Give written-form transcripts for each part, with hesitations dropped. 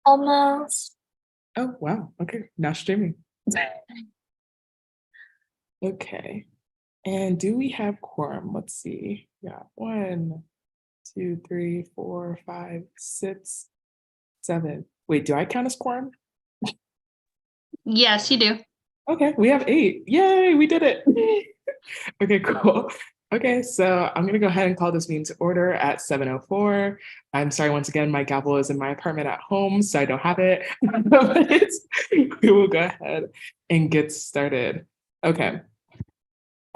Almost. Oh, wow. Okay, now streaming. Okay. And do we have quorum? Let's see. Yeah, 1, 2, 3, 4, 5, 6, 7. Wait, do I count as quorum? Yes, you do. Okay, we have 8. Yay, we did it. Okay, cool. Okay, so I'm gonna go ahead and call this meeting to order at 7:04. I'm sorry, once again, my gavel is in my apartment at home, so I don't have it. But we will go ahead and get started. Okay,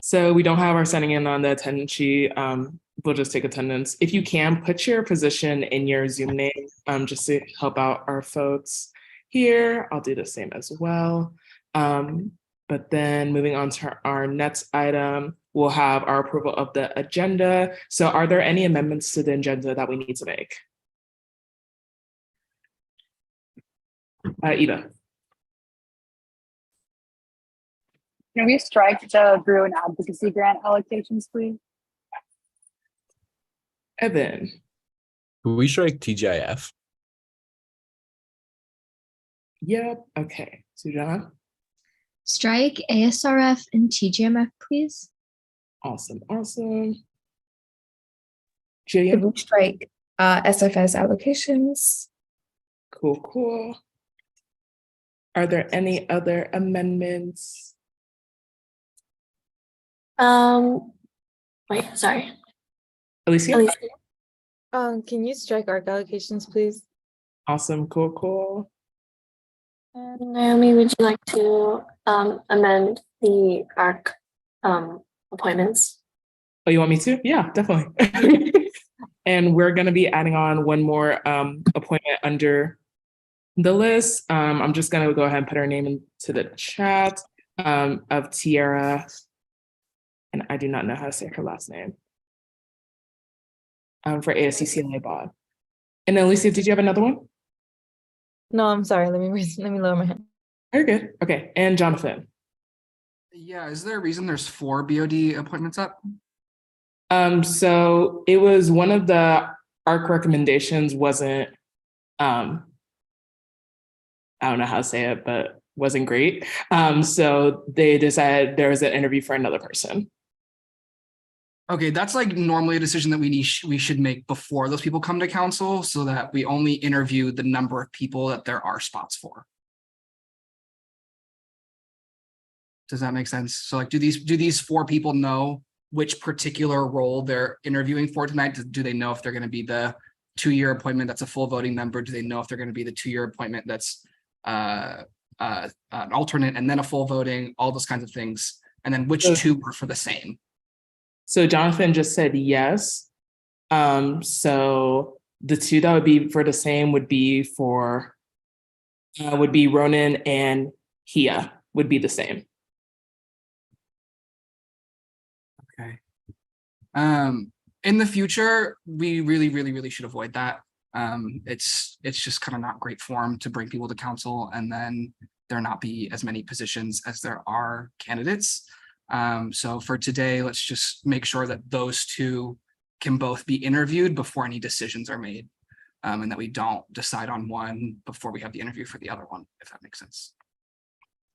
so we don't have our signing in on the attendance sheet. We'll just take attendance. If you can, put your position in your Zoom name, just to help out our folks here. I'll do the same as well. But then moving on to our next item, we'll have our approval of the agenda. So are there any amendments to the agenda that we need to make? Eva. Can we strike the Bruin Advocacy Grant allocations, please? Evan. Can we strike TGIF? Yep. Okay. Sujana. Strike ASRF and TGMF, please. Awesome. Awesome. Could Jillian. we strike SFS allocations? Cool. Cool. Are there any other amendments? Wait, sorry. Alicia? Can you strike ARC allocations, please? Awesome. Cool. Cool. And Naomi, would you like to amend the ARC appointments? Oh, you want me to? Yeah, definitely. And we're going to be adding on one more appointment under the list. I'm just going to go ahead and put her name into the chat of Tiara. And I do not know how to say her last name. For ASCCLA BOD. And then Alicia, did you have another one? No, I'm sorry. Let me lower my hand. Very good. Okay. And Jonathan. Yeah, is there a reason there's 4 BOD appointments up? So it was one of the ARC recommendations wasn't, I don't know how to say it, but wasn't great. So they decided there was an interview for another person. Okay, that's like normally a decision that we should make before those people come to council so that we only interview the number of people that there are spots for. Does that make sense? So like, do these 4 people know which particular role they're interviewing for tonight? Do they know if they're going to be the 2-year appointment that's a full voting member? Do they know if they're going to be the 2-year appointment that's an alternate and then a full voting, all those kinds of things? And then which 2 were for the same? So Jonathan just said yes. So the 2 that would be for the same would be Ronan and Hia would be the same. Okay. In the future, we really should avoid that. It's just kind of not great form to bring people to council and then there not be as many positions as there are candidates. So for today, let's just make sure that those 2 can both be interviewed before any decisions are made, and that we don't decide on one before we have the interview for the other one, if that makes sense.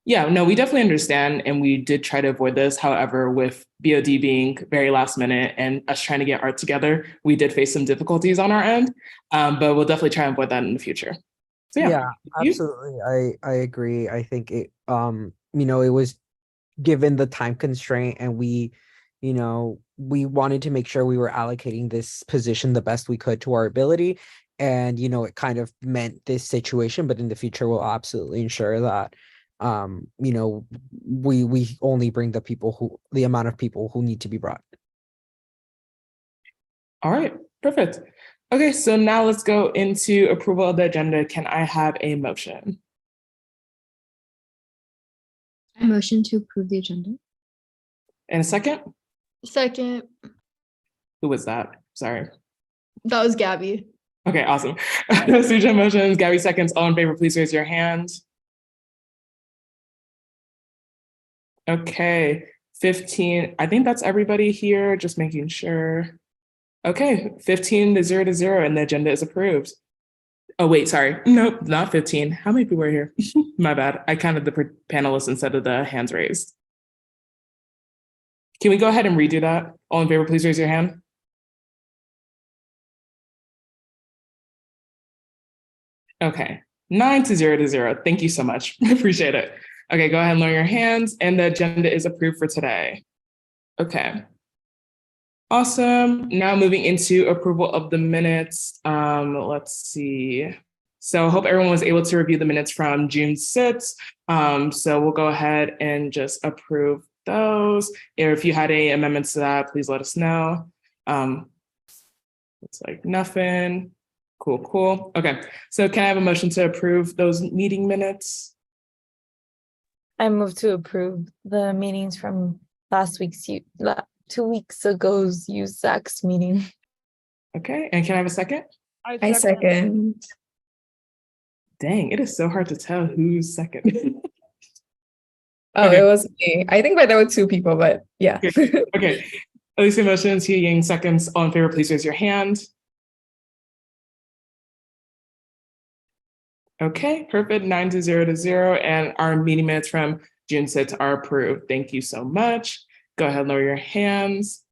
Yeah, no, we definitely understand. And we did try to avoid this. However, with BOD being very last minute and us trying to get art together, we did face some difficulties on our end, but we'll definitely try and avoid that in the future. So yeah, absolutely. I agree. I think it, it was given the time constraint and we wanted to make sure we were allocating this position the best we could to our ability. And, it kind of meant this situation, but in the future, we'll absolutely ensure that, we only bring the amount of people who need to be brought. All right, perfect. Okay, so now let's go into approval of the agenda. Can I have a motion? I motion to approve the agenda. And a second? Second. Who was that? Sorry. That was Gabby. Okay, awesome. Suja motions, Gabby seconds. All in favor, please raise your hand. Okay, 15. I think that's everybody here, just making sure. Okay, 15-0, and the agenda is approved. Oh, wait, sorry. Nope, not 15. How many people are here? My bad. I counted the panelists instead of the hands raised. Can we go ahead and redo that? All in favor, please raise your hand. Okay, 9-0. Thank you so much. I appreciate it. Okay, go ahead and lower your hands, and the agenda is approved for today. Okay. Awesome. Now moving into approval of the minutes. Let's see. So I hope everyone was able to review the minutes from June 6th. So we'll go ahead and just approve those. If you had any amendments to that, please let us know. Looks like nothing. Cool. Okay, so can I have a motion to approve those meeting minutes? I move to approve the meetings from last week's 2 weeks ago's USAC meeting. Okay, and can I have a second? I second. Dang, it is so hard to tell who's second. Oh, Okay. it was me. I think there were two people, but yeah. Okay, Alicia motions, Hugh Yang seconds. All in favor, please raise your hand. Okay, perfect. 9-0, and our meeting minutes from June 6th are approved. Thank you so much. Go ahead and lower your hands.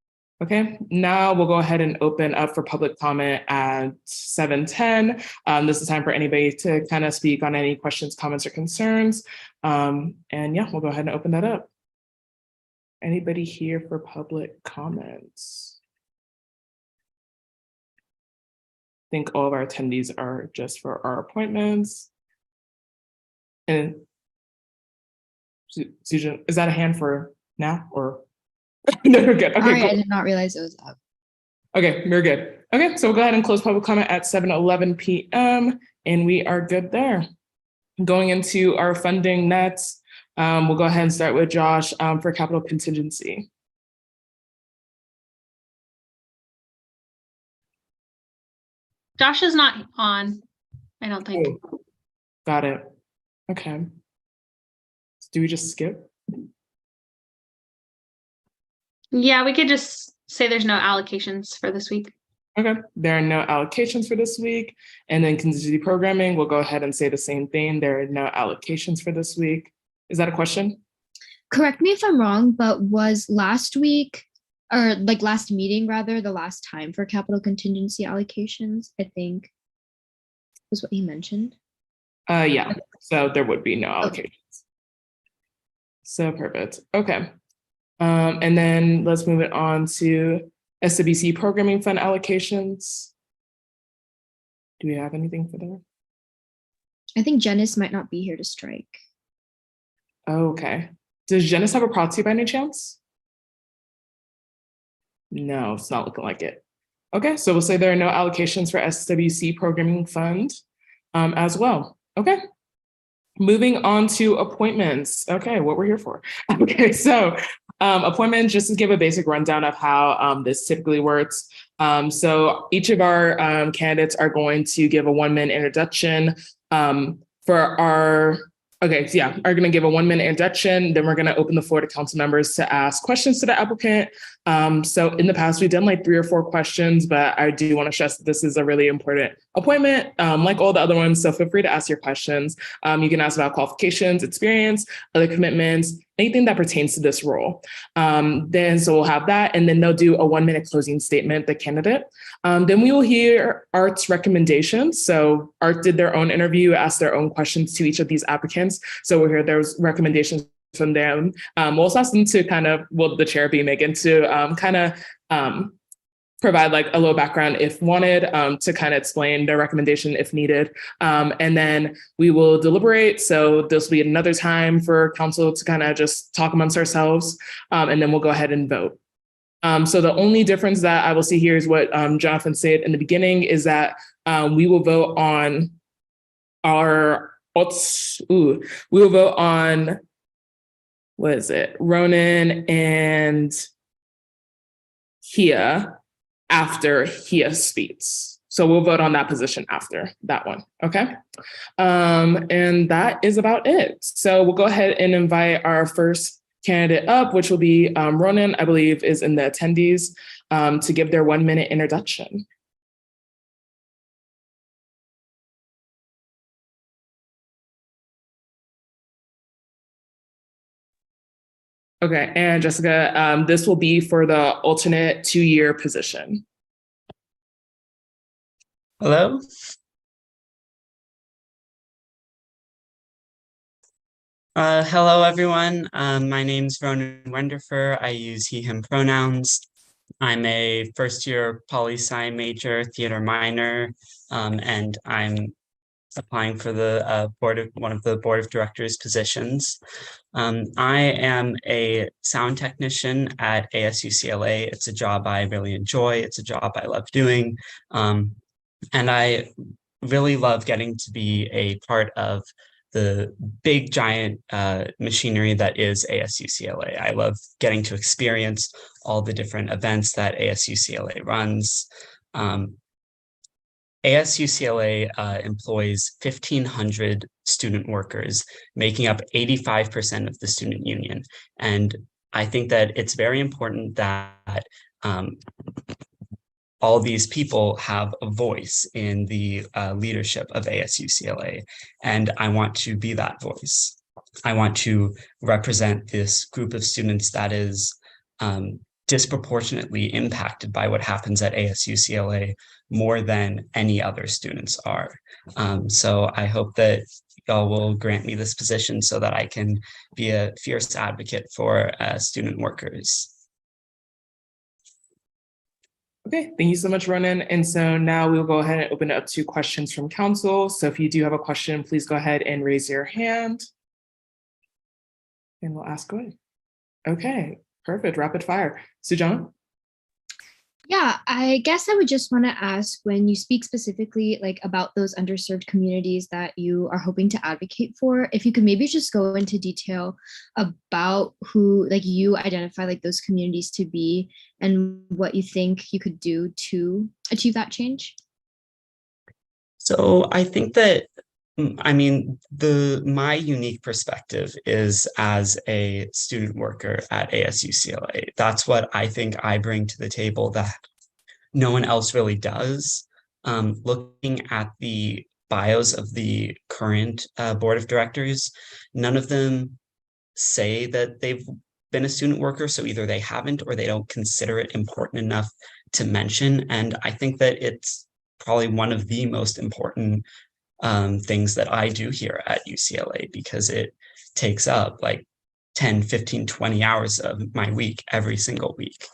Okay, now we'll go ahead and open up for public comment at 7:10. This is time for anybody to kind of speak on any questions, comments, or concerns. And yeah, we'll go ahead and open that up. Anybody here for public comments? I think all of our attendees are just for our appointments. And Susan, is that a hand for now or? No, we're good. Okay, Sorry, cool. I did not realize it was up. Okay, we're good. Okay, so we'll go ahead and close public comment at 7:11 p.m. and we are good there. Going into our funding nets, we'll go ahead and start with Josh for capital contingency. Josh is not on, I don't think. Oh, got it. Okay. Do we just skip? Yeah, we could just say there's no allocations for this week. Okay, there are no allocations for this week. And then contingency programming, we'll go ahead and say the same thing. There are no allocations for this week. Is that a question? Correct me if I'm wrong, but was last week, or like last meeting rather, the last time for capital contingency allocations, I think was what he mentioned. Yeah, so there would be no allocations. So perfect. Okay. And then let's move it on to SWC programming fund allocations. Do we have anything for that? I think Janice might not be here to strike. Okay. Does Janice have a proxy by any chance? No, it's not looking like it. Okay, so we'll say there are no allocations for SWC programming fund as well. Okay. Moving on to appointments. Okay, what we're here for. Okay, so appointments, just to give a basic rundown of how this typically works. So each of our candidates are going to give a 1-minute introduction for our, okay, so yeah, are going to give a 1-minute introduction. Then we're going to open the floor to council members to ask questions to the applicant. So in the past, we've done like 3 or 4 questions, but I do want to stress that this is a really important appointment, like all the other ones. So feel free to ask your questions. You can ask about qualifications, experience, other commitments, anything that pertains to this role. Then so we'll have that, and then they'll do a 1-minute closing statement, the candidate. Then we will hear Art's recommendations. So Art did their own interview, asked their own questions to each of these applicants. So we'll hear those recommendations from them. We'll also ask them to kind of, well, the chair be Megan, to kind of provide like a little background if wanted, to kind of explain their recommendation if needed. And then we will deliberate. So this will be another time for council to kind of just talk amongst ourselves, and then we'll go ahead and vote. So the only difference that I will see here is what Jonathan said in the beginning, is that we will vote on what is it? Ronan and Hia after Hia speaks. So we'll vote on that position after that one, okay? And that is about it. So we'll go ahead and invite our first candidate up, which will be Ronan, I believe is in the attendees, to give their 1-minute introduction. Okay, and Jessica, this will be for the alternate 2-year position. Hello. Hello, everyone. My name's Ronan Wenderfer. I use he, him pronouns. I'm a first-year poli-sci major, theater minor, and I'm applying for the one of the board of directors positions. I am a sound technician at ASUCLA. It's a job I really enjoy. It's a job I love doing. And I really love getting to be a part of the big giant machinery that is ASUCLA. I love getting to experience all the different events that ASUCLA runs. ASUCLA employs 1,500 student workers, making up 85% of the student union. And I think that it's very important that all these people have a voice in the leadership of ASUCLA, and I want to be that voice. I want to represent this group of students that is disproportionately impacted by what happens at ASUCLA more than any other students are. So I hope that y'all will grant me this position so that I can be a fierce advocate for student workers. Okay, thank you so much, Ronan. And so now we'll go ahead and open it up to questions from council. So if you do have a question, please go ahead and raise your hand and we'll ask away. Okay, perfect, rapid fire. Sujana? Yeah, I guess I would just want to ask, when you speak specifically like about those underserved communities that you are hoping to advocate for, if you could maybe just go into detail about who like you identify like those communities to be and what you think you could do to achieve that change. So I think that, I mean, my unique perspective is as a student worker at ASUCLA. That's what I think I bring to the table that no one else really does. Looking at the bios of the current board of directors, none of them say that they've been a student worker. So either they haven't or they don't consider it important enough to mention. And I think that it's probably one of the most important things that I do here at UCLA, because it takes up like 10, 15, 20 hours of my week every single week.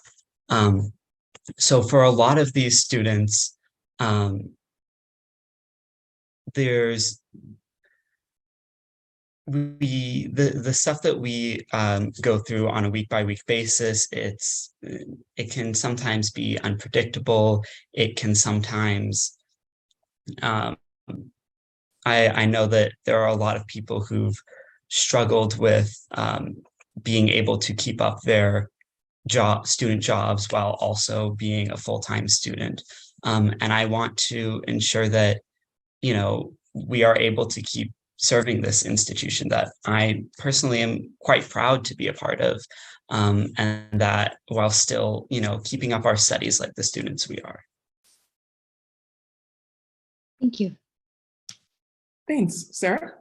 So for a lot of these students, there's the stuff that we go through on a week-by-week basis. It can sometimes be unpredictable. It can sometimes I know that there are a lot of people who've struggled with being able to keep up their student jobs while also being a full-time student. And I want to ensure that, you know, we are able to keep serving this institution that I personally am quite proud to be a part of, and that while still, you know, keeping up our studies like the students we are. Thank you. Thanks. Sarah?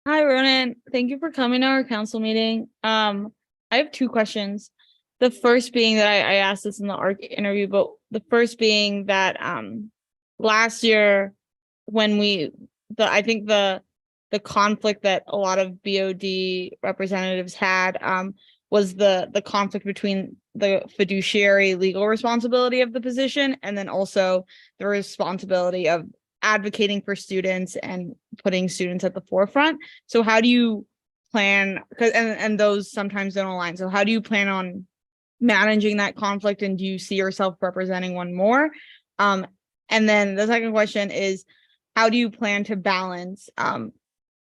Hi, Ronan. Thank you for coming to our council meeting. I have 2 questions. The first being that I asked this in the ARC interview, but the first being that last year when I think the conflict that a lot of BOD representatives had was the conflict between the fiduciary legal responsibility of the position and then also the responsibility of advocating for students and putting students at the forefront. So how do you plan, and those sometimes don't align. So how do you plan on managing that conflict, and do you see yourself representing one more? And then the second question is, how do you plan to balance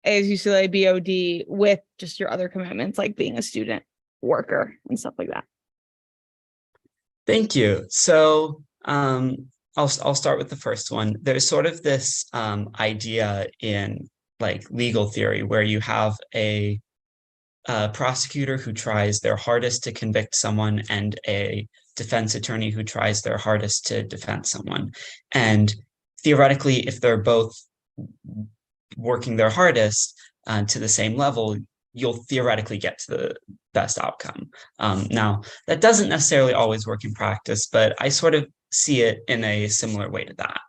ASUCLA BOD with just your other commitments, like being a student worker and stuff like that? Thank you. So I'll start with the first one. There's sort of this idea in like legal theory where you have a prosecutor who tries their hardest to convict someone and a defense attorney who tries their hardest to defend someone. And theoretically, if they're both working their hardest to the same level, you'll theoretically get to the best outcome. Now, that doesn't necessarily always work in practice, but I sort of see it in a similar way to that.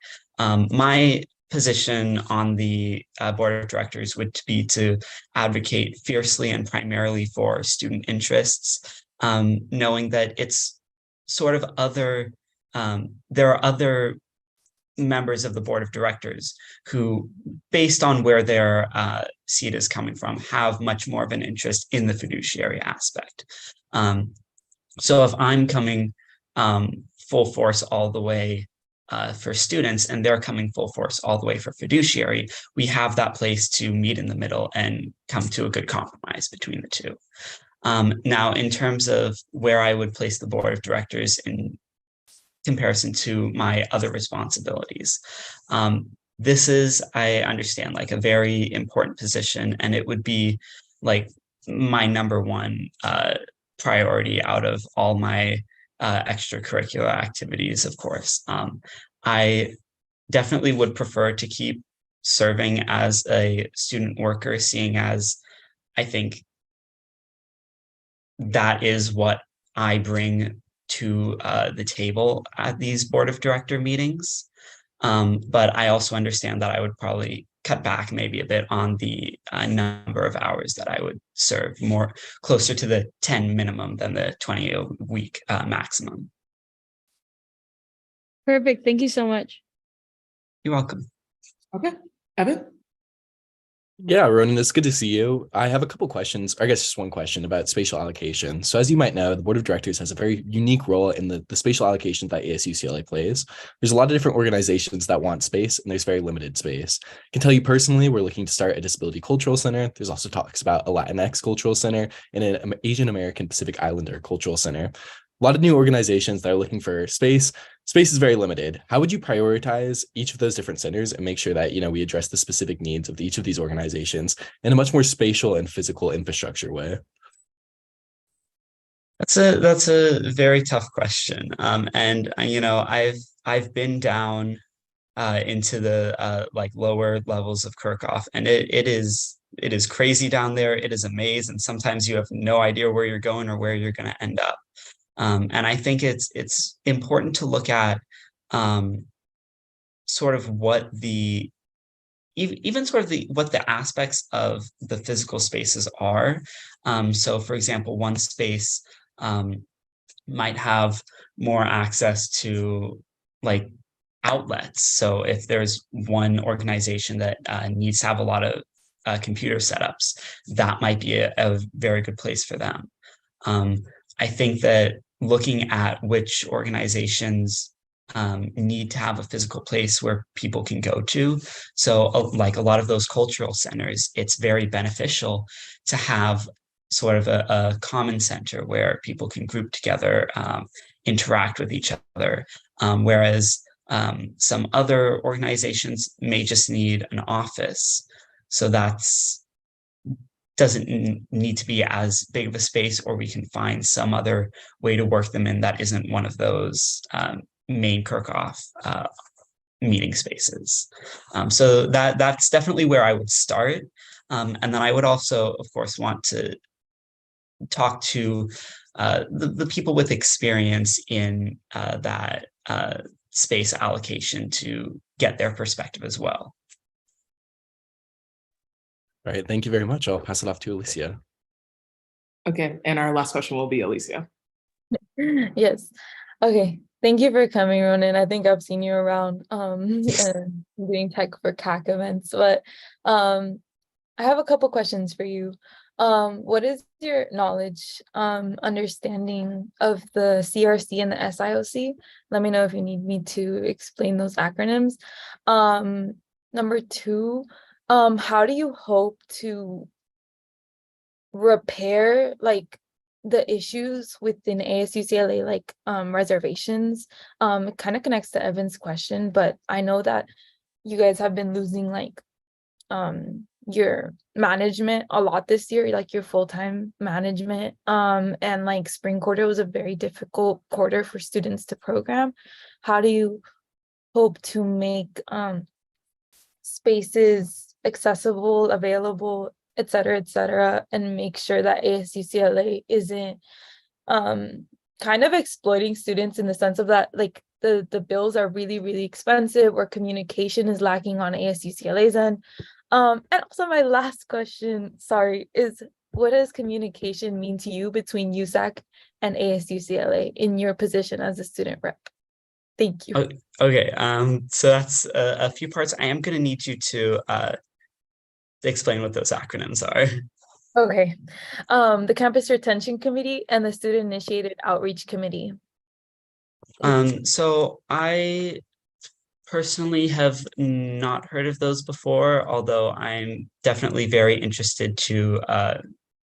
My position on the board of directors would be to advocate fiercely and primarily for student interests, knowing that it's sort of there are other members of the board of directors who, based on where their seat is coming from, have much more of an interest in the fiduciary aspect. So if I'm coming full force all the way for students and they're coming full force all the way for fiduciary, we have that place to meet in the middle and come to a good compromise between the two. Now, in terms of where I would place the board of directors in comparison to my other responsibilities, this is, I understand, like a very important position, and it would be like my number one priority out of all my extracurricular activities, of course. I definitely would prefer to keep serving as a student worker, seeing as I think that is what I bring to the table at these board of director meetings. But I also understand that I would probably cut back maybe a bit on the number of hours that I would serve, more closer to the 10 minimum than the 20 a week maximum. Perfect. Thank you so much. You're welcome. Okay, Evan? Yeah, Ronan, it's good to see you. I have a couple questions, or I guess just one question about spatial allocation. So as you might know, the board of directors has a very unique role in the spatial allocation that ASUCLA plays. There's a lot of different organizations that want space, and there's very limited space. I can tell you personally, we're looking to start a disability cultural center. There's also talks about a Latinx cultural center and an Asian American Pacific Islander cultural center. A lot of new organizations that are looking for space. Space is very limited. How would you prioritize each of those different centers and make sure that, we address the specific needs of each of these organizations in a much more spatial and physical infrastructure way? That's a very tough question. And I've been down into the like lower levels of Kirchhoff, and it is crazy down there. It is a maze, and sometimes you have no idea where you're going or where you're going to end up. And I think it's important to look at sort of what the what the aspects of the physical spaces are. So for example, one space might have more access to like outlets. So if there's one organization that needs to have a lot of computer setups, that might be a very good place for them. I think that looking at which organizations need to have a physical place where people can go to. So like a lot of those cultural centers, it's very beneficial to have sort of a common center where people can group together, interact with each other. Whereas some other organizations may just need an office. So doesn't need to be as big of a space, or we can find some other way to work them in that isn't one of those main Kirchhoff meeting spaces. So that's definitely where I would start. And then I would also, of course, want to talk to the people with experience in that space allocation to get their perspective as well. All right, thank you very much. I'll pass it off to Alicia. Okay, and our last question will be Alicia. Yes. Okay. Thank you for coming, Ronan. I think I've seen you around doing tech for CAC events, but I have a couple questions for you. What is your knowledge, understanding of the CRC and the SIOC? Let me know if you need me to explain those acronyms. Number two, how do you hope to repair like the issues within ASUCLA, like reservations? It kind of connects to Evan's question, but I know that you guys have been losing like your management a lot this year, like your full-time management, and like spring quarter was a very difficult quarter for students to program. How do you hope to make spaces accessible, available et cetera, and make sure that ASUCLA isn't kind of exploiting students in the sense of that, like the bills are really, really expensive, or communication is lacking on ASUCLA's end. And also my last question, sorry, is what does communication mean to you between USAC and ASUCLA in your position as a student rep? Thank you. Okay, so that's a few parts. I am going to need you to explain what those acronyms are. Okay. The Campus Retention Committee and the Student Initiated Outreach Committee. So I personally have not heard of those before, although I'm definitely very interested to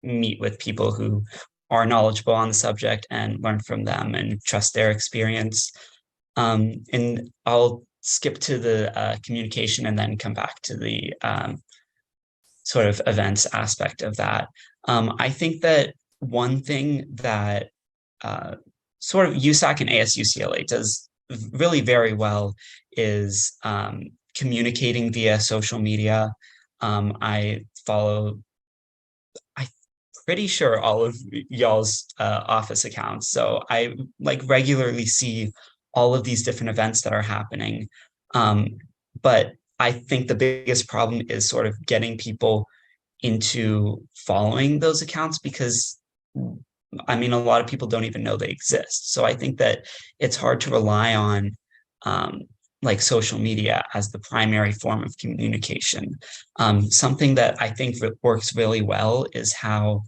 meet with people who are knowledgeable on the subject and learn from them and trust their experience. And I'll skip to the communication and then come back to the sort of events aspect of that. I think that one thing that sort of USAC and ASUCLA does really very well is communicating via social media. I'm pretty sure all of y'all's office accounts. So I like regularly see all of these different events that are happening. But I think the biggest problem is sort of getting people into following those accounts, because I mean, a lot of people don't even know they exist. So I think that it's hard to rely on like social media as the primary form of communication. Something that I think works really well is how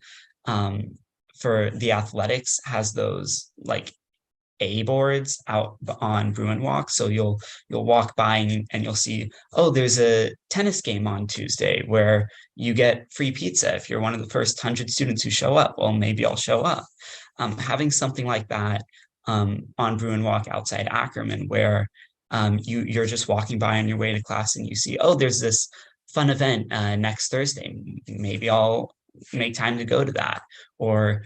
for the athletics has those like A boards out on Bruin Walk. So you'll walk by and you'll see, oh, there's a tennis game on Tuesday where you get free pizza if you're one of the first 100 students who show up. Well, maybe I'll show up. Having something like that on Bruin Walk outside Ackerman, where you're just walking by on your way to class and you see, oh, there's this fun event next Thursday. Maybe I'll make time to go to that. Or,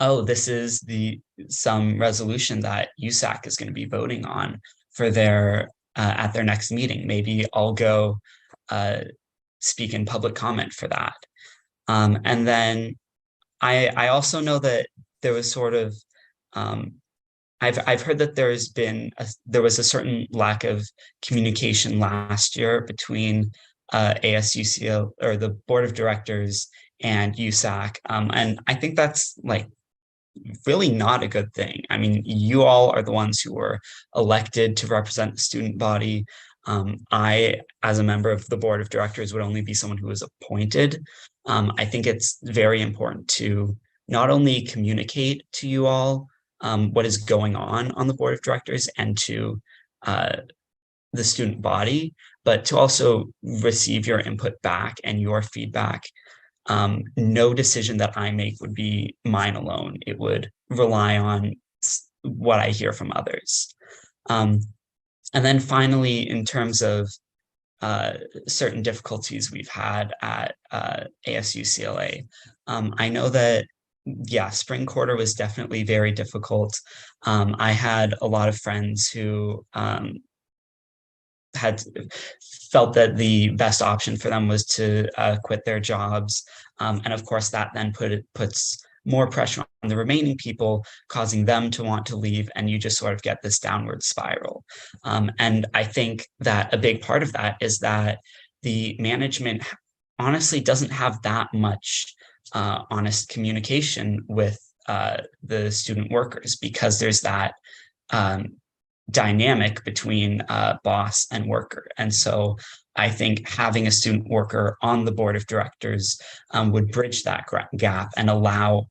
oh, this is some resolution that USAC is going to be voting on for their at their next meeting. Maybe I'll go speak in public comment for that. And then I also know that there was sort of I've heard that there was a certain lack of communication last year between ASUCL or the board of directors and USAC, and I think that's like really not a good thing. I mean, you all are the ones who were elected to represent the student body. I, as a member of the board of directors, would only be someone who was appointed. I think it's very important to not only communicate to you all what is going on the board of directors and to the student body, but to also receive your input back and your feedback. No decision that I make would be mine alone. It would rely on what I hear from others. And then finally, in terms of certain difficulties we've had at ASUCLA, I know that, yeah, spring quarter was definitely very difficult. I had a lot of friends who had felt that the best option for them was to quit their jobs. And of course, that then puts more pressure on the remaining people, causing them to want to leave, and you just sort of get this downward spiral. And I think that a big part of that is that the management honestly doesn't have that much honest communication with the student workers, because there's that dynamic between boss and worker. And so I think having a student worker on the board of directors would bridge that gap and allow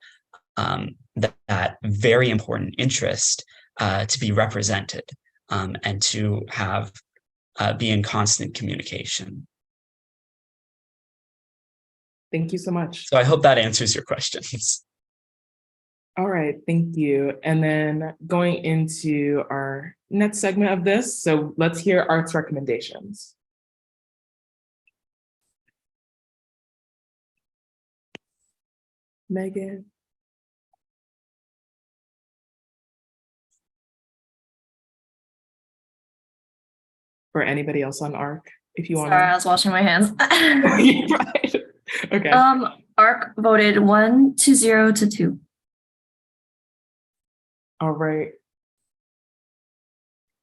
that very important interest to be represented and to have be in constant communication. Thank you so much. So I hope that answers your questions. All right, thank you. And then going into our next segment of this, so let's hear arts recommendations. Megan. Or anybody else on ARC, if you want Sorry, I was washing my hands. Right. Okay. ARC voted 1-0 to 2. All right.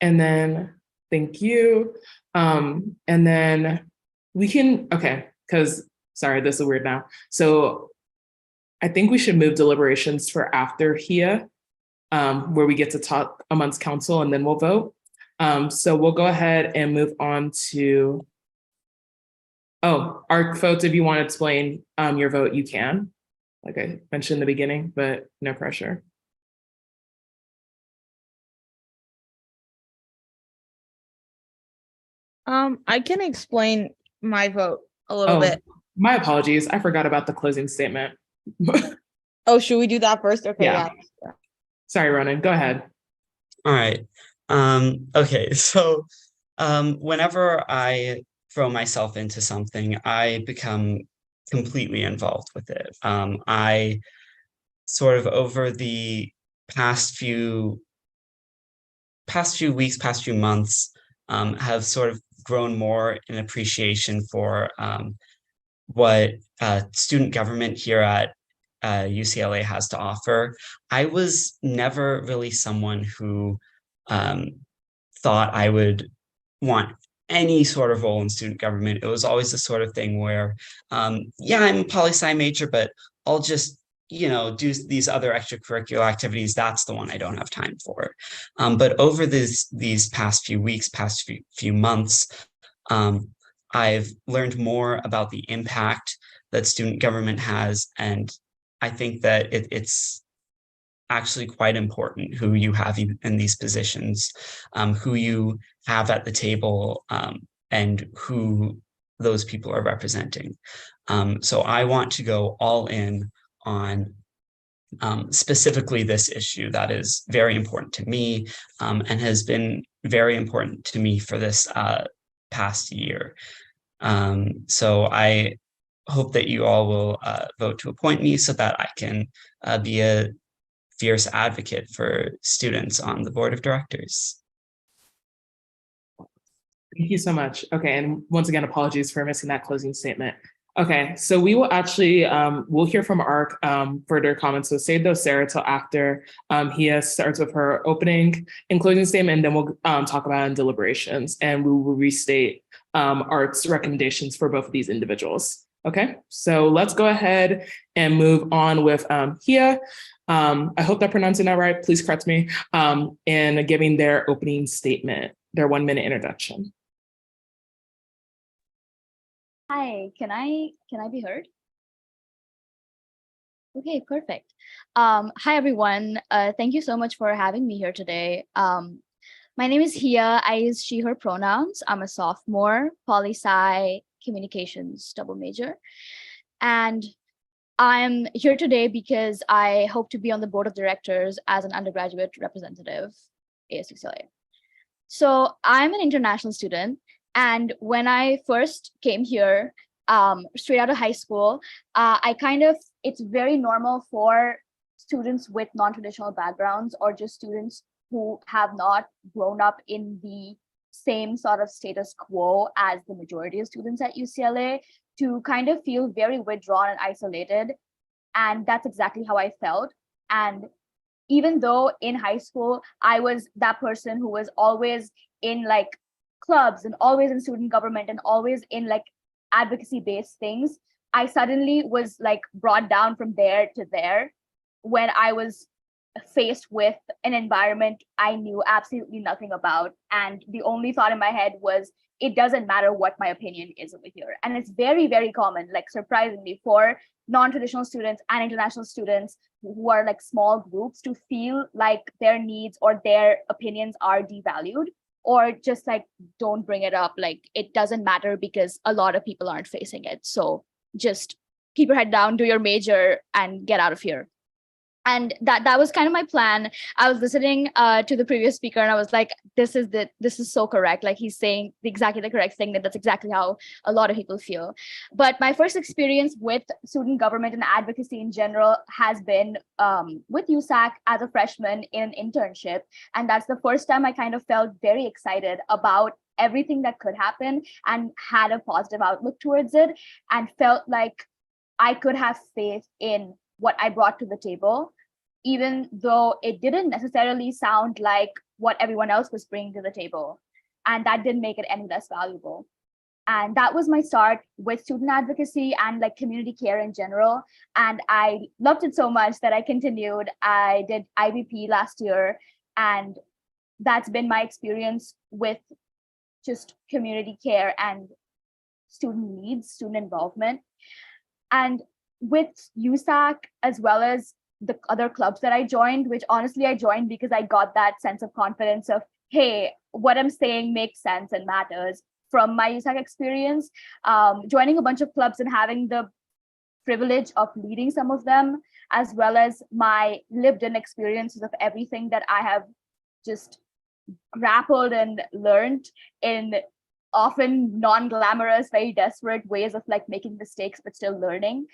And then, thank you. And then we can, okay, because, sorry, this is weird now. So I think we should move deliberations for after here, where we get to talk amongst council and then we'll vote. So we'll go ahead and move on to, ARC votes, if you want to explain your vote, you can. Like I mentioned in the beginning, but no pressure. I can explain my vote a little bit. My apologies. I forgot about the closing statement. Oh, should we do that first? Okay, Yeah. yeah. Sorry, Ronan, go ahead. All right. Okay, so whenever I throw myself into something, I become completely involved with it. I sort of over the past few weeks, past few months, have sort of grown more in appreciation for what student government here at UCLA has to offer. I was never really someone who thought I would want any sort of role in student government. It was always the sort of thing where, yeah, I'm a poli-sci major, but I'll just, do these other extracurricular activities. That's the one I don't have time for. But over these past few weeks, past few months, I've learned more about the impact that student government has, and I think that it's actually quite important who you have in these positions, who you have at the table, and who those people are representing. So I want to go all in on specifically this issue that is very important to me, and has been very important to me for this past year. So I hope that you all will vote to appoint me so that I can be a fierce advocate for students on the board of directors. Thank you so much. Okay, and once again, apologies for missing that closing statement. Okay, so we will actually, we'll hear from ARC further comments. So save those, Sarah, till after Hia starts with her opening and closing statement, and then we'll talk about in deliberations, and we will restate ARC's recommendations for both of these individuals. Okay, so let's go ahead and move on with Hia. I hope I'm pronouncing that right. Please correct me. And giving their opening statement, their 1-minute introduction. Hi, can I be heard? Okay, perfect. Hi everyone. Thank you so much for having me here today. My name is Hia. I use she, her pronouns. I'm a sophomore, poli-sci communications double major. And I'm here today because I hope to be on the board of directors as an undergraduate representative, ASUCLA. So I'm an international student. And when I first came here, straight out of high school, it's very normal for students with non-traditional backgrounds or just students who have not grown up in the same sort of status quo as the majority of students at UCLA to kind of feel very withdrawn and isolated. And that's exactly how I felt. And even though in high school, I was that person who was always in like clubs and always in student government and always in like advocacy-based things, I suddenly was like brought down from there to there when I was faced with an environment I knew absolutely nothing about. And the only thought in my head was, it doesn't matter what my opinion is over here. And it's very, very common, like surprisingly, for non-traditional students and international students who are like small groups to feel like their needs or their opinions are devalued, or just like, don't bring it up. Like, it doesn't matter because a lot of people aren't facing it. So just keep your head down, do your major and get out of here. And that was kind of my plan. I was listening to the previous speaker and I was like, this is so correct. Like, he's saying exactly the correct thing, that's exactly how a lot of people feel. But my first experience with student government and advocacy in general has been with USAC as a freshman in an internship. And that's the first time I kind of felt very excited about everything that could happen and had a positive outlook towards it and felt like I could have faith in what I brought to the table, even though it didn't necessarily sound like what everyone else was bringing to the table. And that didn't make it any less valuable. And that was my start with student advocacy and like community care in general. And I loved it so much that I continued. I did IBP last year, and that's been my experience with just community care and student needs, student involvement. And with USAC, as well as the other clubs that I joined, which honestly I joined because I got that sense of confidence of, hey, what I'm saying makes sense and matters from my USAC experience. Joining a bunch of clubs and having the privilege of leading some of them, as well as my lived in experiences of everything that I have just grappled and learned in often non-glamorous, very desperate ways of like making mistakes but still learning,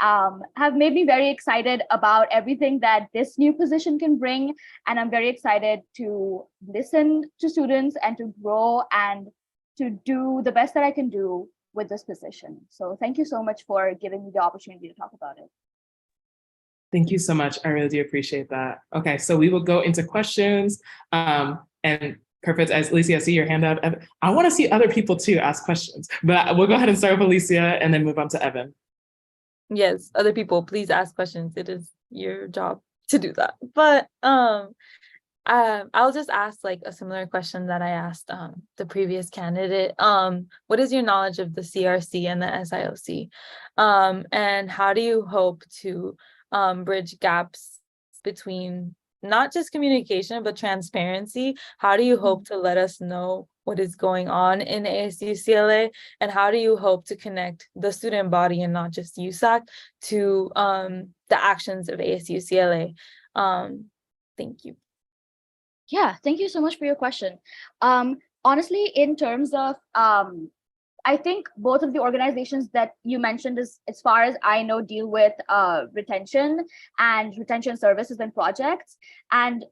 have made me very excited about everything that this new position can bring. And I'm very excited to listen to students and to grow and to do the best that I can do with this position. So thank you so much for giving me the opportunity to talk about it. Thank you so much. I really do appreciate that. Okay, so we will go into questions. And perfect, as Alicia, I see your hand up. I want to see other people too ask questions, but we'll go ahead and start with Alicia and then move on to Evan. Yes, other people, please ask questions. It is your job to do that. But I'll just ask like a similar question that I asked the previous candidate. What is your knowledge of the CRC and the SIOC? And how do you hope to bridge gaps between not just communication, but transparency? How do you hope to let us know what is going on in ASU-CLA? And how do you hope to connect the student body and not just USAC to the actions of ASU-CLA? Thank you. Yeah, thank you so much for your question. Honestly, in terms of, I think both of the organizations that you mentioned, as far as I know, deal with retention and retention services and projects. And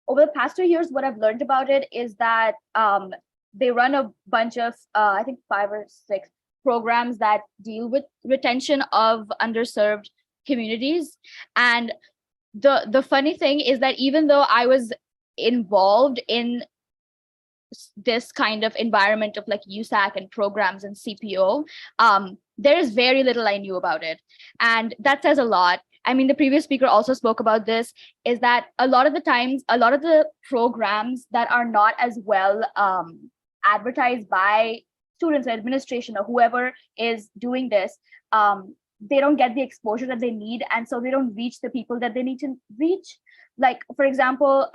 over the past 2 years, what I've learned about it is that they run a bunch of, I think 5 or 6 programs that deal with retention of underserved communities. And the funny thing is that even though I was involved in this kind of environment of like USAC and programs and CPO, there is very little I knew about it. And that says a lot. I mean, the previous speaker also spoke about this, is that a lot of the times, a lot of the programs that are not as well advertised by students or administration or whoever is doing this, they don't get the exposure that they need. And so they don't reach the people that they need to reach. Like, for example,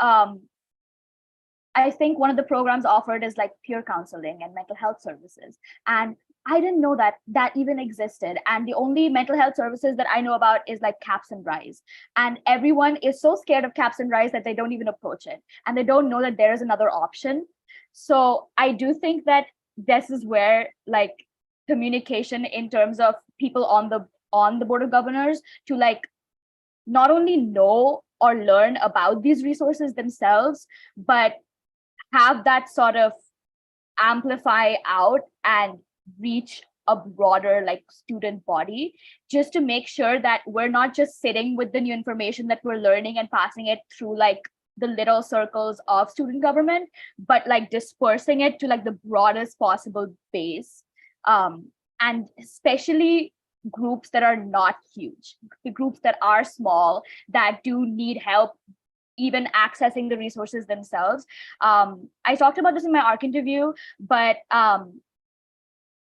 I think one of the programs offered is like peer counseling and mental health services. And I didn't know that that even existed. And the only mental health services that I know about is like CAPS and RISE. And everyone is so scared of CAPS and RISE that they don't even approach it. And they don't know that there is another option. So I do think that this is where like communication in terms of people on the Board of Governors to like not only know or learn about these resources themselves, but have that sort of amplify out and reach a broader like student body, just to make sure that we're not just sitting with the new information that we're learning and passing it through like the little circles of student government, but like dispersing it to like the broadest possible base. And especially groups that are not huge, the groups that are small, that do need help even accessing the resources themselves. I talked about this in my ARC interview, but a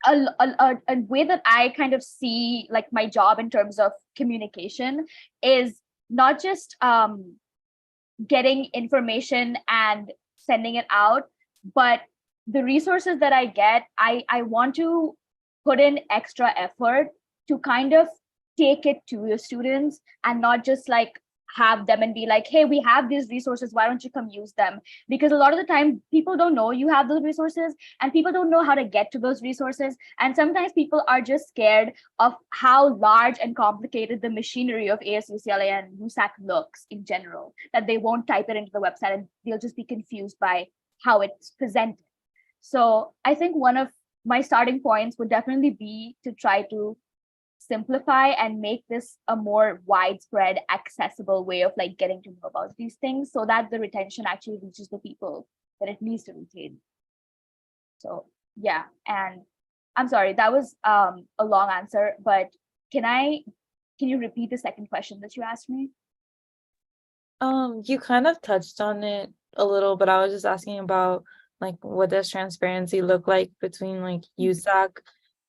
way that I kind of see like my job in terms of communication is not just getting information and sending it out, but the resources that I get, I want to put in extra effort to kind of take it to your students and not just like have them and be like, hey, we have these resources, why don't you come use them? Because a lot of the time people don't know you have those resources and people don't know how to get to those resources. And sometimes people are just scared of how large and complicated the machinery of ASU-CLA and USAC looks in general, that they won't type it into the website and they'll just be confused by how it's presented. So I think one of my starting points would definitely be to try to simplify and make this a more widespread, accessible way of like getting to know about these things so that the retention actually reaches the people that it needs to retain. So yeah, and I'm sorry, that was a long answer, but can you repeat the second question that you asked me? You kind of touched on it a little, but I was just asking about like what does transparency look like between like USAC,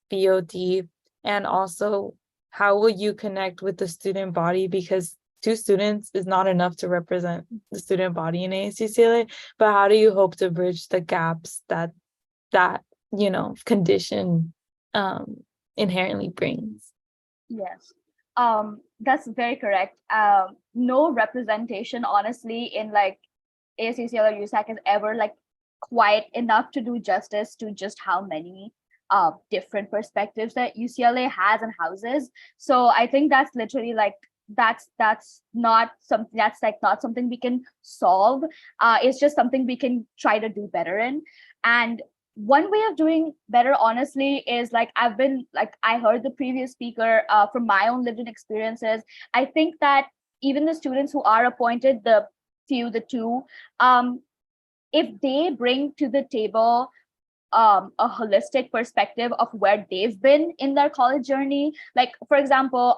BOD, and also how will you connect with the student body, because 2 students is not enough to represent the student body in ASUCLA, but how do you hope to bridge the gaps that condition inherently brings? Yes, that's very correct. No representation, honestly, in like ASUCL or USAC is ever like quite enough to do justice to just how many different perspectives that UCLA has and houses. So I think that's literally like that's not something that's like not something we can solve. It's just something we can try to do better in. And one way of doing better, honestly, is like I heard the previous speaker from my own lived in experiences. I think that even the students who are appointed, the two, if they bring to the table a holistic perspective of where they've been in their college journey, like for example,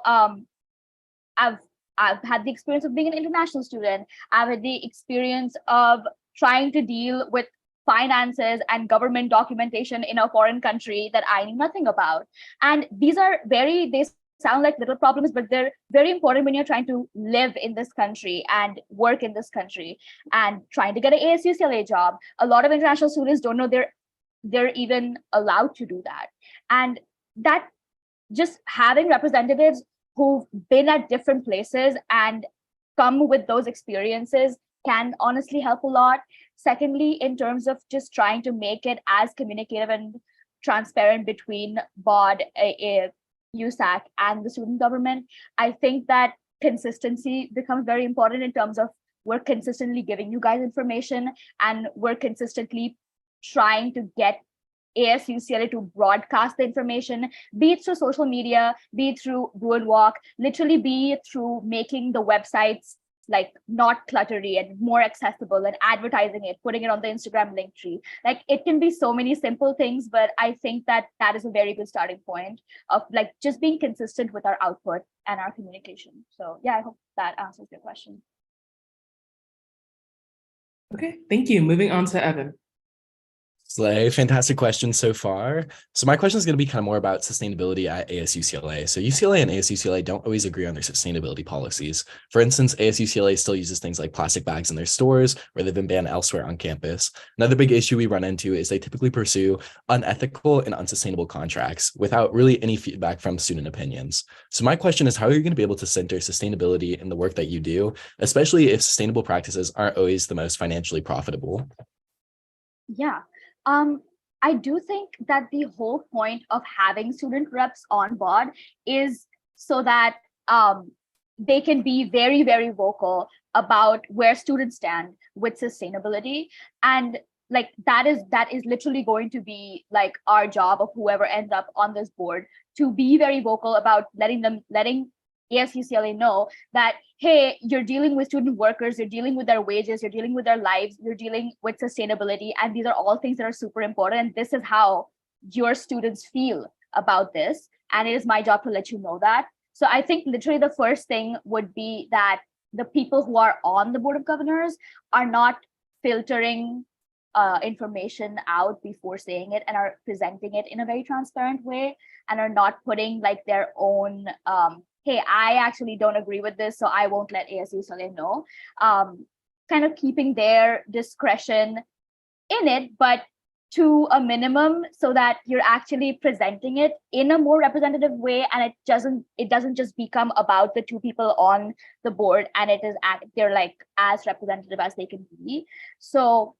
I've had the experience of being an international student. I've had the experience of trying to deal with finances and government documentation in a foreign country that I knew nothing about. And these are they sound like little problems, but they're very important when you're trying to live in this country and work in this country and trying to get an ASUCLA job. A lot of international students don't know they're even allowed to do that. And that just having representatives who've been at different places and come with those experiences can honestly help a lot. Secondly, in terms of just trying to make it as communicative and transparent between BOD, USAC, and the student government, I think that consistency becomes very important in terms of we're consistently giving you guys information and we're consistently trying to get ASUCLA to broadcast the information, be it through social media, be it through Bruin Walk, literally be it through making the websites like not cluttery and more accessible and advertising it, putting it on the Instagram link tree. Like it can be so many simple things, but I think that that is a very good starting point of like just being consistent with our output and our communication. So yeah, I hope that answers your question. Okay, thank you. Moving on to Evan. Slay, fantastic question so far. So my question is going to be kind of more about sustainability at ASUCLA. So UCLA and ASUCLA don't always agree on their sustainability policies. For instance, ASUCLA still uses things like plastic bags in their stores, where they've been banned elsewhere on campus. Another big issue we run into is they typically pursue unethical and unsustainable contracts without really any feedback from student opinions. So my question is, how are you going to be able to center sustainability in the work that you do, especially if sustainable practices aren't always the most financially profitable? Yeah. I do think that the whole point of having student reps on board is so that they can be very, very vocal about where students stand with sustainability. And like that is literally going to be like our job of whoever ends up on this board, to be very vocal about letting ASUCLA know that, hey, you're dealing with student workers, you're dealing with their wages, you're dealing with their lives, you're dealing with sustainability. And these are all things that are super important. And this is how your students feel about this. And it is my job to let you know that. So I think literally the first thing would be that the people who are on the Board of Governors are not filtering information out before saying it and are presenting it in a very transparent way and are not putting like their own hey, I actually don't agree with this, so I won't let ASUCLA know. Kind of keeping their discretion in it, but to a minimum, so that you're actually presenting it in a more representative way, and it doesn't just become about the two people on the board, and they're like as representative as they can be. So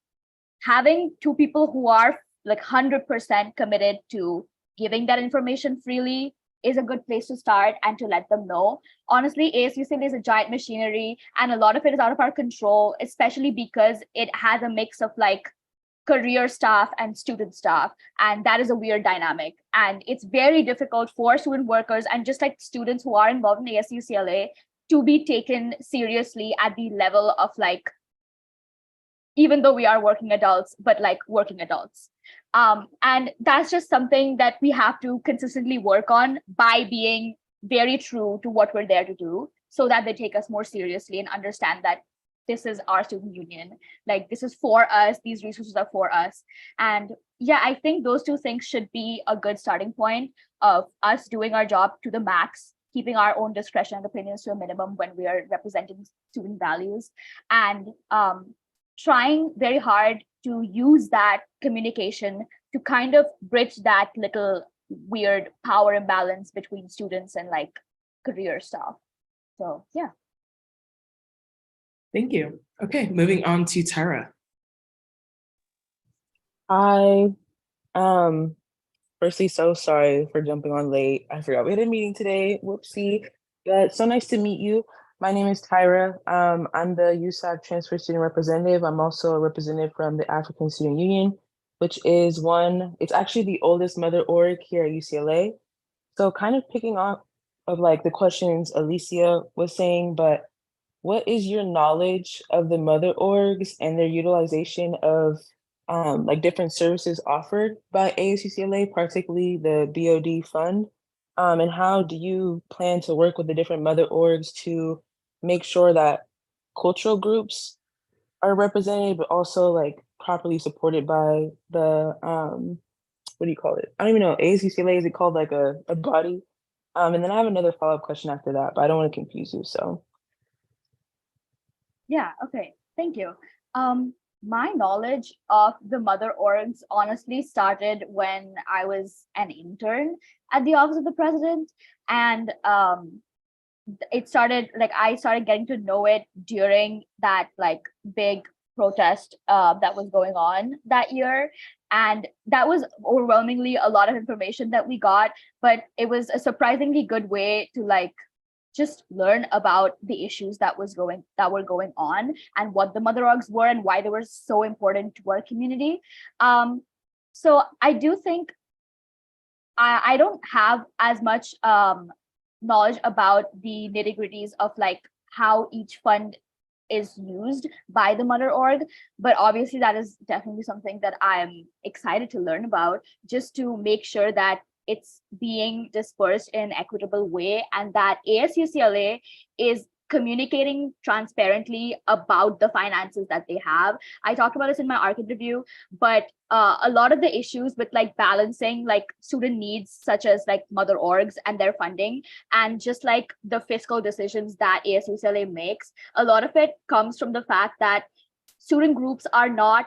having two people who are like 100% committed to giving that information freely is a good place to start, and to let them know. Honestly, ASUCLA is a giant machinery and a lot of it is out of our control, especially because it has a mix of like career staff and student staff, and that is a weird dynamic, and it's very difficult for student workers and just like students who are involved in ASUCLA to be taken seriously at the level of like, even though we are working adults, but like working adults. And that's just something that we have to consistently work on by being very true to what we're there to do, so that they take us more seriously and understand that this is our student union. Like, this is for us, these resources are for us. And yeah, I think those two things should be a good starting point of us doing our job to the max, keeping our own discretion and opinions to a minimum when we are representing student values, and trying very hard to use that communication to kind of bridge that little weird power imbalance between students and like career staff. So yeah. Thank you. Okay, moving on to Tara. Hi. Firstly, so sorry for jumping on late. I forgot we had a meeting today. Whoopsie. But so nice to meet you. My name is Tyra. I'm the USAC Transfer Student Representative. I'm also a representative from the African Student Union, which is it's actually the oldest mother org here at UCLA. So kind of picking up of like the questions Alicia was saying, but what is your knowledge of the mother orgs and their utilization of like different services offered by ASUCLA, particularly the BOD fund? And how do you plan to work with the different mother orgs to make sure that cultural groups are represented, but also like properly supported by the, what do you call it? I don't even know, ASUCLA, is it called like a body? And then I have another follow-up question after that, but I don't want to confuse you, so. Yeah, okay, thank you. My knowledge of the mother orgs honestly started when I was an intern at the Office of the President. And it started, like, I started getting to know it during that like big protest that was going on that year. And that was overwhelmingly a lot of information that we got, but it was a surprisingly good way to like just learn about the issues that were going on and what the mother orgs were and why they were so important to our community. So I do think I don't have as much knowledge about the nitty-gritties of like how each fund is used by the mother org, but obviously that is definitely something that I'm excited to learn about, just to make sure that it's being dispersed in an equitable way and that ASUCLA is communicating transparently about the finances that they have. I talked about this in my archive review, but a lot of the issues with like balancing like student needs such as like mother orgs and their funding, and just like the fiscal decisions that ASUCLA makes, a lot of it comes from the fact that student groups are not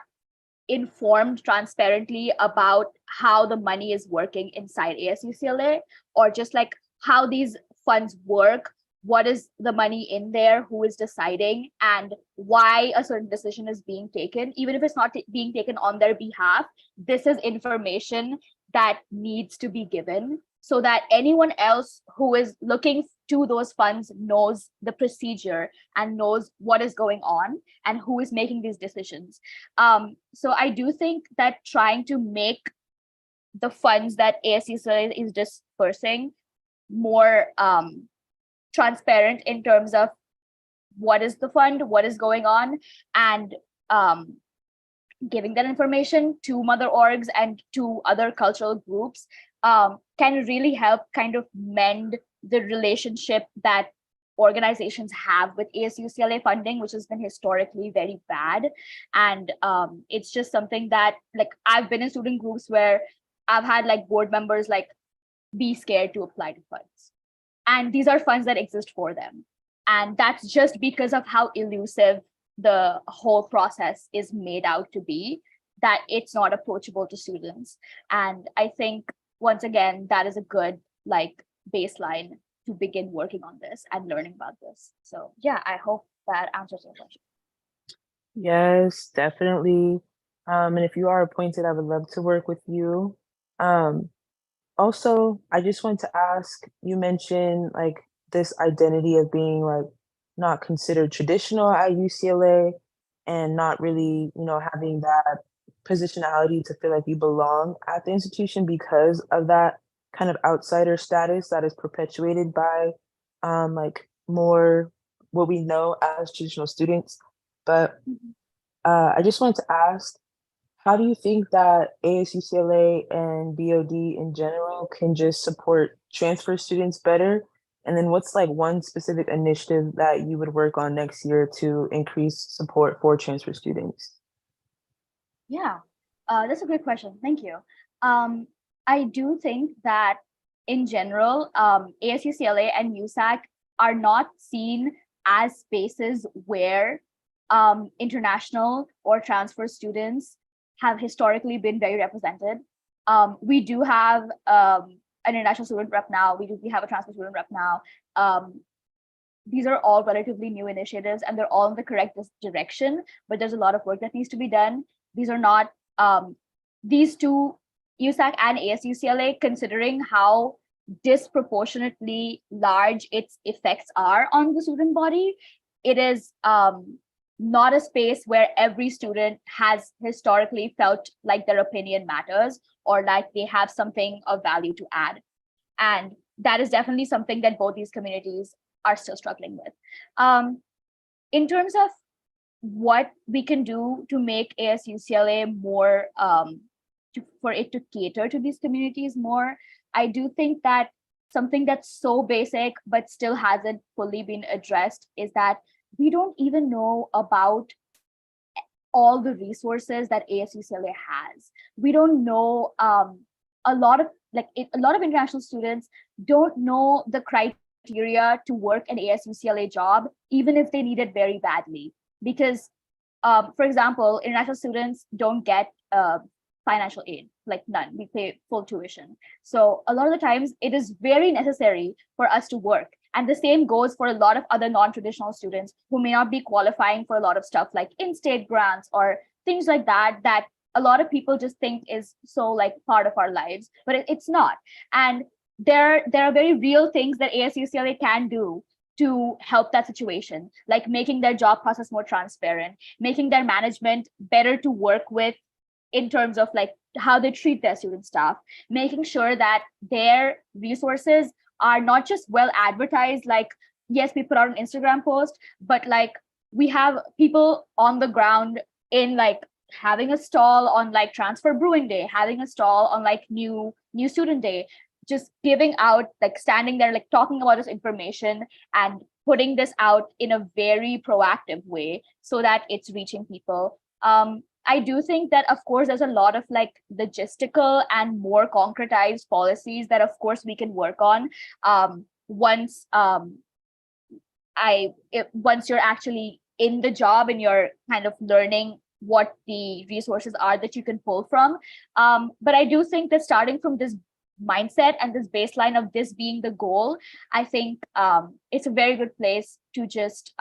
informed transparently about how the money is working inside ASUCLA, or just like how these funds work, what is the money in there, who is deciding, and why a certain decision is being taken. Even if it's not being taken on their behalf, this is information that needs to be given so that anyone else who is looking to those funds knows the procedure and knows what is going on and who is making these decisions. So I do think that trying to make the funds that ASUCLA is dispersing more transparent in terms of what is the fund, what is going on, and giving that information to mother orgs and to other cultural groups can really help kind of mend the relationship that organizations have with ASUCLA funding, which has been historically very bad. And it's just something that like I've been in student groups where I've had like board members like be scared to apply to funds. And these are funds that exist for them. And that's just because of how elusive the whole process is made out to be, that it's not approachable to students. And I think, once again, that is a good like baseline to begin working on this and learning about this. So yeah, I hope that answers your question. Yes, definitely. And if you are appointed, I would love to work with you. Also, I just want to ask, you mentioned like this identity of being like not considered traditional at UCLA and not really, having that positionality to feel like you belong at the institution because of that kind of outsider status that is perpetuated by like more what we know as traditional students. But I just wanted to ask, how do you think that ASUCLA and BOD in general can just support transfer students better? And then what's like one specific initiative that you would work on next year to increase support for transfer students? Yeah, that's a great question. Thank you. I do think that in general, ASUCLA and USAC are not seen as spaces where international or transfer students have historically been very represented. We do have an international student rep now. We have a transfer student rep now. These are all relatively new initiatives and they're all in the correct direction, but there's a lot of work that needs to be done. These are not, these two, USAC and ASUCLA, considering how disproportionately large its effects are on the student body, it is not a space where every student has historically felt like their opinion matters or like they have something of value to add. And that is definitely something that both these communities are still struggling with. In terms of what we can do to make ASUCLA more, for it to cater to these communities more, I do think that something that's so basic but still hasn't fully been addressed is that we don't even know about all the resources that ASUCLA has. We don't know a lot of international students don't know the criteria to work an ASUCLA job, even if they need it very badly. Because, for example, international students don't get financial aid, like none. We pay full tuition. So a lot of the times it is very necessary for us to work. And the same goes for a lot of other non-traditional students who may not be qualifying for a lot of stuff like in-state grants or things like that, that a lot of people just think is so like part of our lives, but it's not. And there are very real things that ASUCLA can do to help that situation, like making their job process more transparent, making their management better to work with in terms of like how they treat their student staff, making sure that their resources are not just well advertised, like, yes, we put out an Instagram post, but like we have people on the ground in like having a stall on like transfer brewing day, having a stall on like new student day, just giving out, like standing there, like talking about this information and putting this out in a very proactive way so that it's reaching people. I do think that, of course, there's a lot of like logistical and more concretized policies that, of course, we can work on once you're actually in the job and you're kind of learning what the resources are that you can pull from. But I do think that starting from this mindset and this baseline of this being the goal, I think it's a very good place to just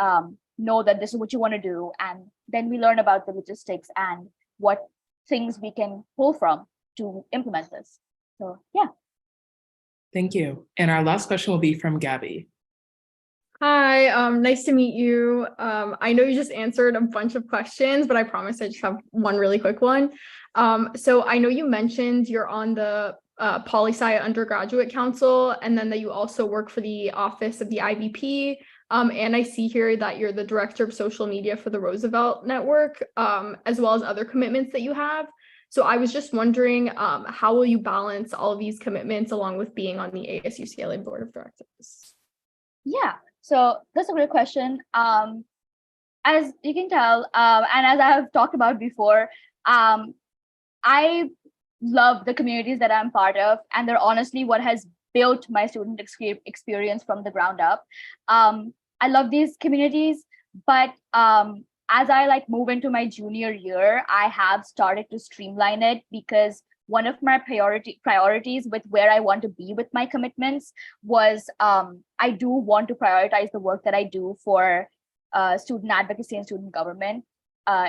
know that this is what you want to do, and then we learn about the logistics and what things we can pull from to implement this. So yeah. Thank you. And our last question will be from Gabby. Hi, nice to meet you. I know you just answered a bunch of questions, but I promise I just have one really quick one. So I know you mentioned you're on the Poli-Sci undergraduate council, and then that you also work for the office of the IVP. And I see here that you're the director of social media for the Roosevelt Network, as well as other commitments that you have. So I was just wondering, how will you balance all of these commitments along with being on the ASUCLA board of directors? Yeah, so that's a great question. As you can tell, and as I have talked about before, I love the communities that I'm part of, and they're honestly what has built my student experience from the ground up. I love these communities, but as I like move into my junior year, I have started to streamline it because one of my priorities with where I want to be with my commitments was I do want to prioritize the work that I do for student advocacy and student government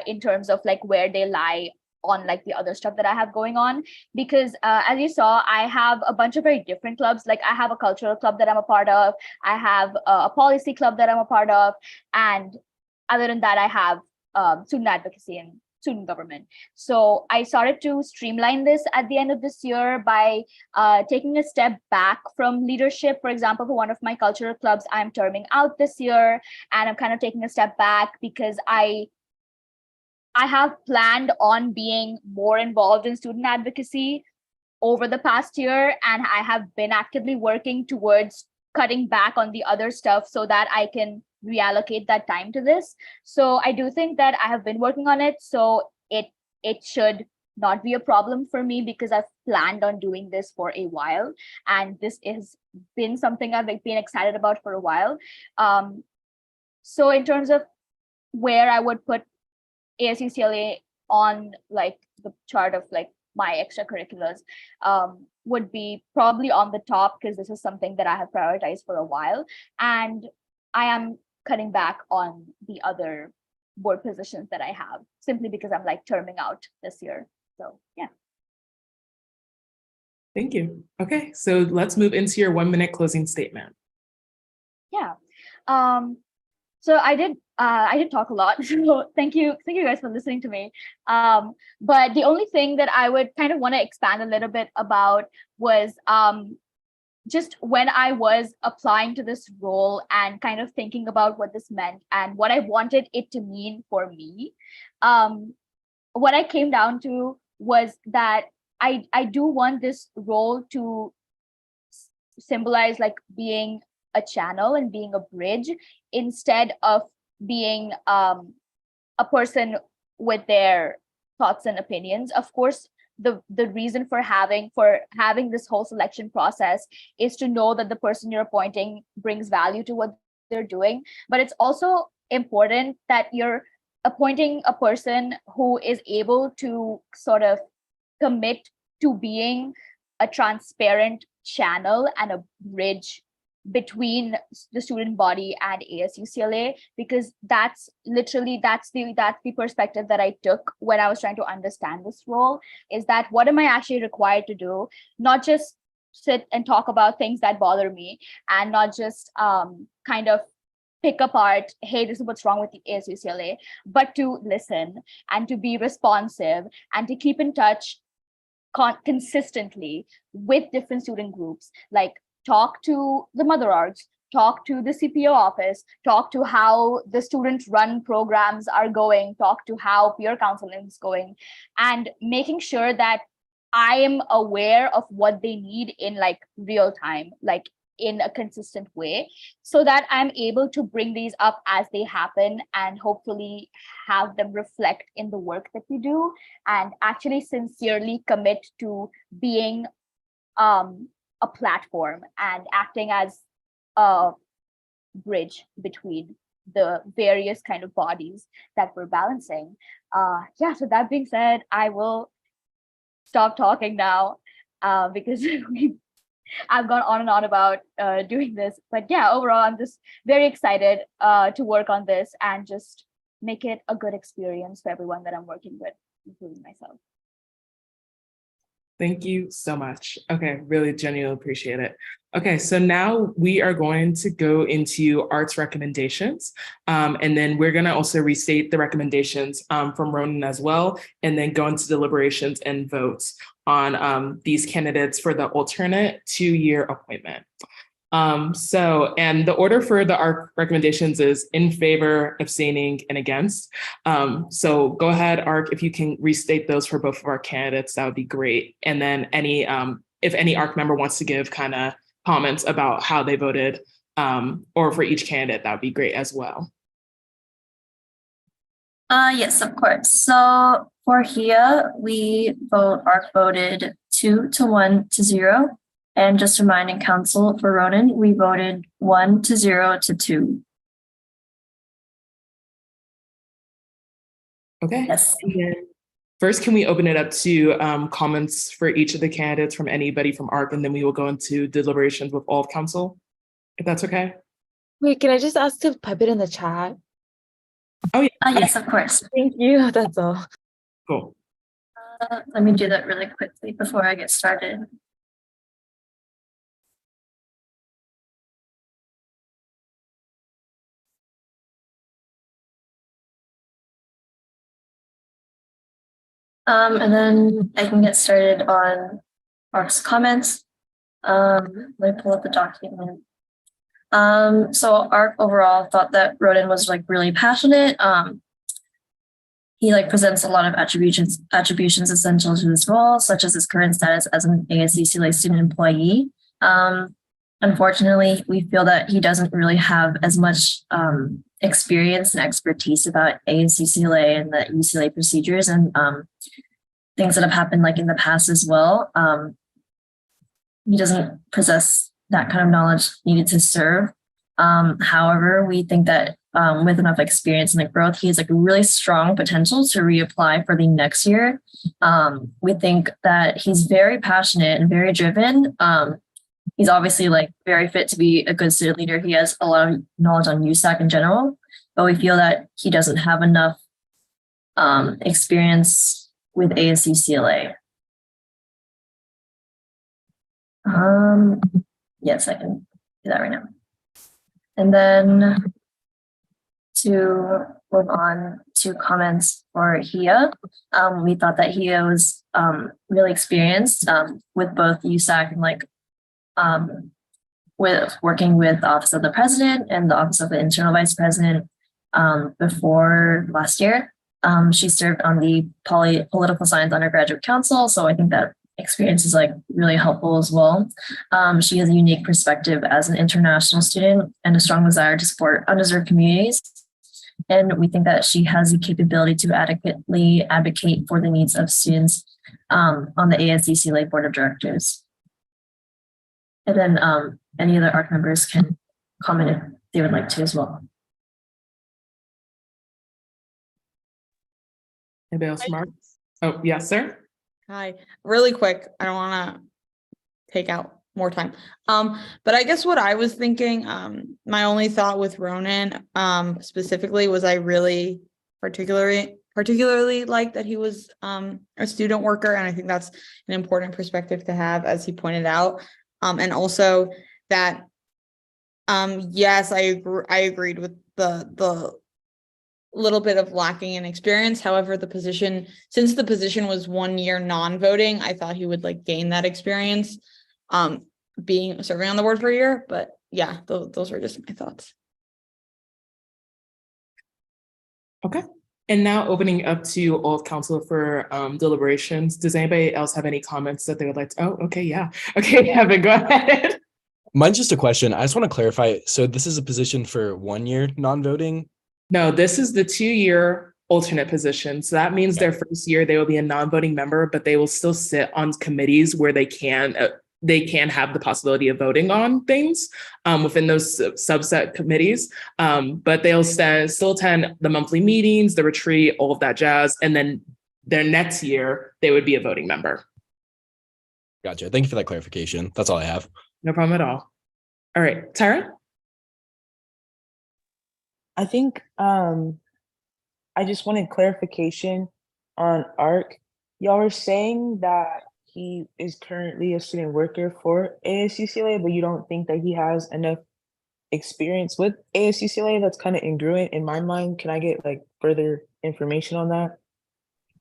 in terms of like where they lie on like the other stuff that I have going on, because as you saw, I have a bunch of very different clubs. Like I have a cultural club that I'm a part of, I have a policy club that I'm a part of, and other than that, I have student advocacy and student government. So I started to streamline this at the end of this year by taking a step back from leadership. For example, for one of my cultural clubs, I'm terming out this year, and I'm kind of taking a step back because I have planned on being more involved in student advocacy over the past year, and I have been actively working towards cutting back on the other stuff so that I can reallocate that time to this. So I do think that I have been working on it, so it should not be a problem for me because I've planned on doing this for a while, and this has been something I've been excited about for a while. So in terms of where I would put ASUCLA on like the chart of like my extracurriculars, would be probably on the top because this is something that I have prioritized for a while, and I am cutting back on the other board positions that I have simply because I'm like terming out this year. So yeah. Thank you. Okay, so let's move into your 1-minute closing statement. Yeah. So I did talk a lot. So thank you guys for listening to me. But the only thing that I would kind of want to expand a little bit about was just when I was applying to this role and kind of thinking about what this meant and what I wanted it to mean for me. What I came down to was that I do want this role to symbolize like being a channel and being a bridge instead of being a person with their thoughts and opinions. Of course, the reason for having this whole selection process is to know that the person you're appointing brings value to what they're doing, but it's also important that you're appointing a person who is able to sort of commit to being a transparent channel and a bridge between the student body and ASUCLA, because that's the perspective that I took when I was trying to understand this role, is that what am I actually required to do? Not just sit and talk about things that bother me, and not just kind of pick apart, hey, this is what's wrong with the ASUCLA, but to listen and to be responsive and to keep in touch consistently with different student groups, like talk to the mother orgs, talk to the CPO office, talk to how the student run programs are going, talk to how peer counseling is going, and making sure that I am aware of what they need in like real time, like in a consistent way, so that I'm able to bring these up as they happen and hopefully have them reflect in the work that we do, and actually sincerely commit to being a platform and acting as a bridge between the various kind of bodies that we're balancing. Yeah, so that being said, I will stop talking now because I've gone on and on about doing this. But yeah, overall, I'm just very excited to work on this and just make it a good experience for everyone that I'm working with, including myself. Thank you so much. Okay, really genuinely appreciate it. Okay, so now we are going to go into arts recommendations. And then we're gonna also restate the recommendations from Ronan as well, and then go into deliberations and votes on these candidates for the alternate 2-year appointment. And the order for the ARC recommendations is in favor, abstaining, and against. So go ahead, ARC, if you can restate those for both of our candidates, that would be great. And then if any ARC member wants to give kind of comments about how they voted, or for each candidate, that would be great as well. Yes, of course. So for here, ARC voted 2-1-0. And just reminding council, for Ronan, we voted 1-0-2. Okay. Yes. First, can we open it up to comments for each of the candidates from anybody from ARC, and then we will go into deliberations with all of council, if that's okay? Wait, can I just ask to type it in the chat? Oh, yeah. Yes, of course. Thank you. That's all. Cool. Let me do that really quickly before I get started. And then I can get started on Mark's comments. Let me pull up the document. So Arc overall thought that Roden was like really passionate. He like presents a lot of attributions essential to this role, such as his current status as an ASUCLA student employee. Unfortunately, we feel that he doesn't really have as much experience and expertise about ASUCLA and the UCLA procedures and things that have happened like in the past as well. He doesn't possess that kind of knowledge needed to serve. However, we think that with enough experience and the growth, he has like a really strong potential to reapply for the next year. We think that he's very passionate and very driven. He's obviously like very fit to be a good student leader. He has a lot of knowledge on USAC in general, but we feel that he doesn't have enough experience with ASUCLA. Yes, I can do that right now. And then to move on to comments for Hia, we thought that Hia was really experienced with both USAC and like with working with the Office of the President and the Office of the Internal Vice President before last year. She served on the Political Science Undergraduate Council, so I think that experience is like really helpful as well. She has a unique perspective as an international student and a strong desire to support undeserved communities. And we think that she has the capability to adequately advocate for the needs of students on the ASUCLA Board of Directors. And then any other ARC members can comment if they would like to as well. Anybody else, Mark? Oh, yes, sir. Hi, really quick. I don't want to take out more time. But I guess what I was thinking, my only thought with Ronan, specifically was I really particularly like that he was a student worker, and I think that's an important perspective to have, as he pointed out. And also that, yes, I agreed with the little bit of lacking in experience. However, since the position was 1 year non-voting, I thought he would like gain that experience serving on the board for a year. But yeah, those are just my thoughts. Okay. And now opening up to all of council for deliberations. Does anybody else have any comments that they would like to? Oh, okay, yeah. Okay, Evan, go ahead. Mine's just a question. I just want to clarify. So this is a position for 1 year non-voting? No, this is the 2-year alternate position. So that means their first year, they will be a non-voting member, but they will still sit on committees where they can have the possibility of voting on things within those subset committees. But they'll still attend the monthly meetings, the retreat, all of that jazz. And then their next year, they would be a voting member. Gotcha. Thank you for that clarification. That's all I have. No problem at all. All right, Tyra? I think I just wanted clarification on ARC. Y'all were saying that he is currently a student worker for ASUCLA, but you don't think that he has enough experience with ASUCLA? That's kind of incongruent in my mind. Can I get like further information on that?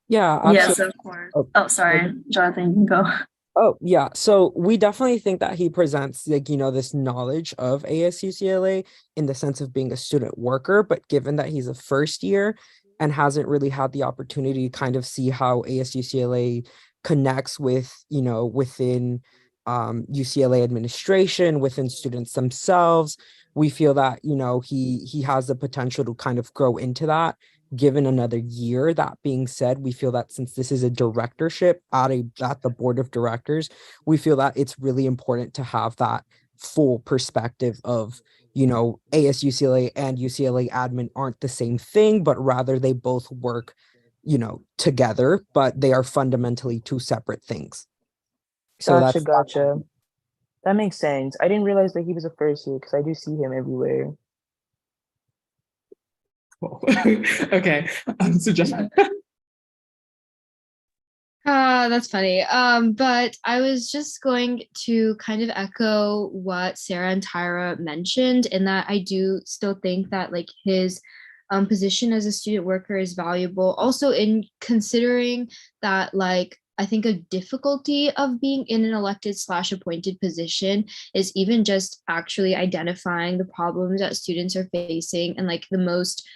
Yeah, Yes, absolutely. of course. Oh, sorry, Jonathan, you can go. Oh, yeah. So we definitely think that he presents like, this knowledge of ASUCLA in the sense of being a student worker, but given that he's a first year and hasn't really had the opportunity to kind of see how ASUCLA connects with, within UCLA administration, within students themselves, we feel that, he has the potential to kind of grow into that. Given another year. That being said, we feel that since this is a directorship at the board of directors, we feel that it's really important to have that full perspective of, ASUCLA and UCLA admin aren't the same thing, but rather they both work, together, but they are fundamentally two separate things. So Gotcha. That makes sense. I didn't realize that he was a first year because I do see him everywhere. Okay. So Jessica. That's funny. But I was just going to kind of echo what Sarah and Tyra mentioned, in that I do still think that like his position as a student worker is valuable. Also, in considering that, like, I think a difficulty of being in an elected / appointed position is even just actually identifying the problems that students are facing, and like the most,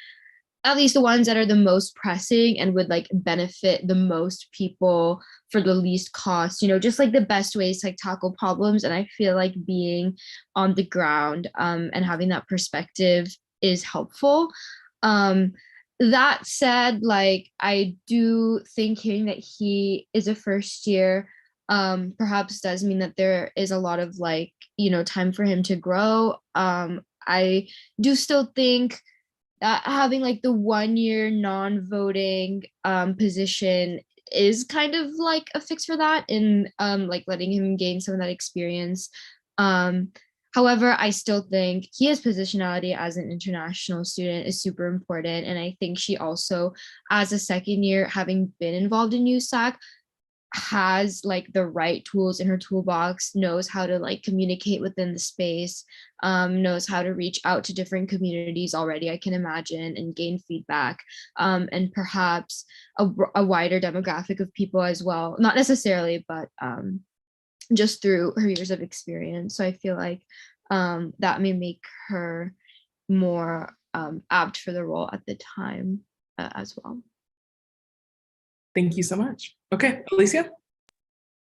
at least the ones that are the most pressing and would like benefit the most people for the least cost, just like the best ways to like tackle problems. And I feel like being on the ground and having that perspective is helpful. That said, like, I do think hearing that he is a first year perhaps does mean that there is a lot of like, time for him to grow. I do still think that having like the 1 year non-voting position is kind of like a fix for that, and like letting him gain some of that experience. However, I still think his positionality as an international student is super important. And I think she also, as a second year, having been involved in USAC, has like the right tools in her toolbox, knows how to like communicate within the space, knows how to reach out to different communities already, I can imagine, and gain feedback, and perhaps a wider demographic of people as well. Not necessarily, but just through her years of experience. So I feel like that may make her more apt for the role at the time as well. Thank you so much. Okay, Alicia?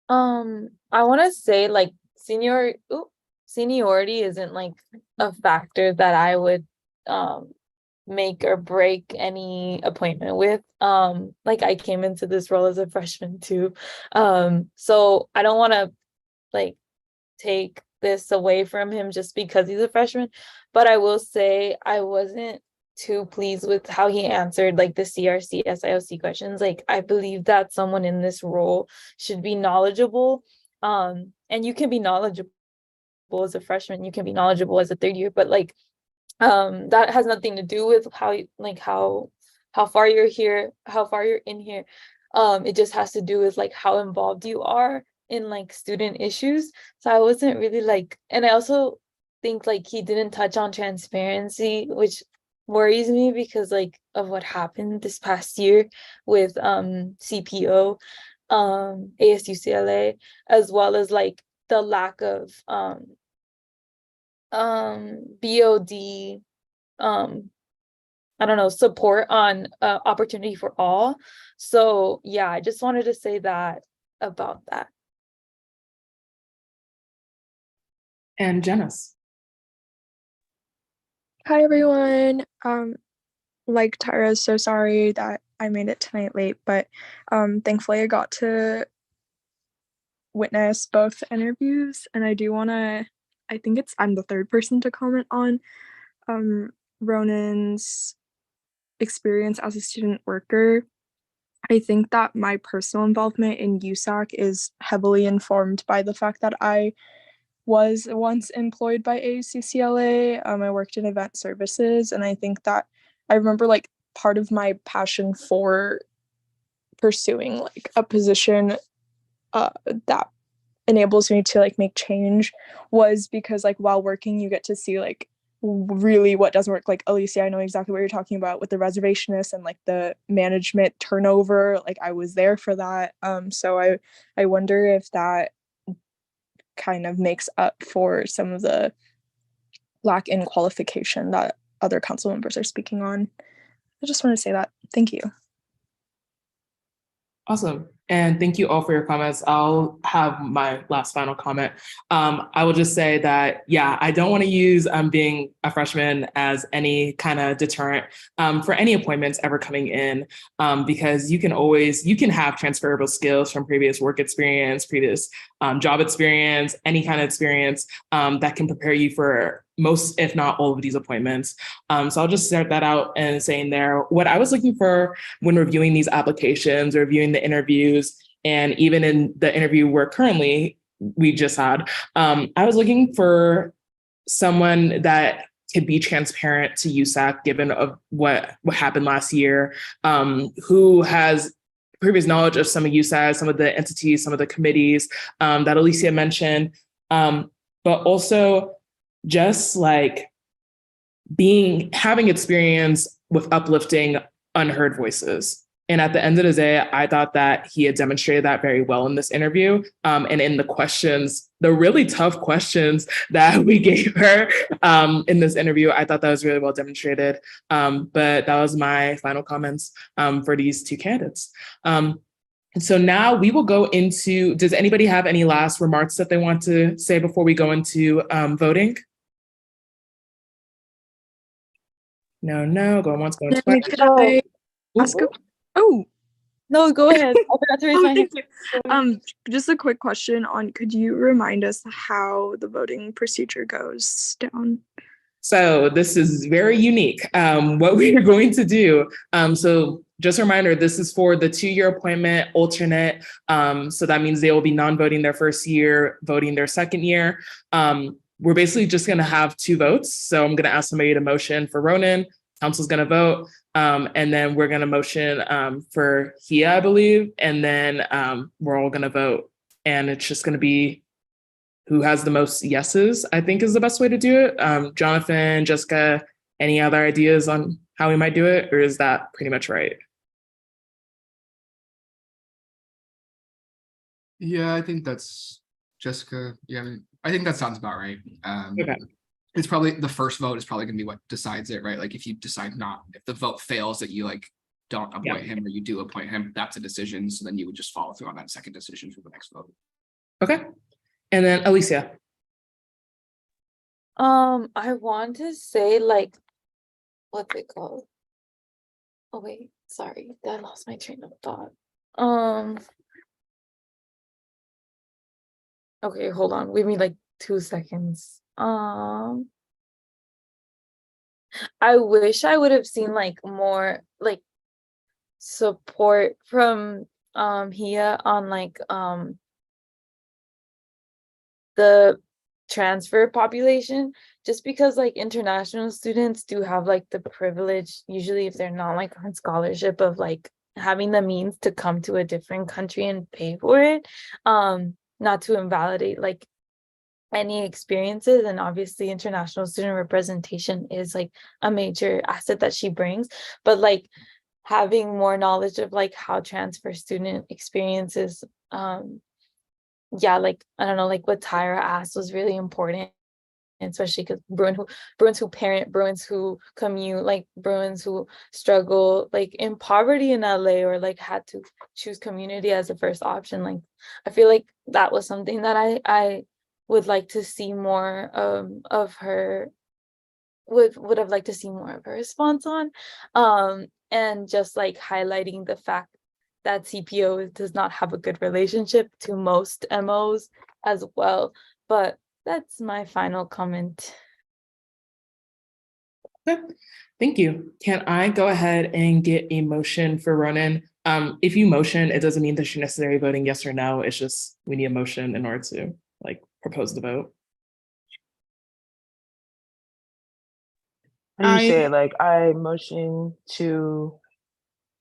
I want to say like seniority isn't like a factor that I would make or break any appointment with. Like I came into this role as a freshman too. So I don't want to like take this away from him just because he's a freshman, but I will say I wasn't too pleased with how he answered like the CRC SIOC questions. Like I believe that someone in this role should be knowledgeable, and you can be knowledgeable as a freshman, you can be knowledgeable as a third year, but like that has nothing to do with how far you're here, how far you're in here. It just has to do with like how involved you are in like student issues. So I wasn't really like, and I also think like he didn't touch on transparency, which worries me because like of what happened this past year with CPO, ASUCLA, as well as like the lack of BOD I don't know, support on opportunity for all. So yeah, I just wanted to say that about that. And Janice? Hi everyone. Like Tyra, so sorry that I made it tonight late, but thankfully I got to witness both interviews, and I do want to, I think I'm the third person to comment on Ronan's experience as a student worker. I think that my personal involvement in USAC is heavily informed by the fact that I was once employed by AUC-CLA. I worked in event services, and I think that I remember like part of my passion for pursuing like a position that enables me to like make change was because like while working you get to see like really what doesn't work. Like Alicia, I know exactly what you're talking about with the reservationists and like the management turnover. Like I was there for that. So I wonder if that kind of makes up for some of the lack in qualification that other council members are speaking on. I just want to say that. Thank you. Awesome. And thank you all for your comments. I'll have my last final comment. I will just say that, yeah, I don't want to use being a freshman as any kind of deterrent for any appointments ever coming in, because you can have transferable skills from previous work experience, previous job experience, any kind of experience that can prepare you for most, if not all of these appointments. So I'll just start that out and saying there, what I was looking for when reviewing these applications, reviewing the interviews, and even in the interview we just had, I was looking for someone that could be transparent to USAC, given of what happened last year, who has previous knowledge of some of USAC, some of the entities, some of the committees that Alicia mentioned, but also just like having experience with uplifting unheard voices. And at the end of the day, I thought that he had demonstrated that very well in this interview. And in the questions, the really tough questions that we gave her in this interview, I thought that was really well demonstrated. But that was my final comments for these two candidates. And so now we will go into, does anybody have any last remarks that they want to say before we go into voting? No, going once, going twice. Could I ask a- Oh, No, go ahead. I forgot to raise my hand. thank you. Just a quick question on, could you remind us how the voting procedure goes down? So this is very unique. What we are going to do, so just a reminder, this is for the 2-year appointment alternate. So that means they will be non-voting their first year, voting their second year. We're basically just going to have 2 votes. So I'm going to ask somebody to motion for Ronan. Council's going to vote. And then we're going to motion for Hia, I believe. And then we're all going to vote. And it's just going to be who has the most yeses, I think is the best way to do it. Jonathan, Jessica, any other ideas on how we might do it? Or is that pretty much right? Yeah, I think that's Jessica. Yeah, I think that sounds about right. Okay. It's probably the first vote is probably gonna be what decides it, right? Like if you decide not, if the vote fails that you like don't appoint him or you do appoint him, that's a decision. So then you would just follow through on that second decision for the next vote. Okay. And then Alicia. I want to say like, what's it called? Oh wait, sorry, I lost my train of thought. Okay, hold on. Give me like 2 seconds. I wish I would have seen like more like support from Hia on like the transfer population, just because like international students do have like the privilege, usually if they're not like on scholarship, of like having the means to come to a different country and pay for it. Not to invalidate like any experiences, and obviously international student representation is like a major asset that she brings, but like having more knowledge of like how transfer student experiences, yeah, like I don't know, like what Tyra asked was really important, especially because Bruins who parent, Bruins who commute, like Bruins who struggle like in poverty in LA, or like had to choose community as a first option. Like I feel like that was something that I would like to see more of her, would have liked to see more of her response on, and just like highlighting the fact that CPO does not have a good relationship to most MOs as well. But that's my final comment. Okay. Thank you. Can I go ahead and get a motion for Ronan? If you motion, it doesn't mean that you're necessarily voting yes or no. It's just we need a motion in order to like propose the vote. How do you say it? Like I motion to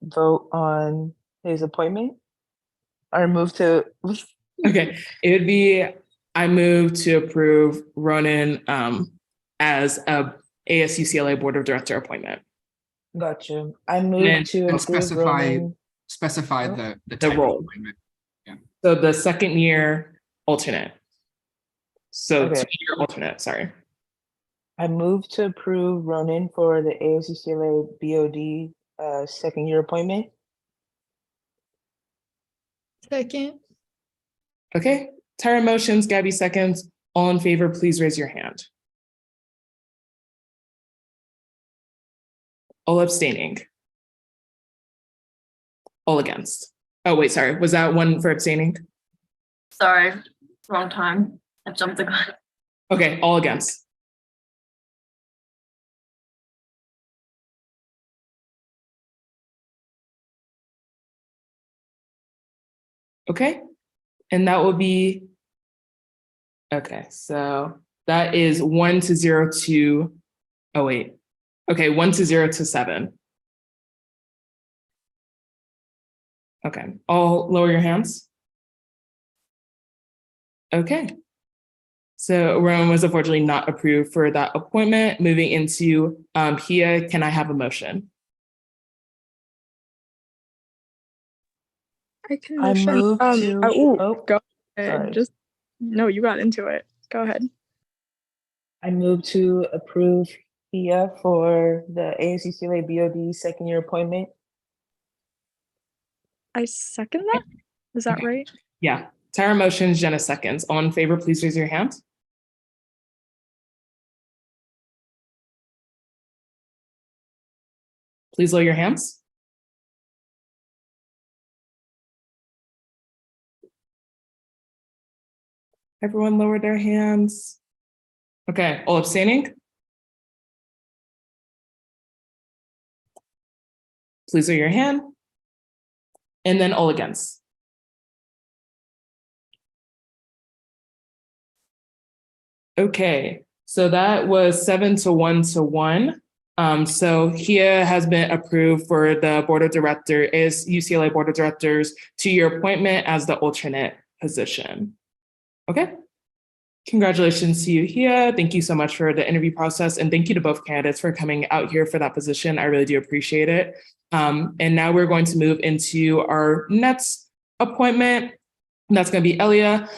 vote on his appointment or move to. Okay, it would be I move to approve Ronan as a ASUCLA Board of Director appointment. Gotcha. I move to and approve specify Ronan. the type role. of appointment. Yeah. So the second year alternate. So Okay. 2-year alternate, sorry. I move to approve Ronan for the ASUCLA BOD second year appointment. Second. Okay, Tyra motions, Gabby seconds. All in favor, please raise your hand. All abstaining. All against. Oh, wait, sorry. Was that one for abstaining? Sorry, wrong time. I jumped the gun. Okay, all against. Okay, and that will be, okay, so that is 1-0 to, oh wait. Okay, 1-0 to 7. Okay, all lower your hands. Okay. So Rowan was unfortunately not approved for that appointment. Moving into Hia, can I have a motion? I can I motion. move to. Go ahead. Sorry. Just no, you got into it. Go ahead. I move to approve Pia for the ASUCLA BOD second year appointment. I second that. Is that right? Yeah. Tara motions, Jenna seconds. All in favor, please raise your hand. Please lower your hands. Everyone lowered their hands. Okay, all abstaining? Please lower your hand. And then all against. Okay, so that was 7 to 1 to 1. So Hia has been approved for the board of directors, is UCLA board of directors, to your appointment as the alternate position. Okay. Congratulations to you, Hia. Thank you so much for the interview process. And thank you to both candidates for coming out here for that position. I really do appreciate it. And now we're going to move into our next appointment. And that's going to be Elia.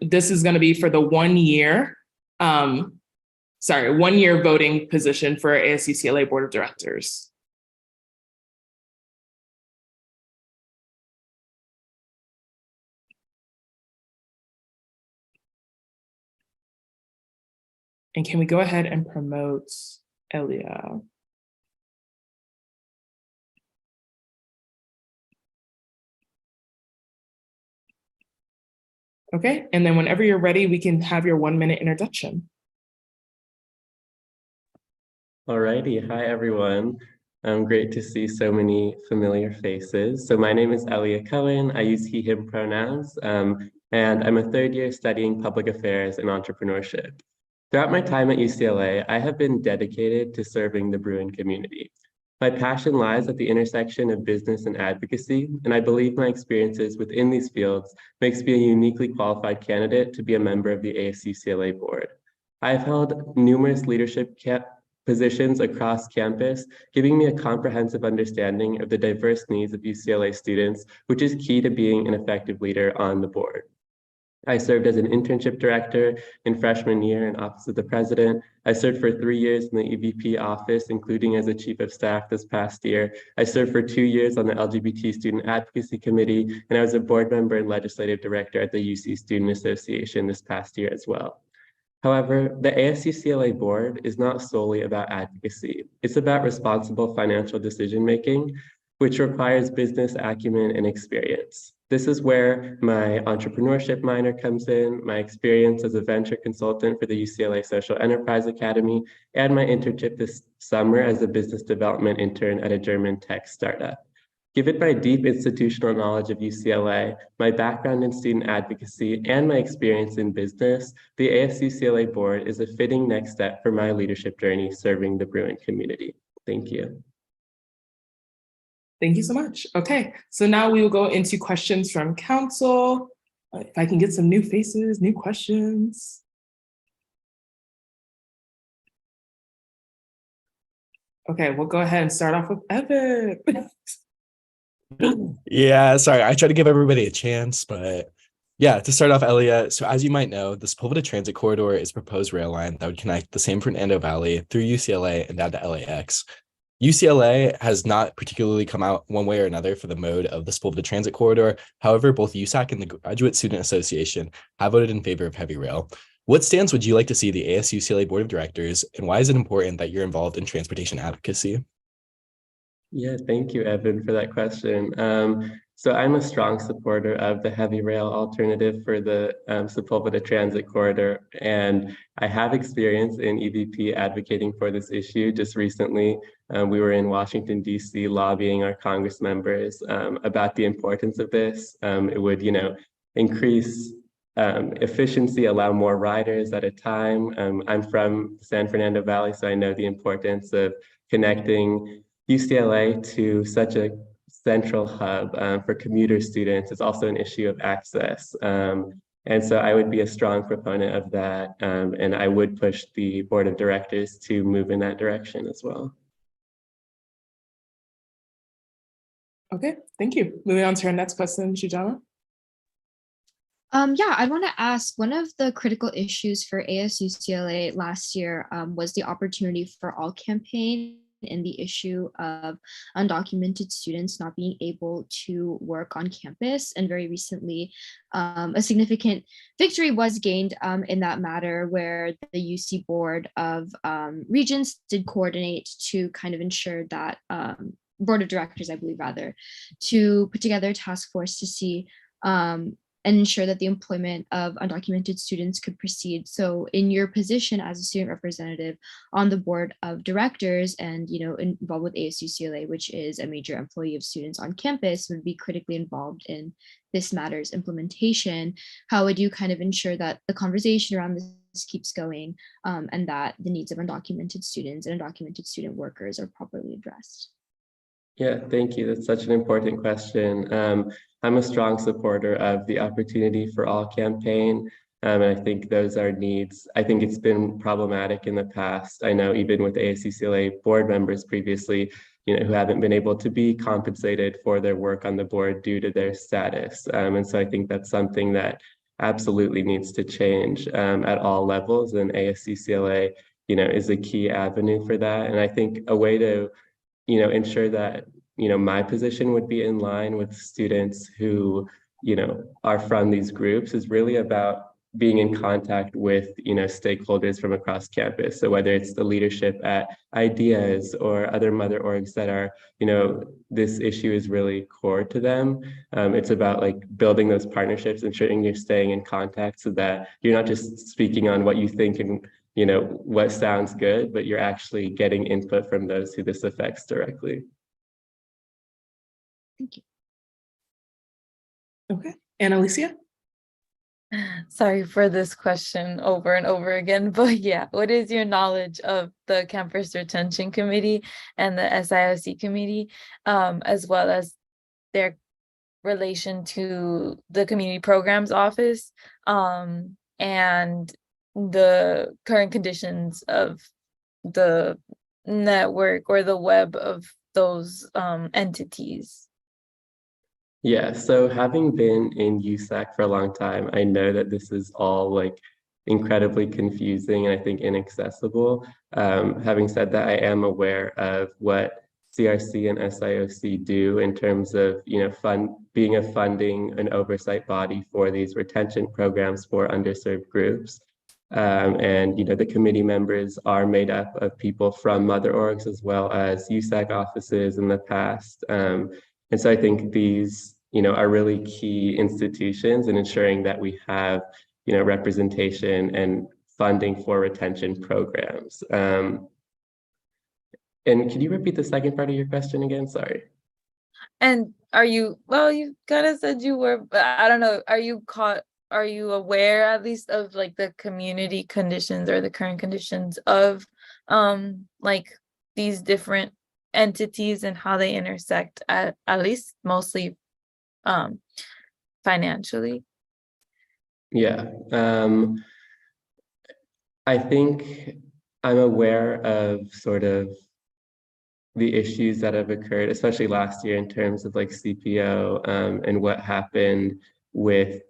This is going to be for the 1 year, 1 year voting position for ASUCLA Board of Directors. And can we go ahead and promote Elia? Okay, and then whenever you're ready, we can have your 1-minute introduction. Alrighty, hi everyone. Great to see so many familiar faces. So my name is Elia Cohen. I use he, him pronouns, and I'm a third year studying public affairs and entrepreneurship. Throughout my time at UCLA, I have been dedicated to serving the Bruin community. My passion lies at the intersection of business and advocacy, and I believe my experiences within these fields makes me a uniquely qualified candidate to be a member of the ASUCLA board. I have held numerous leadership positions across campus, giving me a comprehensive understanding of the diverse needs of UCLA students, which is key to being an effective leader on the board. I served as an internship director in freshman year in Office of the President. I served for 3 years in the EVP office, including as a chief of staff this past year. I served for 2 years on the LGBT Student Advocacy Committee, and I was a board member and legislative director at the UC Student Association this past year as well. However, the ASUCLA board is not solely about advocacy. It's about responsible financial decision-making, which requires business acumen and experience. This is where my entrepreneurship minor comes in, my experience as a venture consultant for the UCLA Social Enterprise Academy, and my internship this summer as a business development intern at a German tech startup. Given my deep institutional knowledge of UCLA, my background in student advocacy, and my experience in business, the ASUCLA board is a fitting next step for my leadership journey serving the Bruin community. Thank you. Thank you so much. Okay, so now we will go into questions from council. If I can get some new faces, new questions. Okay, we'll go ahead and start off with Evan. Yeah, sorry, I try to give everybody a chance, but yeah, to start off, Elia, so as you might know, the Sepulveda Transit Corridor is a proposed rail line that would connect the San Fernando Valley through UCLA and down to LAX. UCLA has not particularly come out one way or another for the mode of the Sepulveda Transit Corridor. However, both USAC and the Graduate Student Association have voted in favor of heavy rail. What stance would you like to see the ASUCLA Board of Directors, and why is it important that you're involved in transportation advocacy? Yeah, thank you, Evan, for that question. So I'm a strong supporter of the heavy rail alternative for the Sepulveda Transit Corridor, and I have experience in EVP advocating for this issue. Just recently, we were in Washington, D.C. lobbying our Congress members about the importance of this. It would, increase efficiency, allow more riders at a time. I'm from San Fernando Valley, so I know the importance of connecting UCLA to such a central hub for commuter students. It's also an issue of access. And so I would be a strong proponent of that. And I would push the board of directors to move in that direction as well. Okay, thank you. Moving on to our next question, Shujana. Yeah, I want to ask, one of the critical issues for ASU CLA last year was the Opportunity for All campaign and the issue of undocumented students not being able to work on campus. And very recently, a significant victory was gained in that matter, where the UC Board of Regents did coordinate to kind of ensure that, Board of Directors, I believe rather, to put together a task force to see and ensure that the employment of undocumented students could proceed. So in your position as a student representative on the board of directors and, involved with ASU CLA, which is a major employee of students on campus, would be critically involved in this matter's implementation. How would you kind of ensure that the conversation around this keeps going and that the needs of undocumented students and undocumented student workers are properly addressed? Yeah, thank you. That's such an important question. I'm a strong supporter of the Opportunity for All campaign. And I think those are needs. I think it's been problematic in the past. I know even with ASU-CLA board members previously, who haven't been able to be compensated for their work on the board due to their status. And so I think that's something that absolutely needs to change at all levels. And ASU-CLA, is a key avenue for that. And I think a way to ensure that, my position would be in line with students who, are from these groups is really about being in contact with, stakeholders from across campus. So whether it's the leadership at Ideas or other mother orgs that are, this issue is really core to them. It's about like building those partnerships, ensuring you're staying in contact so that you're not just speaking on what you think and what sounds good, but you're actually getting input from those who this affects directly. Thank you. Okay, and Alicia? Sorry for this question over and over again, but yeah, what is your knowledge of the Campus Retention Committee and the SIOC Committee, as well as their relation to the Community Programs Office, and the current conditions of the network or the web of those entities? Yeah, so having been in USAC for a long time, I know that this is all like incredibly confusing and I think inaccessible. Having said that, I am aware of what CRC and SIOC do in terms of, being a funding and oversight body for these retention programs for underserved groups. And the committee members are made up of people from mother orgs as well as USAC offices in the past. And so I think these, are really key institutions in ensuring that we have, representation and funding for retention programs. And can you repeat the second part of your question again? Sorry. And you kind of said you were, but I don't know, are you aware at least of like the community conditions or the current conditions of like these different entities and how they intersect at least mostly financially? Yeah, I think I'm aware of sort of the issues that have occurred, especially last year in terms of like CPO and what happened with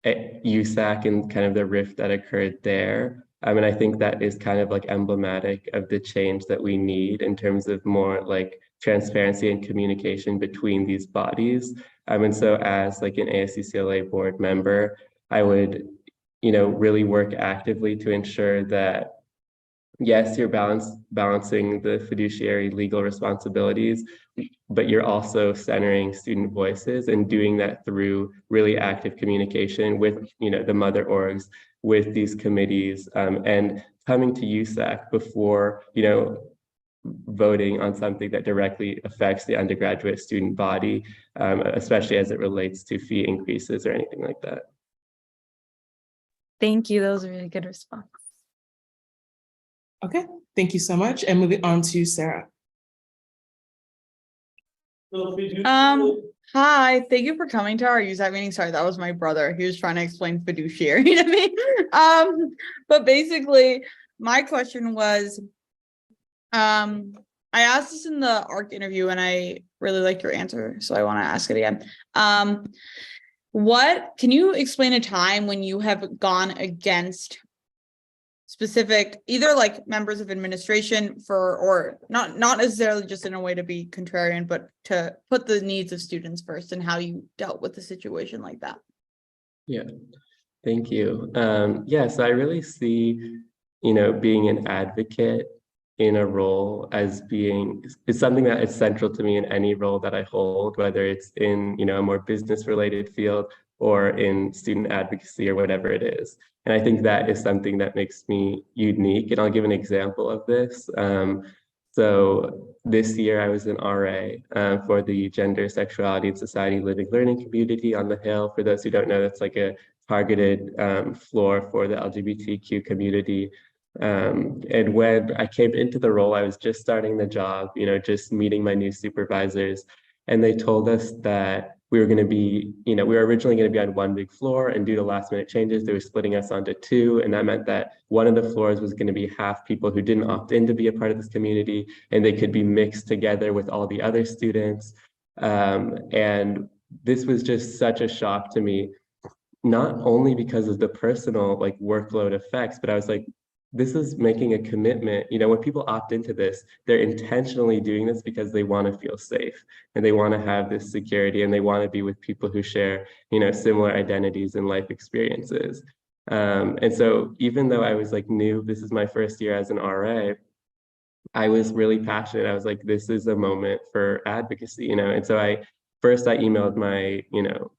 USAC and kind of the rift that occurred there. And I think that is kind of like emblematic of the change that we need in terms of more like transparency and communication between these bodies. And so as like an ASU-CLA board member, I would, really work actively to ensure that yes, you're balancing the fiduciary legal responsibilities, but you're also centering student voices and doing that through really active communication with, the mother orgs, with these committees, and coming to USAC before, voting on something that directly affects the undergraduate student body, especially as it relates to fee increases or anything like that. Thank you. That was a really good response. Okay, thank you so much. And moving on to Sarah. Hi, thank you for coming to our USAC meeting. Sorry, that was my brother. He was trying to explain fiduciary to me. But basically, my question was, I asked this in the ARC interview and I really liked your answer, so I want to ask it again. What can you explain a time when you have gone against specific, either like members of administration or not necessarily just in a way to be contrarian, but to put the needs of students first, and how you dealt with a situation like that? Yeah, thank you. So I really see, being an advocate in a role as being, it's something that is central to me in any role that I hold, whether it's in, a more business related field or in student advocacy or whatever it is. And I think that is something that makes me unique. And I'll give an example of this. So this year I was an RA for the Gender, Sexuality, and Society Living Learning community on the Hill. For those who don't know, that's like a targeted floor for the LGBTQ community. And when I came into the role, I was just starting the job, just meeting my new supervisors. And they told us that we were going to be, we were originally going to be on one big floor, and due to last minute changes, they were splitting us onto two. And that meant that one of the floors was going to be half people who didn't opt in to be a part of this community, and they could be mixed together with all the other students. And this was just such a shock to me, not only because of the personal like workload effects, but I was like, this is making a commitment. When people opt into this, they're intentionally doing this because they want to feel safe and they want to have this security and they want to be with people who share, similar identities and life experiences. And so even though I was like new, this is my first year as an RA, I was really passionate. I was like, this is a moment for advocacy, and so I emailed my,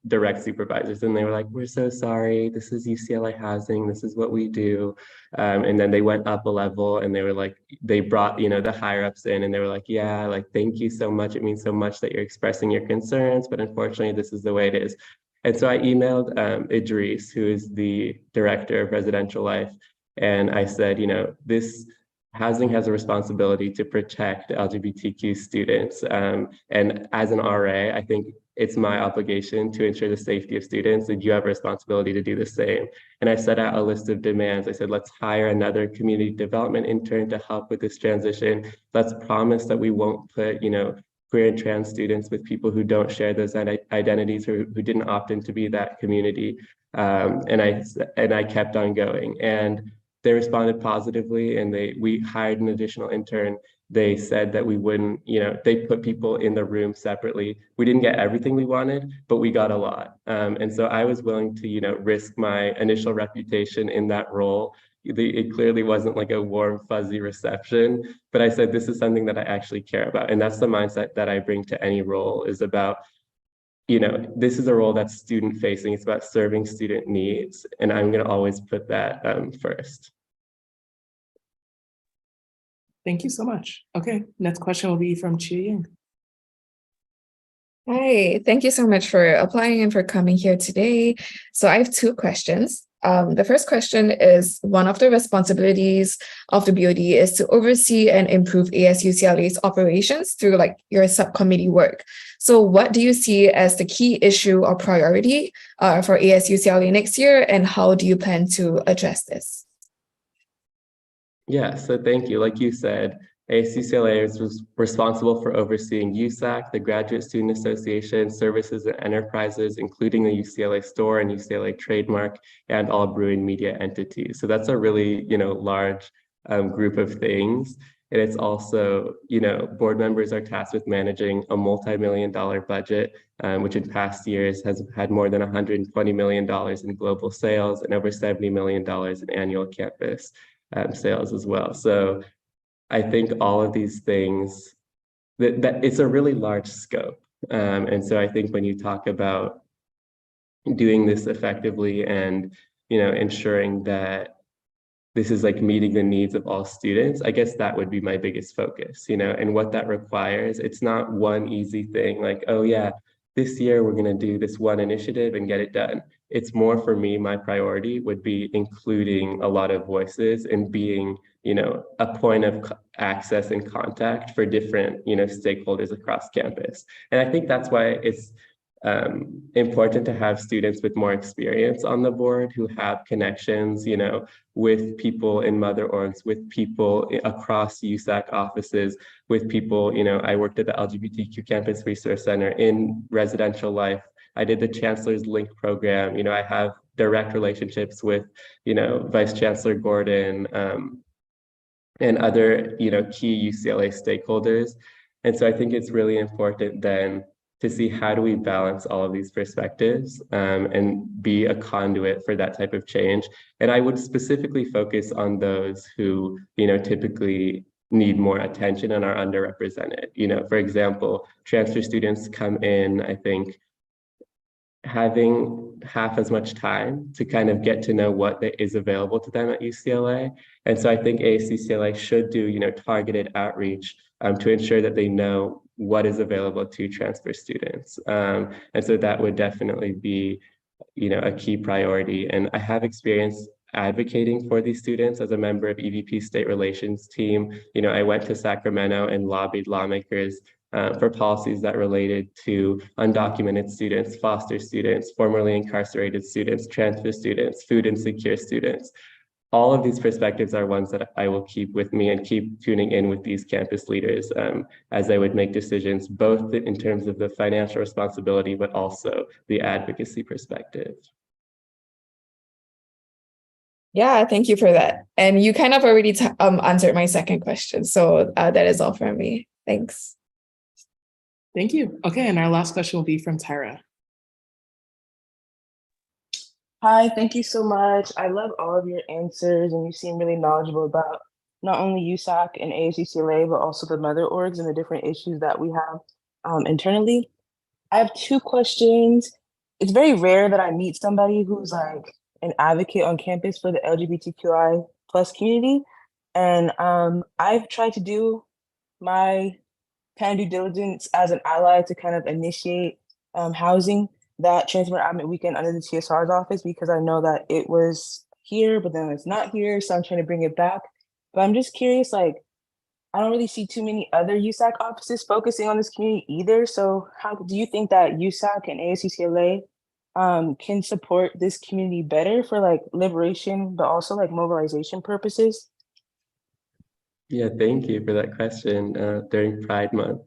direct supervisors, and they were like, we're so sorry. This is UCLA housing. This is what we do. And then they went up a level and they were like, they brought, the higher ups in, and they were like, yeah, like, thank you so much. It means so much that you're expressing your concerns, but unfortunately, this is the way it is. And so I emailed Idris, who is the director of residential life. And I said, this housing has a responsibility to protect LGBTQ students. And as an RA, I think it's my obligation to ensure the safety of students, and you have a responsibility to do the same. And I set out a list of demands. I said, let's hire another community development intern to help with this transition. Let's promise that we won't put, queer and trans students with people who don't share those identities or who didn't opt in to be that community. And I kept on going. And they responded positively, and we hired an additional intern. They said that we wouldn't, they put people in the room separately. We didn't get everything we wanted, but we got a lot. And so I was willing to, risk my initial reputation in that role. It clearly wasn't like a warm, fuzzy reception, but I said, this is something that I actually care about. And that's the mindset that I bring to any role, is about, this is a role that's student facing. It's about serving student needs. And I'm going to always put that first. Thank you so much. Okay, next question will be from Chia Ying. Hi, thank you so much for applying and for coming here today. So I have two questions. The first question is, one of the responsibilities of the BOD is to oversee and improve ASUCLA's operations through like your subcommittee work. So what do you see as the key issue or priority for ASUCLA next year, and how do you plan to address this? Yeah, so thank you. Like you said, ASUCLA is responsible for overseeing USAC, the Graduate Student Association, services and enterprises, including the UCLA Store and UCLA Trademark, and all Bruin media entities. So that's a really, large group of things. And it's also, board members are tasked with managing a multi-million-dollar budget, which in past years has had more than $120 million in global sales and over $70 million in annual campus sales as well. So I think all of these things, that it's a really large scope. And so I think when you talk about doing this effectively and, ensuring that this is like meeting the needs of all students, I guess that would be my biggest focus, and what that requires. It's not one easy thing like, oh yeah, this year we're going to do this one initiative and get it done. It's more, for me, my priority would be including a lot of voices and being, a point of access and contact for different, stakeholders across campus. And I think that's why it's important to have students with more experience on the board who have connections, you know, with people in mother orgs, with people across USAC offices, with people, you know, I worked at the LGBTQ Campus Resource Center in residential life. I did the Chancellor's Link program. You know, I have direct relationships with, you know, Vice Chancellor Gordon and other, you know, key UCLA stakeholders. And so I think it's really important then to see how do we balance all of these perspectives and be a conduit for that type of change. And I would specifically focus on those who, you know, typically need more attention and are underrepresented. You know, for example, transfer students come in, I think, having half as much time to kind of get to know what is available to them at UCLA. And so I think ASUCLA should do, you know, targeted outreach to ensure that they know what is available to transfer students. And so that would definitely be, you know, a key priority. And I have experience advocating for these students as a member of EVP state relations team. You know, I went to Sacramento and lobbied lawmakers for policies that related to undocumented students, foster students, formerly incarcerated students, transfer students, food insecure students. All of these perspectives are ones that I will keep with me and keep tuning in with these campus leaders as I would make decisions, both in terms of the financial responsibility, but also the advocacy perspective. Yeah, thank you for that. And you kind of already answered my second question. So that is all from me. Thanks. Thank you. Okay, and our last question will be from Tyra. Hi, thank you so much. I love all of your answers, and you seem really knowledgeable about not only USAC and ASUCLA, but also the mother orgs and the different issues that we have internally. I have two questions. It's very rare that I meet somebody who's like an advocate on campus for the LGBTQI plus community. And I've tried to do my kind of due diligence as an ally to kind of initiate housing that transfer admit weekend under the TSR's office, because I know that it was here, but then it's not here. So I'm trying to bring it back. But I'm just curious, like, I don't really see too many other USAC offices focusing on this community either. So how do you think that USAC and ASUCLA can support this community better for like liberation, but also like mobilization purposes? Yeah, thank you for that question during Pride Month.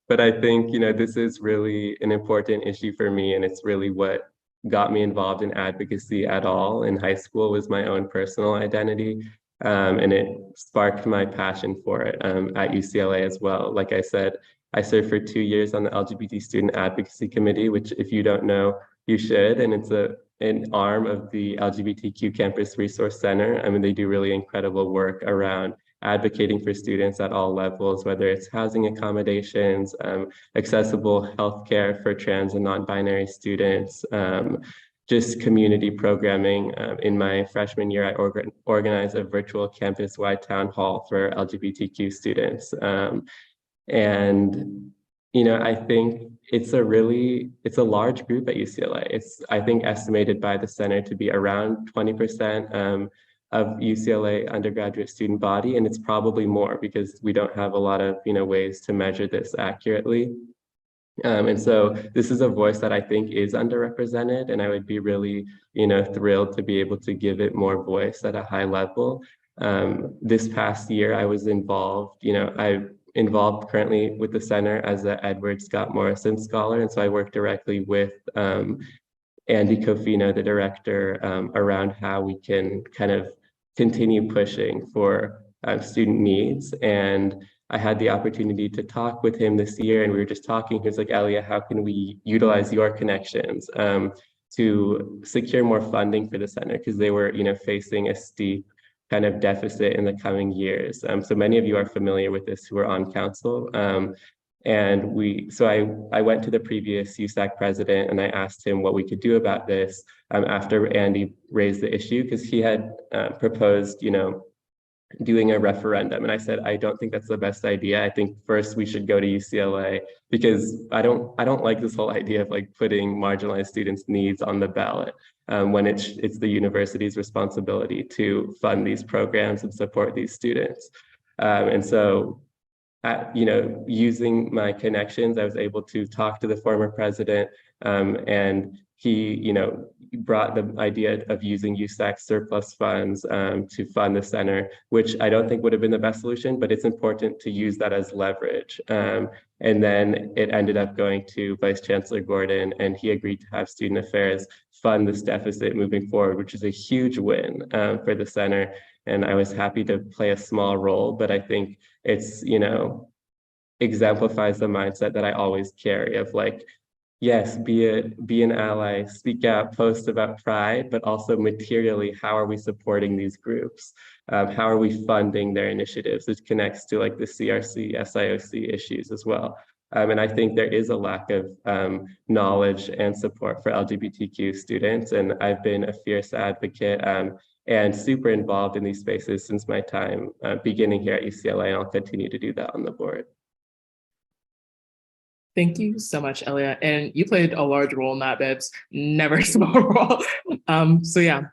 But I think, you know, this is really an important issue for me, and it's really what got me involved in advocacy at all in high school was my own personal identity. And it sparked my passion for it at UCLA as well. Like I said, I served for 2 years on the LGBT Student Advocacy Committee, which if you don't know, you should. And it's an arm of the LGBTQ Campus Resource Center. I mean, they do really incredible work around advocating for students at all levels, whether it's housing accommodations, accessible healthcare for trans and non-binary students, just community programming. In my freshman year, I organized a virtual campus-wide town hall for LGBTQ students. And, you know, I think it's a large group at UCLA. It's, I think, estimated by the center to be around 20% of UCLA undergraduate student body. And it's probably more because we don't have a lot of, you know, ways to measure this accurately. And so this is a voice that I think is underrepresented, and I would be really, you know, thrilled to be able to give it more voice at a high level. This past year, I was involved, you know, I'm involved currently with the center as the Edward Scott Morrison Scholar. And so I work directly with Andy Cofino, the director, around how we can kind of continue pushing for student needs. And I had the opportunity to talk with him this year, and we were just talking. He was like, Elia, how can we utilize your connections to secure more funding for the center? Because they were, you know, facing a steep kind of deficit in the coming years. So many of you are familiar with this who are on council. So I went to the previous USAC president and I asked him what we could do about this after Andy raised the issue, because he had proposed, you know, doing a referendum. And I said, I don't think that's the best idea. I think first we should go to UCLA, because I don't like this whole idea of like putting marginalized students' needs on the ballot when it's the university's responsibility to fund these programs and support these students. And so using my connections, I was able to talk to the former president, and he, brought the idea of using USAC surplus funds to fund the center, which I don't think would have been the best solution, but it's important to use that as leverage. And then it ended up going to Vice Chancellor Gordon, and he agreed to have Student Affairs fund this deficit moving forward, which is a huge win for the center. And I was happy to play a small role, but I think it's, exemplifies the mindset that I always carry of like, yes, be an ally, speak out, post about pride, but also materially, how are we supporting these groups? How are we funding their initiatives? It connects to like the CRC, SIOC issues as well. And I think there is a lack of knowledge and support for LGBTQ students. And I've been a fierce advocate and super involved in these spaces since my time beginning here at UCLA, and I'll continue to do that on the board. Thank you so much, Elia. And you played a large role in that, Bibs. Never a small role. So yeah.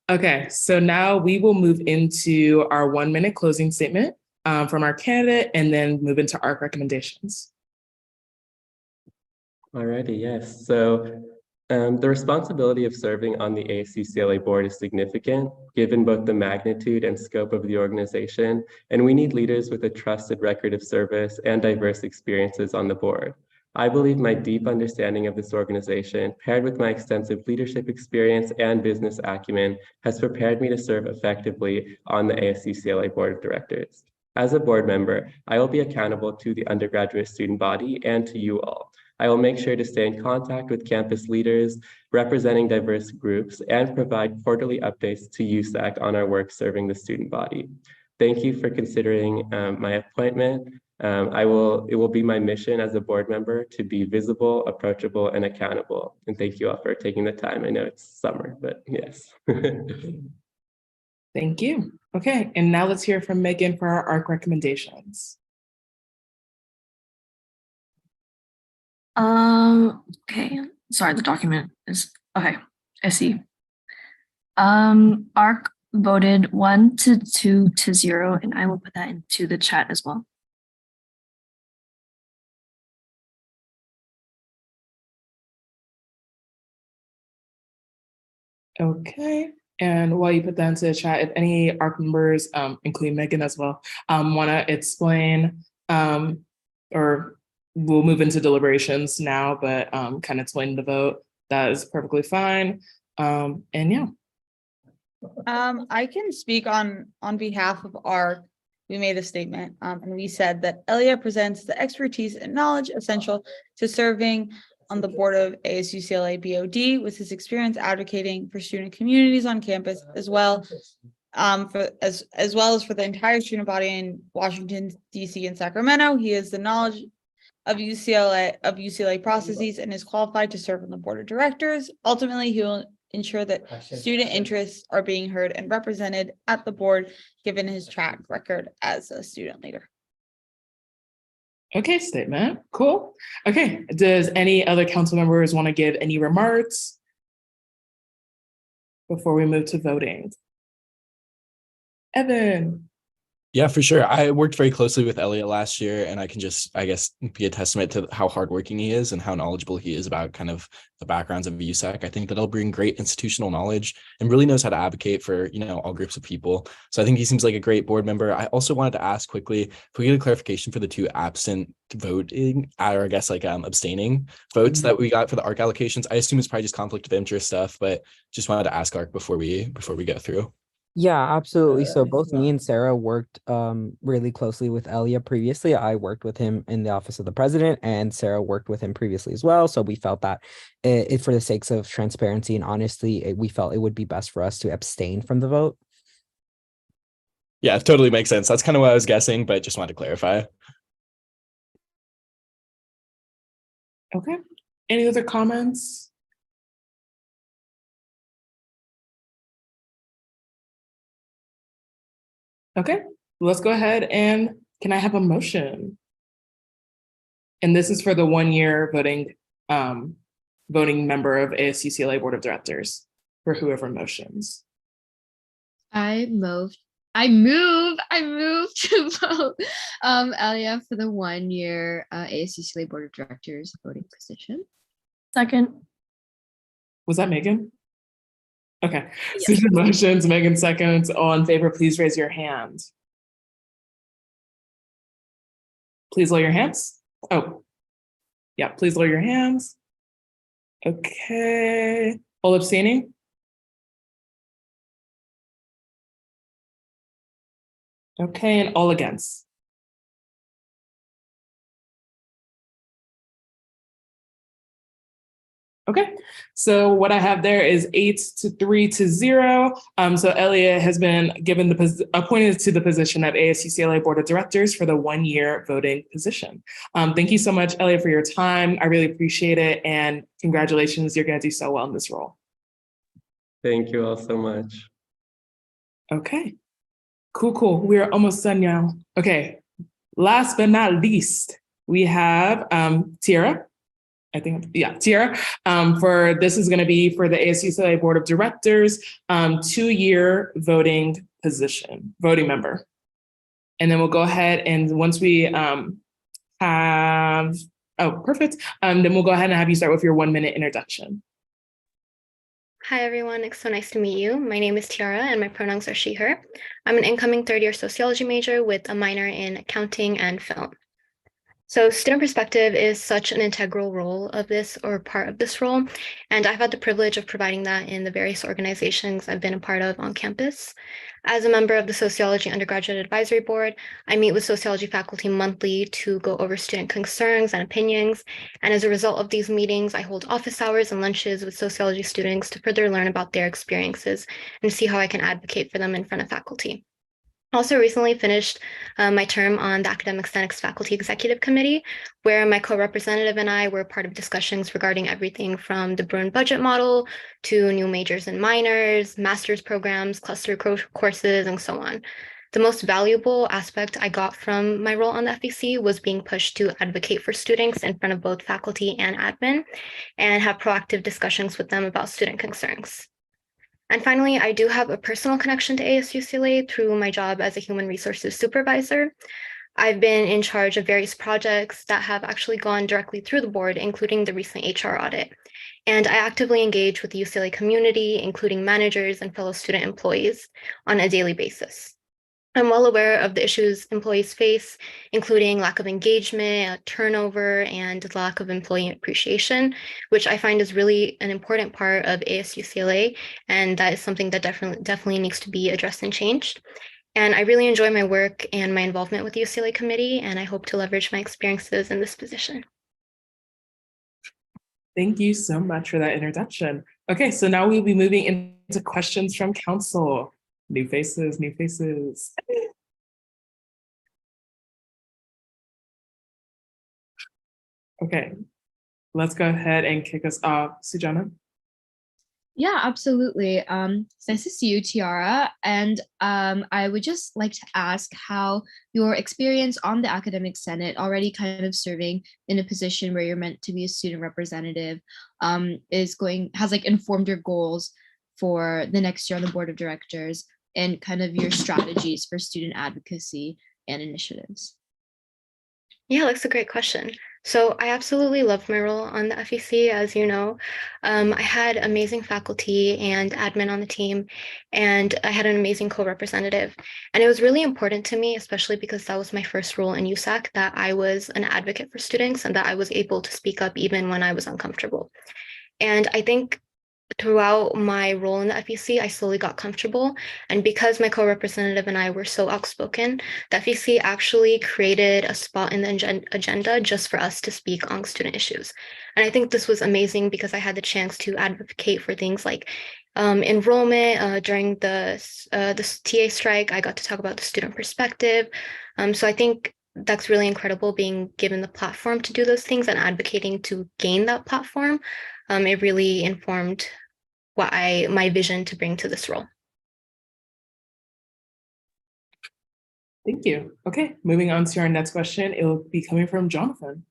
Okay, so now we will move into our 1-minute closing statement from our candidate and then move into ARC recommendations. Alrighty, yes. So the responsibility of serving on the ASU-CLA board is significant, given both the magnitude and scope of the organization, and we need leaders with a trusted record of service and diverse experiences on the board. I believe my deep understanding of this organization, paired with my extensive leadership experience and business acumen, has prepared me to serve effectively on the ASU-CLA Board of Directors. As a board member, I will be accountable to the undergraduate student body and to you all. I will make sure to stay in contact with campus leaders, representing diverse groups, and provide quarterly updates to USAC on our work serving the student body. Thank you for considering my appointment. It will be my mission as a board member to be visible, approachable, and accountable. And thank you all for taking the time. I know it's summer, but yes. Thank you. Okay, and now let's hear from Megan for our ARC recommendations. Okay, sorry, the document is, okay, I see. ARC voted 1 to 2 to 0, and I will put that into the chat as well. Okay, and while you put that into the chat, if any ARC members, including Megan as well, want to explain, or we'll move into deliberations now, but kind of explain the vote, that is perfectly fine. And yeah. I can speak on behalf of ARC. We made a statement and we said that Elia presents the expertise and knowledge essential to serving on the board of ASU-CLA BOD, with his experience advocating for student communities on campus, as well as well as for the entire student body in Washington, D.C. and Sacramento. He has the knowledge of UCLA processes and is qualified to serve on the board of directors. Ultimately, he will ensure that student interests are being heard and represented at the board, given his track record as a student leader. Okay, statement. Cool. Okay, does any other council members want to give any remarks before we move to voting? Evan. Yeah, for sure. I worked very closely with Elliot last year, and I can just, I guess, be a testament to how hardworking he is and how knowledgeable he is about kind of the backgrounds of USAC. I think that he'll bring great institutional knowledge and really knows how to advocate for, all groups of people. So I think he seems like a great board member. I also wanted to ask quickly if we get a clarification for the 2 absent voting, or I guess like abstaining votes that we got for the ARC allocations. I assume it's probably just conflict of interest stuff, but just wanted to ask ARC before we go through. Yeah, absolutely. So both me and Sarah worked really closely with Elia previously. I worked with him in the office of the president, and Sarah worked with him previously as well. So we felt that for the sakes of transparency and honestly, we felt it would be best for us to abstain from the vote. Yeah, it totally makes sense. That's kind of what I was guessing, but just wanted to clarify. Okay. Any other comments? Okay, let's go ahead and can I have a motion? And this is for the 1-year voting member of ASU-CLA Board of Directors for whoever motions. I move I move to vote Elia for the 1-year ASUCLA Board of Directors voting position. Second. Was that Megan? Okay, Susan motions, Megan seconds. All in favor, please raise your hand. Please lower your hands. Oh, yeah, please lower your hands. Okay, all abstaining? Okay, and all against? Okay, so what I have there is 8-3-0. So Elliot has been given appointed to the position of ASUCLA Board of Directors for the 1-year voting position. Thank you so much, Elliot, for your time. I really appreciate it, and congratulations, you're going to do so well in this role. Thank you all so much. Okay, cool. We're almost done now. Okay, last but not least, we have Tiara. Tiara. For this is going to be for the ASUCLA Board of Directors, 2-year voting member. And then we'll go ahead and once we perfect. Then we'll go ahead and have you start with your 1-minute introduction. Hi, everyone. It's so nice to meet you. My name is Tiara and my pronouns are she, her. I'm an incoming 3rd-year sociology major with a minor in accounting and film. So student perspective is such an integral role of this or part of this role. And I've had the privilege of providing that in the various organizations I've been a part of on campus. As a member of the Sociology Undergraduate Advisory Board, I meet with sociology faculty monthly to go over student concerns and opinions. And as a result of these meetings, I hold office hours and lunches with sociology students to further learn about their experiences and see how I can advocate for them in front of faculty. Also recently finished my term on the Academic Senate Faculty Executive Committee, where my co-representative and I were part of discussions regarding everything from the Bruin budget model to new majors and minors, master's programs, cluster courses, and so on. The most valuable aspect I got from my role on the FEC was being pushed to advocate for students in front of both faculty and admin and have proactive discussions with them about student concerns. And finally, I do have a personal connection to ASUCLA through my job as a human resources supervisor. I've been in charge of various projects that have actually gone directly through the board, including the recent HR audit. And I actively engage with the UCLA community, including managers and fellow student employees on a daily basis. I'm well aware of the issues employees face, including lack of engagement, turnover, and lack of employee appreciation, which I find is really an important part of ASUCLA, and that is something that definitely needs to be addressed and changed. And I really enjoy my work and my involvement with the UCLA committee, and I hope to leverage my experiences in this position. Thank you so much for that introduction. Okay, so now we'll be moving into questions from council. New faces. Okay, let's go ahead and kick us off. Sujana? Yeah, absolutely. It's nice to see you, Tiara. And I would just like to ask how your experience on the Academic Senate, already kind of serving in a position where you're meant to be a student representative, has like informed your goals for the next year on the board of directors and kind of your strategies for student advocacy and initiatives. Yeah, that's a great question. So I absolutely loved my role on the FEC, as you know. I had amazing faculty and admin on the team, and I had an amazing co-representative. And it was really important to me, especially because that was my first role in USAC, that I was an advocate for students and that I was able to speak up even when I was uncomfortable. And I think throughout my role in the FEC, I slowly got comfortable. And because my co-representative and I were so outspoken, the FEC actually created a spot in the agenda just for us to speak on student issues. And I think this was amazing because I had the chance to advocate for things like enrollment during the TA strike. I got to talk about the student perspective. So I think that's really incredible, being given the platform to do those things and advocating to gain that platform. It really informed my vision to bring to this role. Thank you. Okay, moving on to our next question. It will be coming from Jonathan.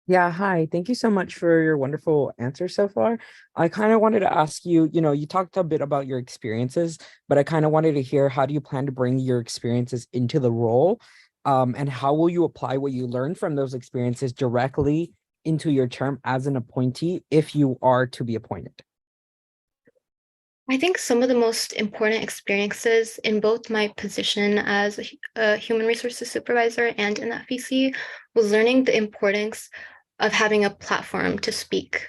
Yeah, hi. Thank you so much for your wonderful answer so far. I kind of wanted to ask you, you talked a bit about your experiences, but I kind of wanted to hear, how do you plan to bring your experiences into the role? And how will you apply what you learned from those experiences directly into your term as an appointee if you are to be appointed? I think some of the most important experiences in both my position as a human resources supervisor and in FEC was learning the importance of having a platform to speak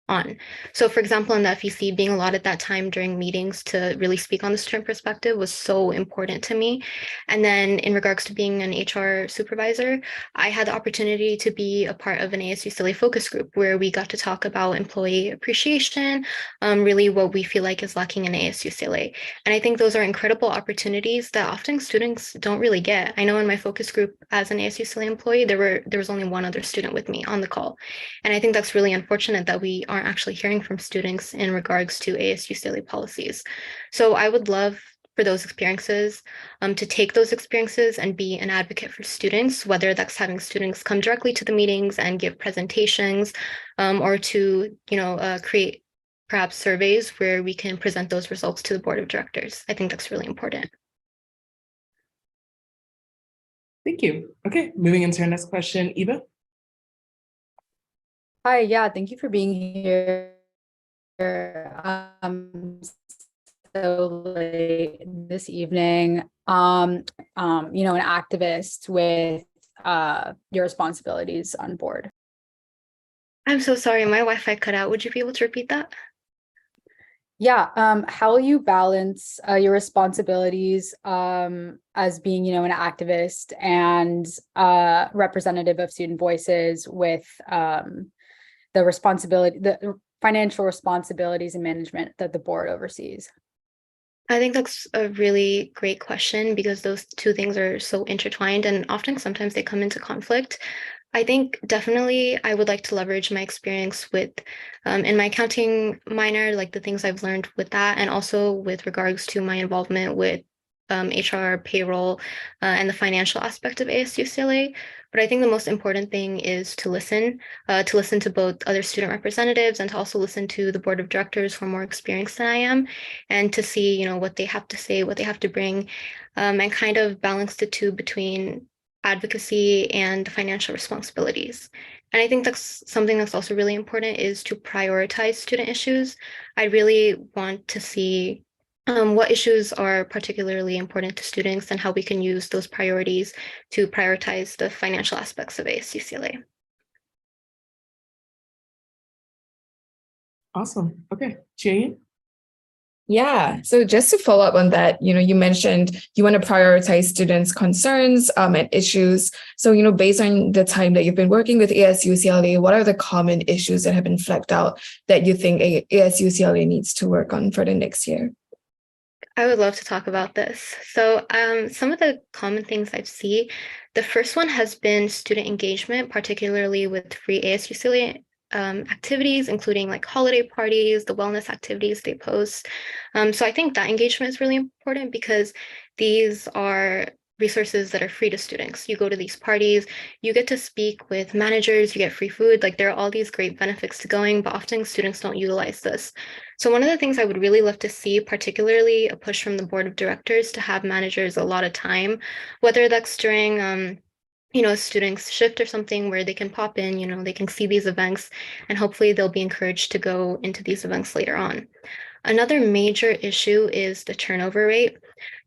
on. So for example, in the FEC, being allotted that time during meetings to really speak on the student perspective was so important to me. And then in regards to being an HR supervisor, I had the opportunity to be a part of an ASU Silly focus group where we got to talk about employee appreciation, really what we feel like is lacking in ASU Silly. And I think those are incredible opportunities that often students don't really get. I know in my focus group as an ASU Silly employee, there was only one other student with me on the call. And I think that's really unfortunate that we aren't actually hearing from students in regards to ASU Silly policies. So I would love for those experiences, to take those experiences and be an advocate for students, whether that's having students come directly to the meetings and give presentations, or to create perhaps surveys where we can present those results to the board of directors. I think that's really important. Thank you. Okay, moving into our next question, Eva. Hi, yeah, thank you for being here. So late this evening. An activist with your responsibilities on board. I'm so sorry, my Wi-Fi cut out. Would you be able to repeat that? Yeah, how will you balance your responsibilities as being, an activist and representative of student voices with the financial responsibilities and management that the board oversees? I think that's a really great question because those two things are so intertwined and often sometimes they come into conflict. I think definitely I would like to leverage my experience with in my accounting minor, like the things I've learned with that, and also with regards to my involvement with HR, payroll, and the financial aspect of ASU CLA. But I think the most important thing is to listen to both other student representatives and to also listen to the board of directors who are more experienced than I am, and to see, what they have to say, what they have to bring, and kind of balance the two between advocacy and financial responsibilities. And I think that's something that's also really important is to prioritize student issues. I really want to see what issues are particularly important to students and how we can use those priorities to prioritize the financial aspects of ASU CLA. Awesome. Okay, Jane. Yeah. So just to follow up on that, you mentioned you want to prioritize students' concerns and issues. So, based on the time that you've been working with ASU CLA, what are the common issues that have been flagged out that you think ASU CLA needs to work on for the next year? I would love to talk about this. So some of the common things I see, the first one has been student engagement, particularly with free ASU CLA activities, including like holiday parties, the wellness activities they post. So I think that engagement is really important because these are resources that are free to students. You go to these parties, you get to speak with managers, you get free food. Like there are all these great benefits to going, but often students don't utilize this. So one of the things I would really love to see, particularly a push from the board of directors to have managers a lot of time, whether that's during a student's shift or something where they can pop in, they can see these events and hopefully they'll be encouraged to go into these events later on. Another major issue is the turnover rate.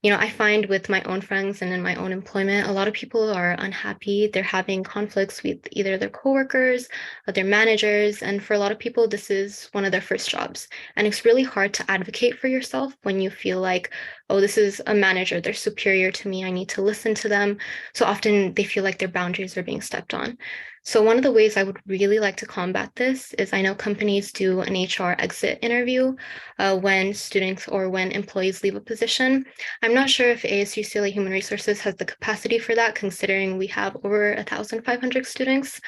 I find with my own friends and in my own employment, a lot of people are unhappy. They're having conflicts with either their coworkers or their managers. And for a lot of people, this is one of their first jobs. And it's really hard to advocate for yourself when you feel like, oh, this is a manager, they're superior to me, I need to listen to them. So often they feel like their boundaries are being stepped on. So one of the ways I would really like to combat this is I know companies do an HR exit interview when students or when employees leave a position. I'm not sure if ASU CLA Human Resources has the capacity for that, considering we have over 1,500 students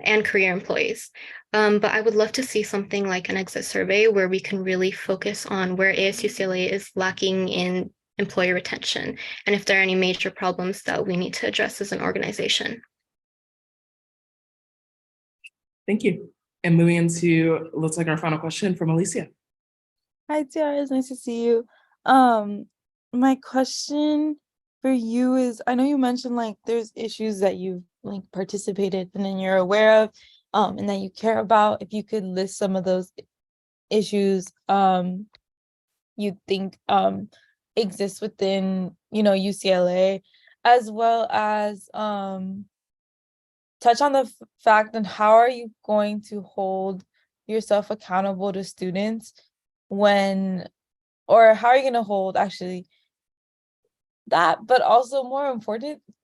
and career employees. But I would love to see something like an exit survey where we can really focus on where ASU CLA is lacking in employee retention and if there are any major problems that we need to address as an organization. Thank you. And moving into, looks like our final question from Alicia. Hi, Tiara. It's nice to see you. My question for you is, I know you mentioned like there's issues that you've like participated in and you're aware of, and that you care about. If you could list some of those issues, you think exist within, UCLA, as well as touch on the fact and how are you going to hold yourself accountable to students when, or how are you going to hold actually that, but also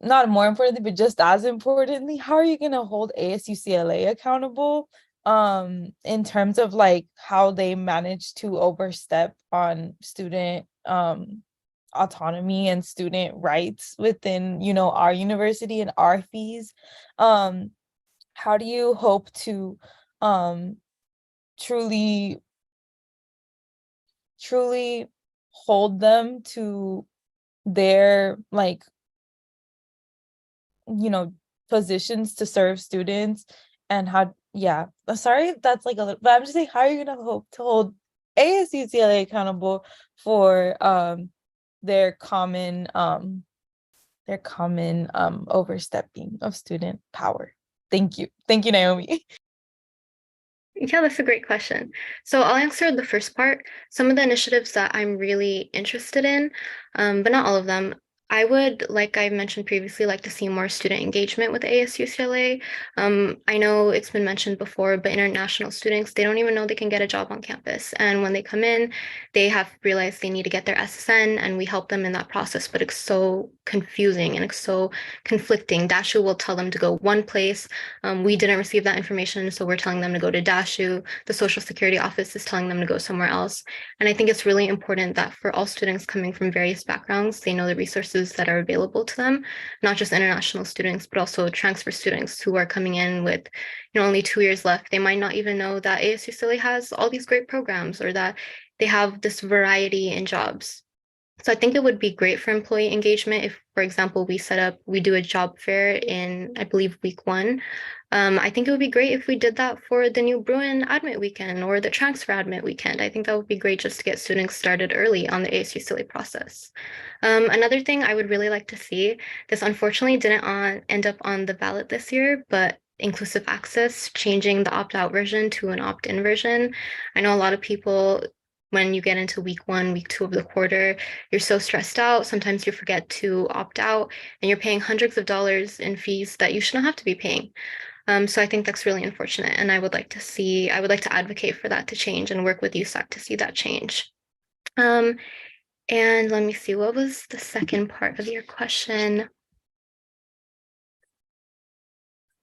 not more importantly, but just as importantly, how are you going to hold ASUCLA accountable in terms of like how they manage to overstep on student autonomy and student rights within, our university and our fees? How do you hope to truly hold them to their like, positions to serve students? And how, sorry if that's like a little, but I'm just saying, how are you gonna hope to hold ASUCLA accountable for their common overstepping of student power? Thank you, Naomi. Yeah, that's a great question. So I'll answer the first part. Some of the initiatives that I'm really interested in, but not all of them. I would, like I mentioned previously, like to see more student engagement with ASUCLA. I know it's been mentioned before, but international students, they don't even know they can get a job on campus. And when they come in, they have realized they need to get their SSN, and we help them in that process. But it's so confusing and it's so conflicting. DASHU will tell them to go one place. We didn't receive that information, so we're telling them to go to DASHU. The Social Security Office is telling them to go somewhere else. And I think it's really important that for all students coming from various backgrounds, they know the resources that are available to them, not just international students, but also transfer students who are coming in with only 2 years left. They might not even know that ASUCLA has all these great programs or that they have this variety in jobs. So I think it would be great for employee engagement if, for example, we do a job fair in, I believe, week 1. I think it would be great if we did that for the new Bruin admit weekend or the transfer admit weekend. I think that would be great just to get students started early on the ASUCLA process. Another thing I would really like to see, this unfortunately didn't end up on the ballot this year, but inclusive access, changing the opt-out version to an opt-in version. I know a lot of people, when you get into week 1, week 2 of the quarter, you're so stressed out. Sometimes you forget to opt out and you're paying hundreds of dollars in fees that you shouldn't have to be paying. So I think that's really unfortunate. And I would like to advocate for that to change and work with USAC to see that change. And let me see, what was the second part of your question?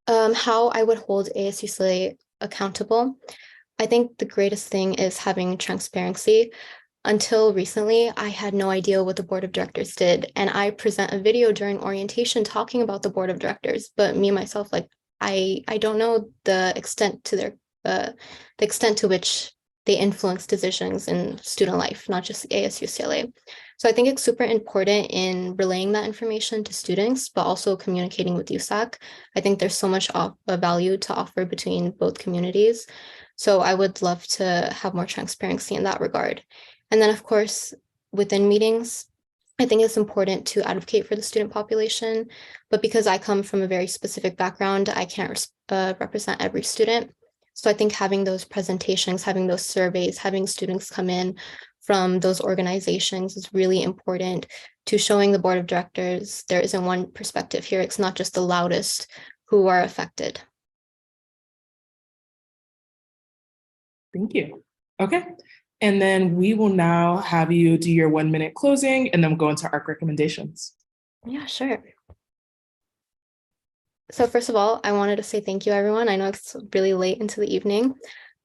How I would hold ASUCLA accountable. I think the greatest thing is having transparency. Until recently, I had no idea what the board of directors did. And I present a video during orientation talking about the board of directors, but me, myself, like, I don't know the extent to which they influence decisions in student life, not just ASUCLA. So I think it's super important in relaying that information to students, but also communicating with USAC. I think there's so much value to offer between both communities. So I would love to have more transparency in that regard. And then, of course, within meetings, I think it's important to advocate for the student population, but because I come from a very specific background, I can't represent every student. So I think having those presentations, having those surveys, having students come in from those organizations is really important to showing the board of directors there isn't one perspective here. It's not just the loudest who are affected. Thank you. Okay. And then we will now have you do your 1-minute closing and then we'll go into ARC recommendations. Yeah, sure. So first of all, I wanted to say thank you, everyone. I know it's really late into the evening.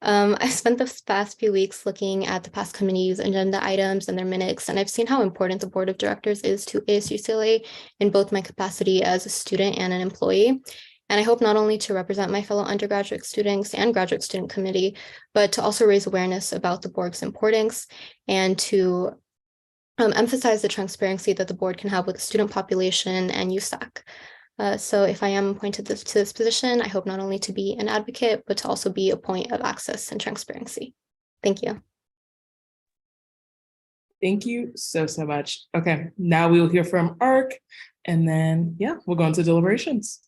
I spent the past few weeks looking at the past committee's agenda items and their minutes, and I've seen how important the board of directors is to ASUCLA in both my capacity as a student and an employee. And I hope not only to represent my fellow undergraduate students and graduate student committee, but to also raise awareness about the board's importance and to emphasize the transparency that the board can have with the student population and USAC. So if I am appointed to this position, I hope not only to be an advocate, but to also be a point of access and transparency. Thank you. Thank you so, so much. Okay, now we will hear from ARC, and then, yeah, we'll go into deliberations.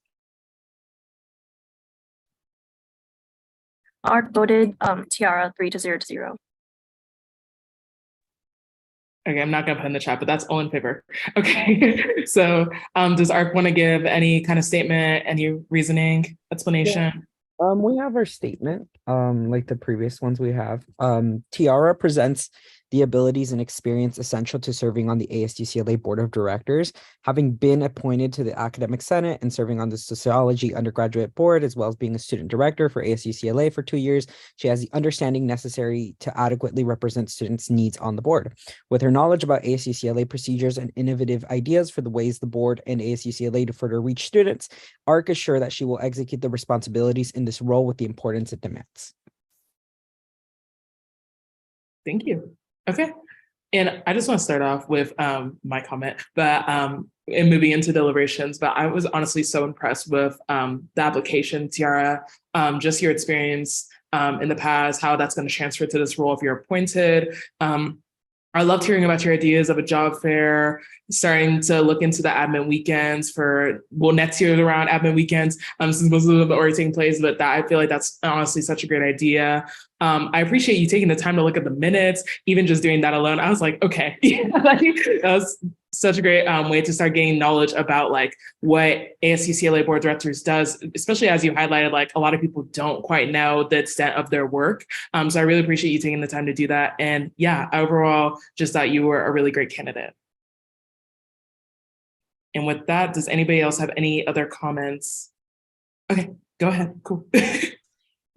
ARC voted Tiara 3-0. Okay, I'm not gonna put in the chat, but that's all in favor. Okay, so does ARC want to give any kind of statement, any reasoning, explanation? We have our statement, like the previous ones we have. Tiara presents the abilities and experience essential to serving on the ASUCLA Board of Directors, having been appointed to the Academic Senate and serving on the Sociology Undergraduate Board, as well as being a student director for ASUCLA for 2 years. She has the understanding necessary to adequately represent students' needs on the board. With her knowledge about ASUCLA procedures and innovative ideas for the ways the board and ASUCLA to further reach students, ARC is sure that she will execute the responsibilities in this role with the importance it demands. Thank you. Okay. And I just want to start off with my comment, but in moving into deliberations, but I was honestly so impressed with the application, Tiara, just your experience in the past, how that's going to transfer to this role if you're appointed. I loved hearing about your ideas of a job fair, starting to look into the admin weekends for, well, next year around admin weekends, since most of them are already taking place, but that I feel like that's honestly such a great idea. I appreciate you taking the time to look at the minutes, even just doing that alone. I was like, okay, that was such a great way to start gaining knowledge about like what ASUCLA Board of Directors does, especially as you highlighted, like a lot of people don't quite know the extent of their work. So I really appreciate you taking the time to do that. And yeah, overall, just thought you were a really great candidate. And with that, does anybody else have any other comments? Okay, go ahead, cool.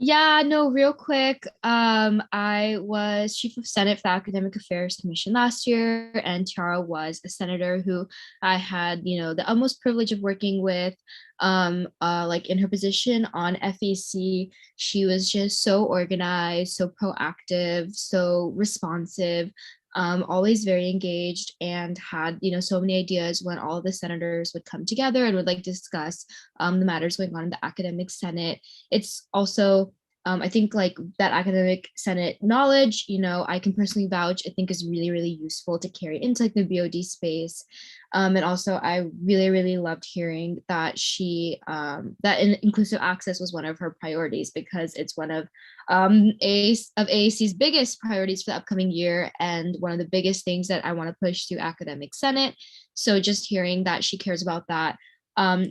Yeah, no, real quick. I was chief of Senate for the Academic Affairs Commission last year, and Tiara was a senator who I had, the utmost privilege of working with. Like in her position on FEC, she was just so organized, so proactive, so responsive. Always very engaged, and had so many ideas when all of the senators would come together and would like discuss the matters going on in the academic senate. It's also I think like that academic senate knowledge, I can personally vouch, I think is really, really useful to carry into like the BOD space. And also I really, really loved hearing that she that inclusive access was one of her priorities, because it's one of AAC's biggest priorities for the upcoming year, and one of the biggest things that I want to push through academic senate. So just hearing that she cares about that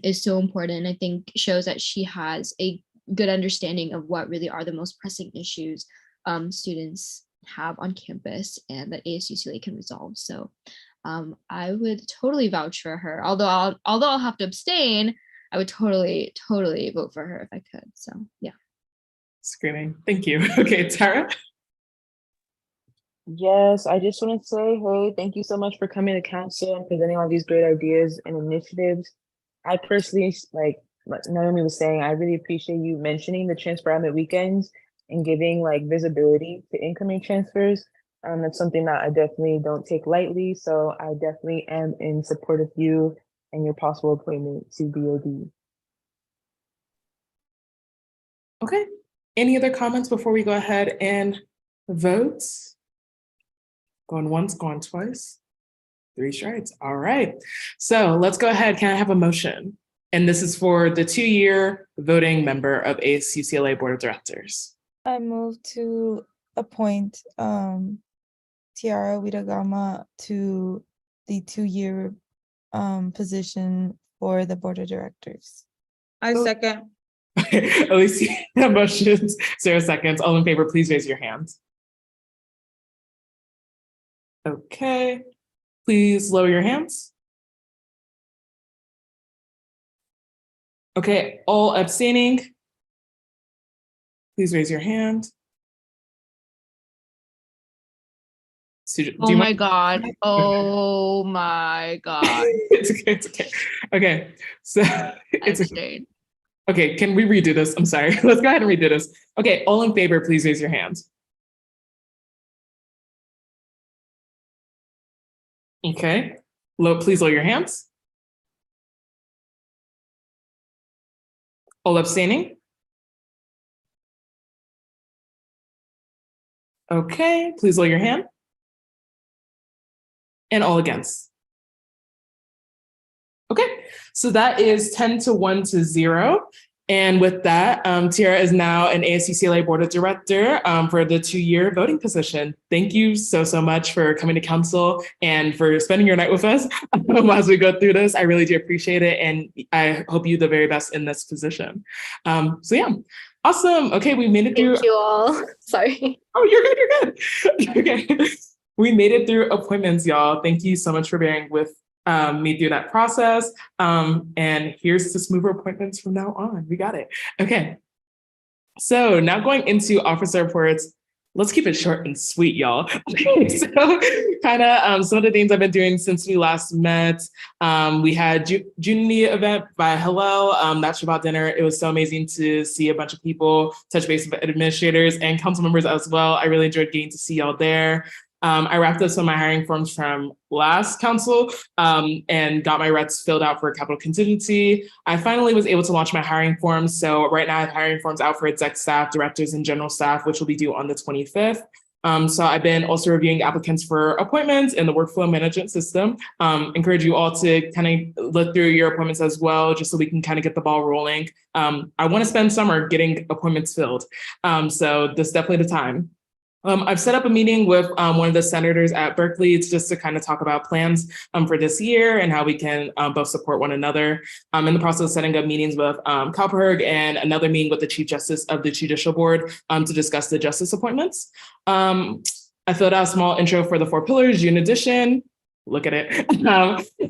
is so important. I think shows that she has a good understanding of what really are the most pressing issues students have on campus and that ASUCLA can resolve. So I would totally vouch for her. Although I'll have to abstain, I would totally vote for her if I could. So yeah. Screaming. Thank you. Okay, Tara. Yes, I just want to say, hey, thank you so much for coming to council and presenting all these great ideas and initiatives. I personally, like Naomi was saying, I really appreciate you mentioning the transfer admit weekends and giving like visibility to incoming transfers. That's something that I definitely don't take lightly. So I definitely am in support of you and your possible appointment to BOD. Okay. Any other comments before we go ahead and vote? Going once, going twice. 3 strikes. All right. So let's go ahead. Can I have a motion? And this is for the 2-year voting member of ASUCLA Board of Directors. I move to appoint Tiara Widagama to the 2-year position for the Board of Directors. I second. Alicia motions, Sarah seconds. All in favor, please raise your hands. Okay. Please lower your hands. Okay, all abstaining. Please raise your hand. Oh my God. Oh my God. It's okay, it's okay. Okay, so it's okay. Okay, can we redo this? I'm sorry. Let's go ahead and redo this. Okay, all in favor, please raise your hands. Okay, please lower your hands. All abstaining? Okay, please lower your hand. And all against. Okay, so that is 10-1-0. And with that, Tiara is now an ASUCLA Board of Director for the 2-year voting position. Thank you so much for coming to council and for spending your night with us as we go through this. I really do appreciate it. And I hope you the very best in this position. So yeah, awesome. Okay, we made it through. Thank you all. Sorry. Oh, you're good, Okay, we made it through appointments, y'all. Thank you so much for bearing with me through that process. And here's to smoother appointments from now on. We got it. Okay. So now going into officer reports, let's keep it short and sweet, y'all. Okay, so kind of some of the things I've been doing since we last met. We had June event by Hello. That's about dinner. It was so amazing to see a bunch of people, touch base with administrators and council members as well. I really enjoyed getting to see y'all there. I wrapped up some of my hiring forms from last council and got my recs filled out for capital contingency. I finally was able to launch my hiring forms. So right now I have hiring forms out for exec staff, directors, and general staff, which will be due on the 25th. So I've been also reviewing applicants for appointments in the workflow management system. Encourage you all to kind of look through your appointments as well, just so we can kind of get the ball rolling. I want to spend summer getting appointments filled. So this is definitely the time. I've set up a meeting with one of the senators at Berkeley. It's just to kind of talk about plans for this year and how we can both support one another. I'm in the process of setting up meetings with Kalperg and another meeting with the Chief Justice of the Judicial Board to discuss the justice appointments. I filled out a small intro for the 4 pillars, June edition. Look at it.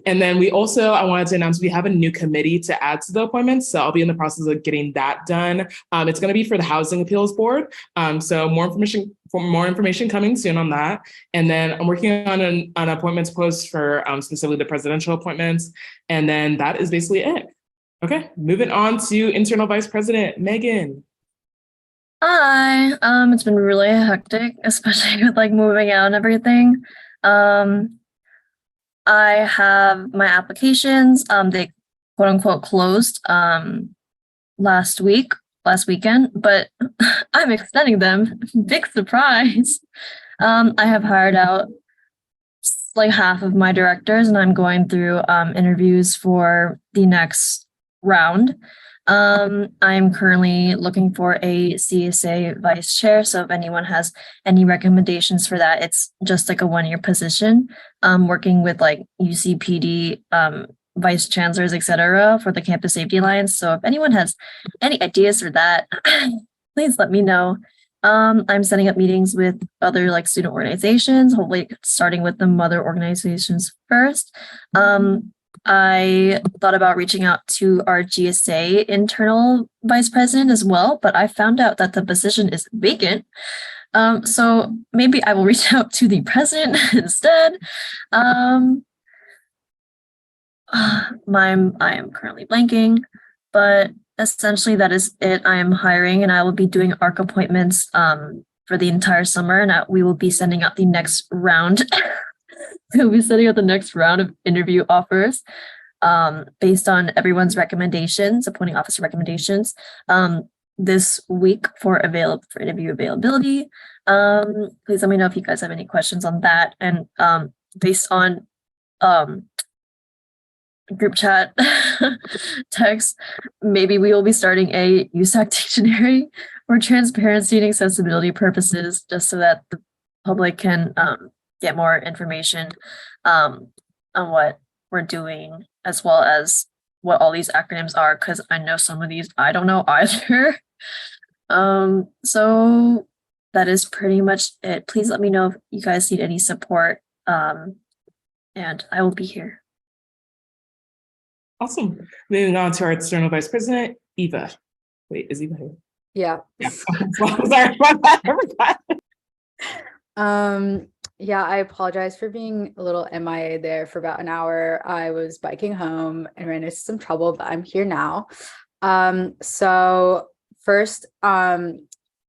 And then I wanted to announce we have a new committee to add to the appointments. So I'll be in the process of getting that done. It's going to be for the Housing Appeals Board. So more information coming soon on that. And then I'm working on an appointments post for specifically the presidential appointments. And then that is basically it. Okay, moving on to Internal Vice President Megan. Hi, it's been really hectic, especially with like moving out and everything. I have my applications, they quote unquote closed last weekend, but I'm extending them. Big surprise. I have hired out like half of my directors and I'm going through interviews for the next round. I'm currently looking for a CSA vice chair. So if anyone has any recommendations for that, it's just like a 1-year position, working with like UCPD, vice chancellors, etc., for the Campus Safety Alliance. So if anyone has any ideas for that, please let me know. I'm setting up meetings with other like student organizations, hopefully starting with the mother organizations first. I thought about reaching out to our GSA internal vice president as well, but I found out that the position is vacant. So maybe I will reach out to the president instead. I am currently blanking, but essentially that is it. I am hiring and I will be doing ARC appointments for the entire summer, and we will be sending out the next round. We'll be sending out the next round of interview offers based on everyone's recommendations, appointing officer recommendations, this week for interview availability. Please let me know if you guys have any questions on that. And based on group chat text, maybe we will be starting a USAC dictionary for transparency and accessibility purposes, just so that the public can get more information on what we're doing, as well as what all these acronyms are, because I know some of these I don't know either. So that is pretty much it. Please let me know if you guys need any support, and I will be here. Awesome. Moving on to our external vice president, Eva. Wait, is Eva here? Yeah. Sorry about that. Yeah, I apologize for being a little MIA there for about an hour. I was biking home and ran into some trouble, but I'm here now. So first, a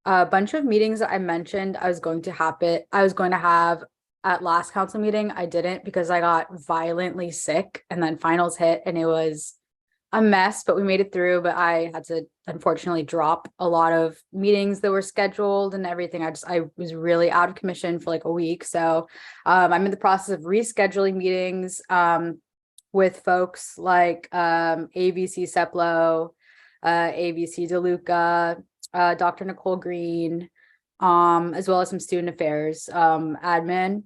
bunch of meetings that I mentioned I was going to have at last council meeting. I didn't because I got violently sick, and then finals hit and it was a mess, but we made it through. But I had to unfortunately drop a lot of meetings that were scheduled and everything. I was really out of commission for like a week. So I'm in the process of rescheduling meetings with folks like ABC Seplo, ABC DeLuca, Dr. Nicole Green, as well as some student affairs admin.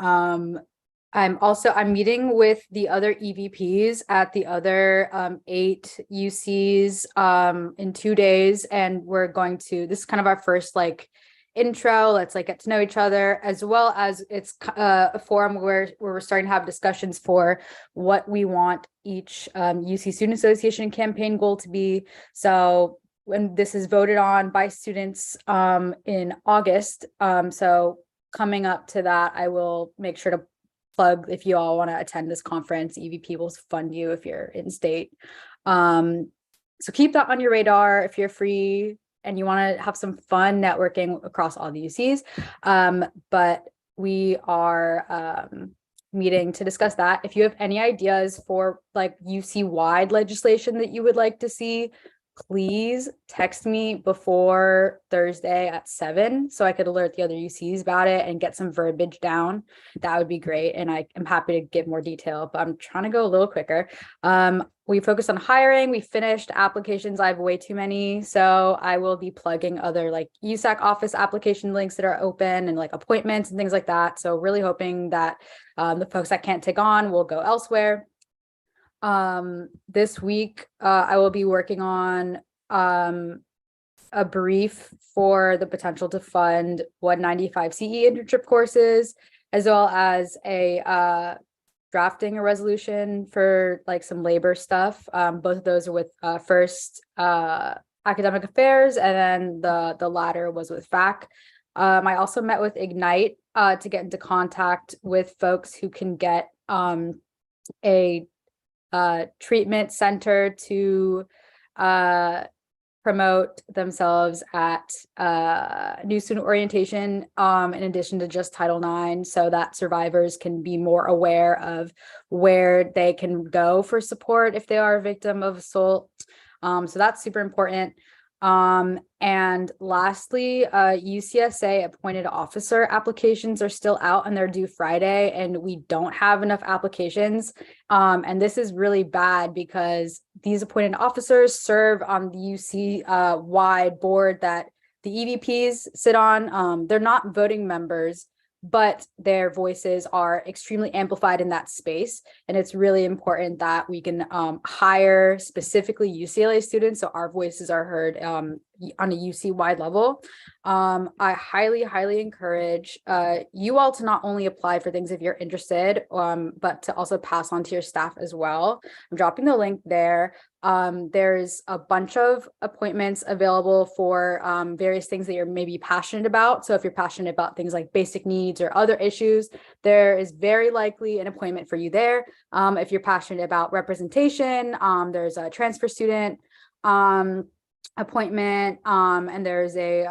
I'm meeting with the other EVPs at the other 8 UCs in 2 days, and this is kind of our first like intro. Let's like get to know each other, as well as it's a forum where we're starting to have discussions for what we want each UC Student Association campaign goal to be. So when this is voted on by students in August, so coming up to that, I will make sure to plug if you all want to attend this conference. EVP will fund you if you're in state. So keep that on your radar if you're free and you want to have some fun networking across all the UCs. But we are meeting to discuss that. If you have any ideas for like UC-wide legislation that you would like to see, please text me before Thursday at 7 so I could alert the other UCs about it and get some verbiage down. That would be great. And I am happy to give more detail, but I'm trying to go a little quicker. We focused on hiring. We finished applications. I have way too many. So I will be plugging other like USAC office application links that are open and like appointments and things like that. So really hoping that the folks that can't take on will go elsewhere. This week, I will be working on a brief for the potential to fund 195 CE internship courses, as well as a drafting a resolution for like some labor stuff. Both of those are with first academic affairs, and then the latter was with FAC. I also met with Ignite to get into contact with folks who can get a treatment center to promote themselves at new student orientation in addition to just Title IX, so that survivors can be more aware of where they can go for support if they are a victim of assault. So that's super important. And lastly, UCSA appointed officer applications are still out and they're due Friday, and we don't have enough applications. And this is really bad because these appointed officers serve on the UC wide board that the EVPs sit on. They're not voting members, but their voices are extremely amplified in that space. And it's really important that we can hire specifically UCLA students so our voices are heard on a UC-wide level. I highly encourage you all to not only apply for things if you're interested, but to also pass on to your staff as well. I'm dropping the link there. There's a bunch of appointments available for various things that you're maybe passionate about. So if you're passionate about things like basic needs or other issues, there is very likely an appointment for you there. If you're passionate about representation, there's a transfer student appointment, and there's a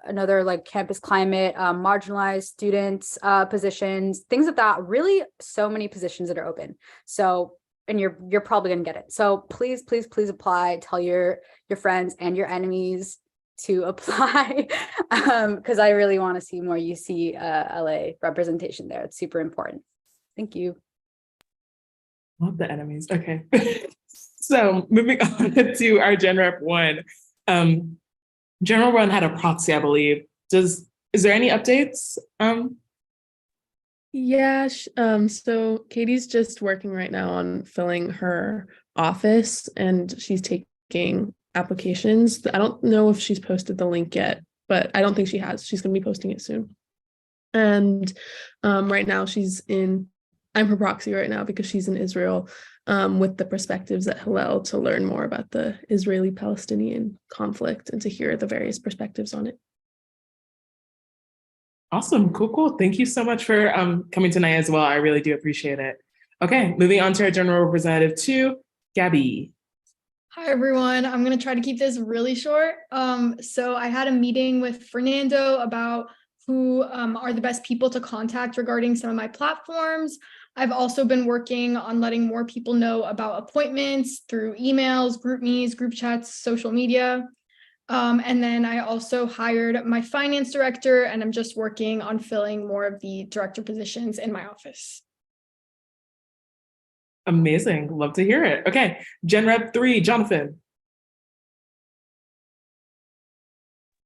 another like campus climate, marginalized students positions, things like that. Really, so many positions that are open. So, and you're probably gonna get it. So please apply. Tell your friends and your enemies to apply, because I really want to see more UC LA representation there. It's super important. Thank you. Love the enemies. Okay. So moving on to our Gen Rep 1. General 1 had a proxy, I believe. Is there any updates? Yeah, so Katie's just working right now on filling her office and she's taking applications. I don't know if she's posted the link yet, but I don't think she has. She's going to be posting it soon. And right now I'm her proxy right now because she's in Israel with the perspectives at Hillel to learn more about the Israeli-Palestinian conflict and to hear the various perspectives on it. Awesome. Cool. Thank you so much for coming tonight as well. I really do appreciate it. Okay, moving on to our General Representative 2, Gabby. Hi, everyone. I'm going to try to keep this really short. So I had a meeting with Fernando about who are the best people to contact regarding some of my platforms. I've also been working on letting more people know about appointments through emails, group meets, group chats, social media. And then I also hired my finance director, and I'm just working on filling more of the director positions in my office. Amazing. Love to hear it. Okay. Gen Rep 3, Jonathan.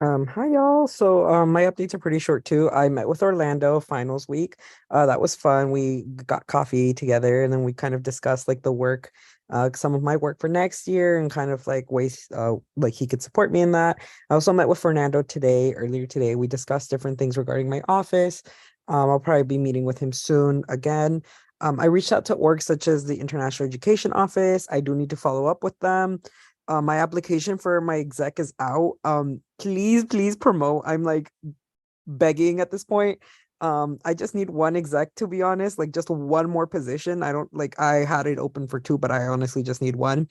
Hi y'all. So my updates are pretty short too. I met with Orlando finals week. That was fun. We got coffee together and then we kind of discussed like the work, some of my work for next year and kind of like ways like he could support me in that. I also met with Fernando earlier today. We discussed different things regarding my office. I'll probably be meeting with him soon again. I reached out to orgs such as the International Education Office. I do need to follow up with them. My application for my exec is out. Please promote. I'm like begging at this point. I just need one exec to be honest, like just one more position. I don't like I had it open for two, but I honestly just need one.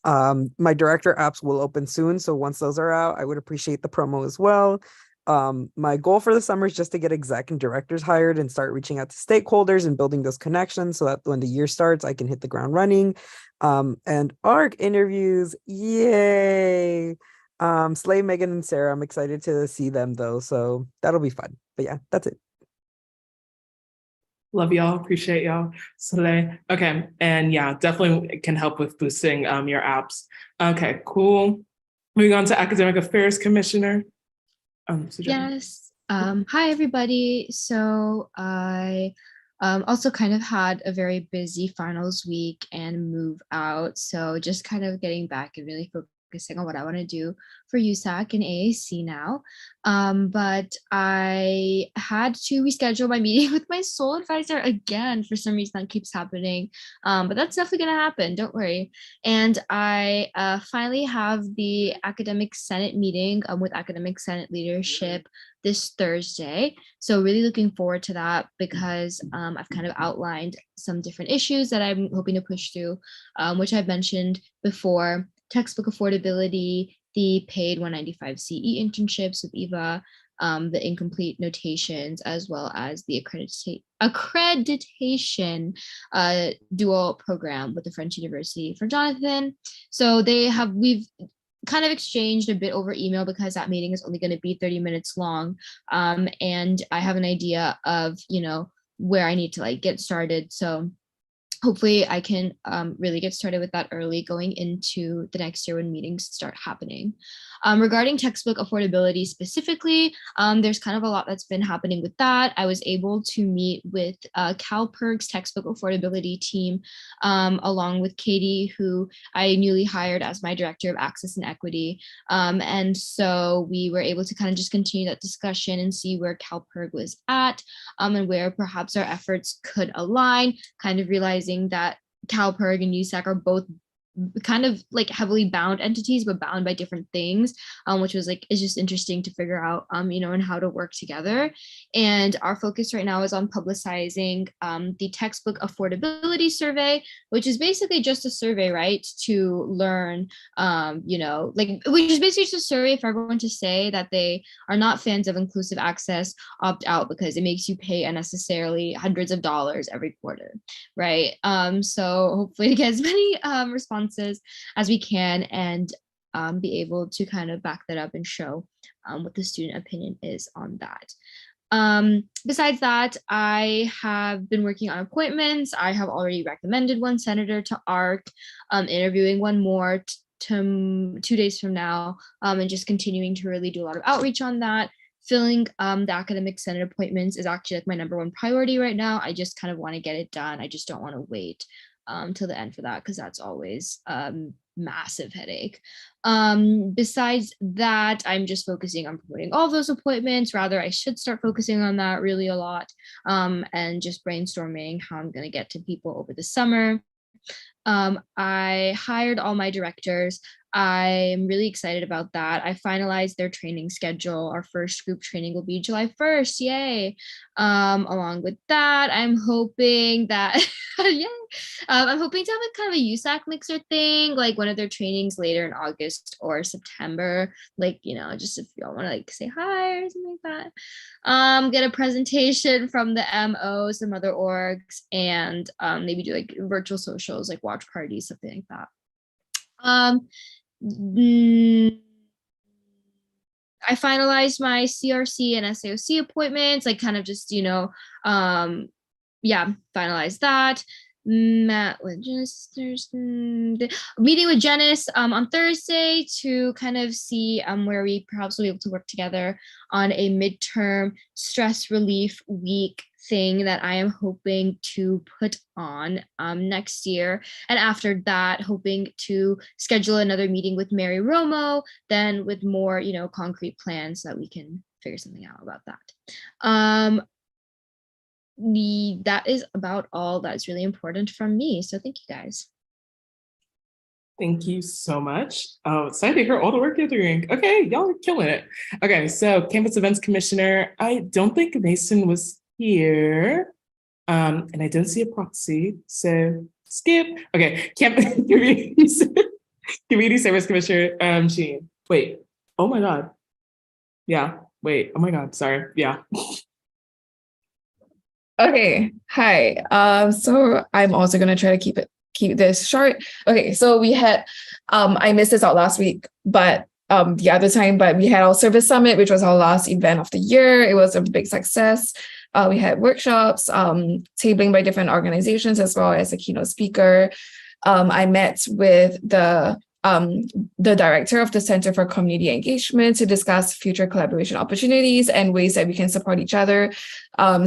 My director apps will open soon, so once those are out, I would appreciate the promo as well. My goal for the summer is just to get exec and directors hired and start reaching out to stakeholders and building those connections so that when the year starts, I can hit the ground running. And ARC interviews, yay. Slay, Megan, and Sarah, I'm excited to see them though, so that'll be fun. But yeah, that's it. Love y'all. Appreciate y'all. Slay. Okay. And yeah, definitely can help with boosting your apps. Okay, cool. Moving on to Academic Affairs Commissioner. Sujata. Yes. Hi, everybody. So I also kind of had a very busy finals week and move out. So just kind of getting back and really focusing on what I want to do for USAC and AAC now. But I had to reschedule my meeting with my sole advisor again. For some reason, that keeps happening. But that's definitely going to happen. Don't worry. And I finally have the Academic Senate meeting with Academic Senate leadership this Thursday. So really looking forward to that because I've kind of outlined some different issues that I'm hoping to push through, which I've mentioned before: textbook affordability, the paid 195 CE internships with EVA, the incomplete notations, as well as the accreditation dual program with the French University for Jonathan. So we've kind of exchanged a bit over email because that meeting is only going to be 30 minutes long. And I have an idea of, where I need to like get started. So hopefully I can really get started with that early going into the next year when meetings start happening. Regarding textbook affordability specifically, there's kind of a lot that's been happening with that. I was able to meet with CalPERG's textbook affordability team, along with Katie, who I newly hired as my director of access and equity. And so we were able to kind of just continue that discussion and see where CalPERG was at, and where perhaps our efforts could align, kind of realizing that CalPERG and USAC are both kind of like heavily bound entities, but bound by different things, which was like, it's just interesting to figure out, and how to work together. And our focus right now is on publicizing the textbook affordability survey, which is basically just a survey, right? To learn, which is basically just a survey for everyone to say that they are not fans of inclusive access, opt out because it makes you pay unnecessarily hundreds of dollars every quarter, right? So hopefully to get as many responses as we can and be able to kind of back that up and show what the student opinion is on that. Besides that, I have been working on appointments. I have already recommended one senator to ARC, interviewing one more 2 days from now, and just continuing to really do a lot of outreach on that. Filling the academic senate appointments is actually like my #1 priority right now. I just kind of want to get it done. I just don't want to wait till the end for that because that's always massive headache. Besides that, I'm just focusing on promoting all those appointments. Rather, I should start focusing on that really a lot, and just brainstorming how I'm going to get to people over the summer. I hired all my directors. I'm really excited about that. I finalized their training schedule. Our first group training will be July 1st. Yay. Along with that, I'm hoping that, yeah, I'm hoping to have a kind of a USAC mixer thing, like one of their trainings later in August or September. Like, just if y'all want to like say hi or something like that. Get a presentation from the MO, some other orgs, and maybe do like virtual socials, like watch parties, something like that. I finalized my CRC and SAOC appointments, like kind of just, finalize that. Met with meeting with Janice on Thursday to kind of see where we perhaps will be able to work together on a midterm stress relief week thing that I am hoping to put on next year. And after that, hoping to schedule another meeting with Mary Romo, then with more, concrete plans so that we can figure something out about that. That is about all that's really important from me. So thank you guys. Thank you so much. Oh, excited to hear all the work you're doing. Okay, y'all are killing it. Okay, so Campus Events Commissioner, I don't think Mason was here. And I don't see a proxy, so skip. Okay, Community Service Commissioner, Jean. Wait, oh my God. Yeah, wait, oh my God, sorry, yeah. Okay, hi. So I'm also gonna try to keep this short. Okay, so we had I missed this out last week, but the other time, but we had our service summit, which was our last event of the year. It was a big success. We had workshops, tabling by different organizations, as well as a keynote speaker. I met with the director of the Center for Community Engagement to discuss future collaboration opportunities and ways that we can support each other.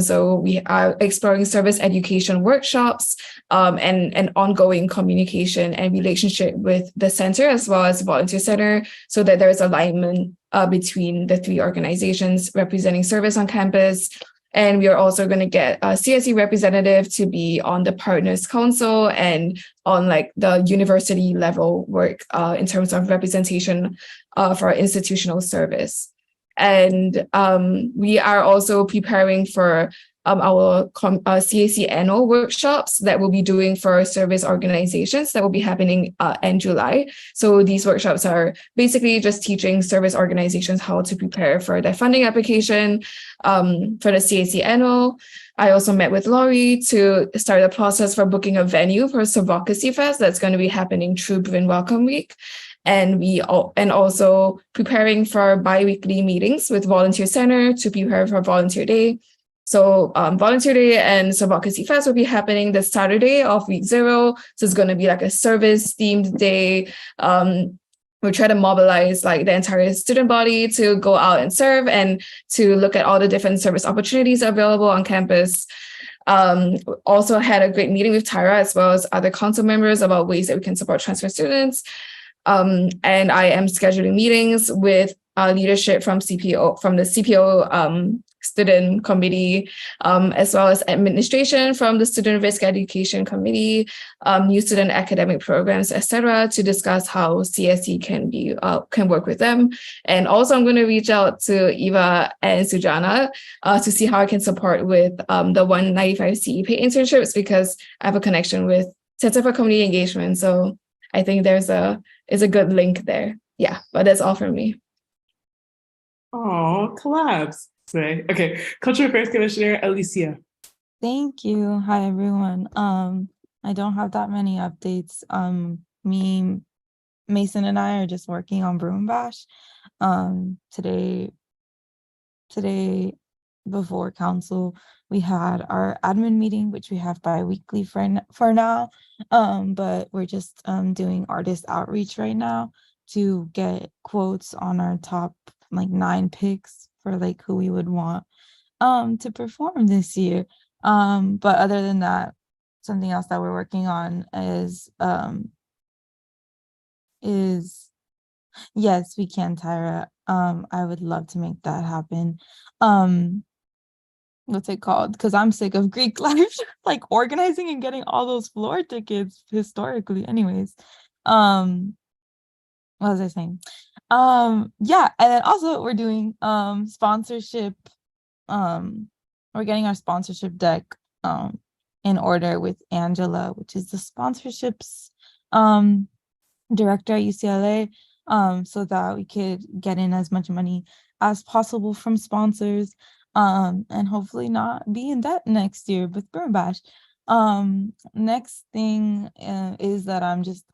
So we are exploring service education workshops and ongoing communication and relationship with the center as well as volunteer center, so that there is alignment between the three organizations representing service on campus. And we are also going to get a CSE representative to be on the Partners Council and on like the university level work in terms of representation for our institutional service. And we are also preparing for our CAC annual workshops that we'll be doing for service organizations that will be happening in July. So these workshops are basically just teaching service organizations how to prepare for their funding application for the CAC annual. I also met with Laurie to start the process for booking a venue for Advocacy Fest that's going to be happening through Bruin Welcome Week. And also preparing for bi-weekly meetings with Volunteer Center to prepare for Volunteer Day. So Volunteer Day and Advocacy Fest will be happening this Saturday of week 0. So it's going to be like a service themed day. We'll try to mobilize like the entire student body to go out and serve and to look at all the different service opportunities available on campus. Also had a great meeting with Tyra as well as other council members about ways that we can support transfer students. And I am scheduling meetings with leadership from the CPO student committee, as well as administration from the Student Risk Education Committee, new student academic programs, etc., to discuss how CSE can work with them. And also I'm going to reach out to Eva and Sujana to see how I can support with the 195 CE pay internships, because I have a connection with Center for Community Engagement. So I think there's a good link there. Yeah, but that's all from me. Oh, collabs. Okay, Cultural Affairs Commissioner Alicia. Thank you. Hi, everyone. I don't have that many updates. Me, Mason, and I are just working on Broom Bash. Today, before council, we had our admin meeting, which we have bi-weekly for now. But we're just doing artist outreach right now to get quotes on our top like 9 picks for like who we would want to perform this year. But other than that, something else that we're working on is yes, we can, Tyra. I would love to make that happen. what's it called? Because I'm sick of Greek life, like organizing and getting all those floor tickets historically. Anyways, what was I saying? Yeah, and then also we're doing sponsorship. We're getting our sponsorship deck in order with Angela, which is the sponsorships director at UCLA, so that we could get in as much money as possible from sponsors, and hopefully not be in debt next year with Burn Bash. Next thing is that I'm just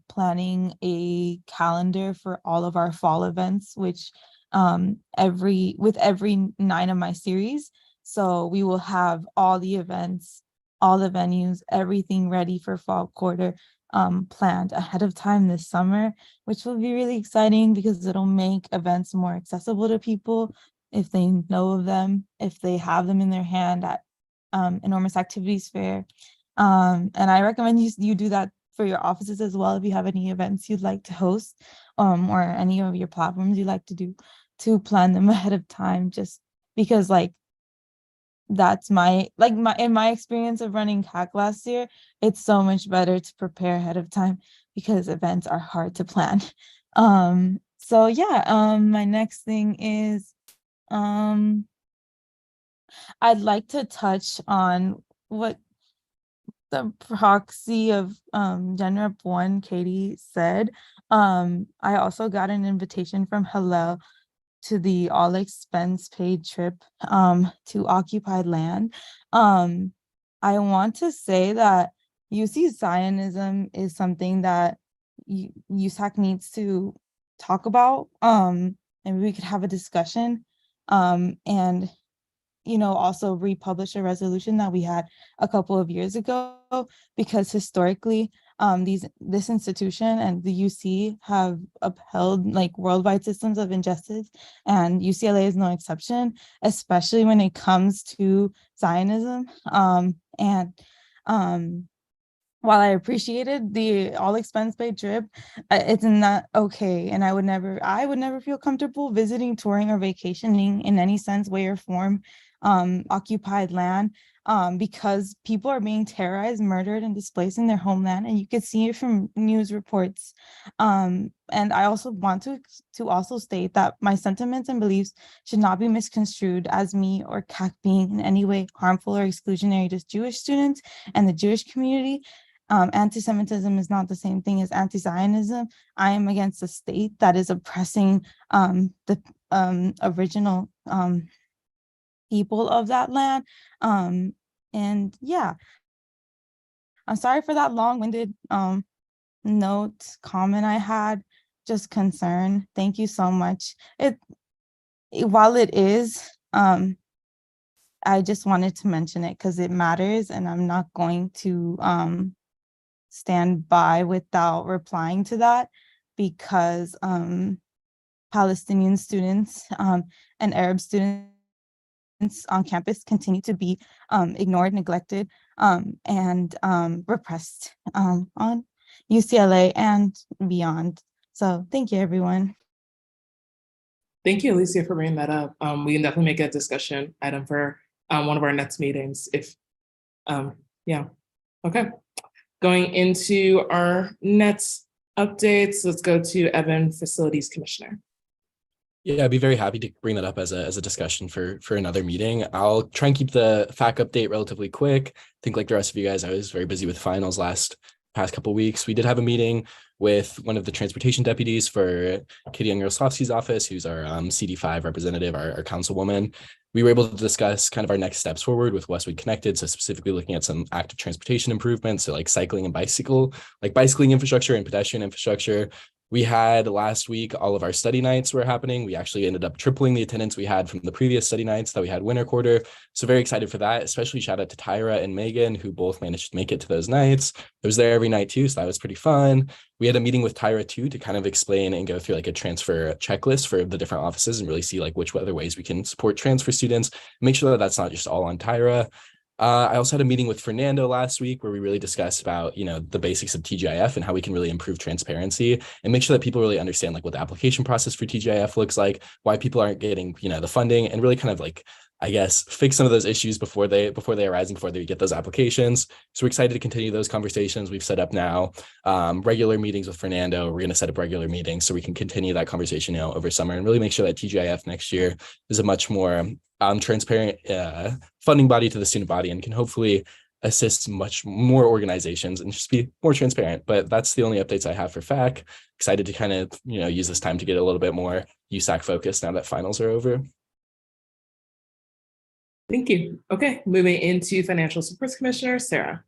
planning a calendar for all of our fall events, which every 9 of my series. So we will have all the events, all the venues, everything ready for fall quarter planned ahead of time this summer, which will be really exciting because it'll make events more accessible to people if they know of them, if they have them in their hand at Enormous Activities Fair. And I recommend you do that for your offices as well if you have any events you'd like to host, or any of your platforms you'd like to do, to plan them ahead of time, just because like that's in my experience of running CAC last year, it's so much better to prepare ahead of time because events are hard to plan. So yeah, my next thing is I'd like to touch on what the proxy of Gen Rep 1, Katie, said. I also got an invitation from Hillel to the all expense paid trip to occupied land. I want to say that UC Zionism is something that USAC needs to talk about, and we could have a discussion, and also republish a resolution that we had a couple of years ago, because historically this institution and the UC have upheld like worldwide systems of injustice, and UCLA is no exception, especially when it comes to Zionism. And while I appreciated the all expense paid trip, it's not okay. And I would never feel comfortable visiting, touring, or vacationing in any sense, way, or form occupied land, because people are being terrorized, murdered, and displaced in their homeland, and you could see it from news reports. And I also want to also state that my sentiments and beliefs should not be misconstrued as me or CAC being in any way harmful or exclusionary to Jewish students and the Jewish community. Anti-Semitism is not the same thing as anti-Zionism. I am against a state that is oppressing the original people of that land. And yeah, I'm sorry for that long-winded comment I had, just concern. Thank you so much. While it is, I just wanted to mention it because it matters, and I'm not going to stand by without replying to that, because Palestinian students and Arab students on campus continue to be ignored, neglected, and repressed on UCLA and beyond. So thank you, everyone. Thank you, Alicia, for bringing that up. We can definitely make a discussion item for one of our next meetings if, yeah, okay. Going into our next updates, let's go to Evan, Facilities Commissioner. Yeah, I'd be very happy to bring that up as a discussion for another meeting. I'll try and keep the FAC update relatively quick. I think like the rest of you guys, I was very busy with finals past couple of weeks. We did have a meeting with one of the transportation deputies for Katie Young-Rostovsky's office, who's our CD5 representative, our councilwoman. We were able to discuss kind of our next steps forward with Westwood Connected. So specifically looking at some active transportation improvements, so like cycling and bicycling infrastructure and pedestrian infrastructure. We had last week, all of our study nights were happening. We actually ended up tripling the attendance we had from the previous study nights that we had winter quarter. So very excited for that, especially shout out to Tyra and Megan, who both managed to make it to those nights. I was there every night too, so that was pretty fun. We had a meeting with Tyra too to kind of explain and go through like a transfer checklist for the different offices and really see like which other ways we can support transfer students, make sure that that's not just all on Tyra. I also had a meeting with Fernando last week where we really discussed about, the basics of TGIF and how we can really improve transparency and make sure that people really understand like what the application process for TGIF looks like, why people aren't getting, the funding, and really kind of like I guess, fix some of those issues before they arise and before they get those applications. So we're excited to continue those conversations. We've set up now regular meetings with Fernando. We're going to set up regular meetings so we can continue that conversation over summer and really make sure that TGIF next year is a much more transparent funding body to the student body and can hopefully assist much more organizations and just be more transparent. But that's the only updates I have for FAC. Excited to kind of use this time to get a little bit more USAC focused now that finals are over. Thank you. Okay, moving into Financial Supports Commissioner, Sarah.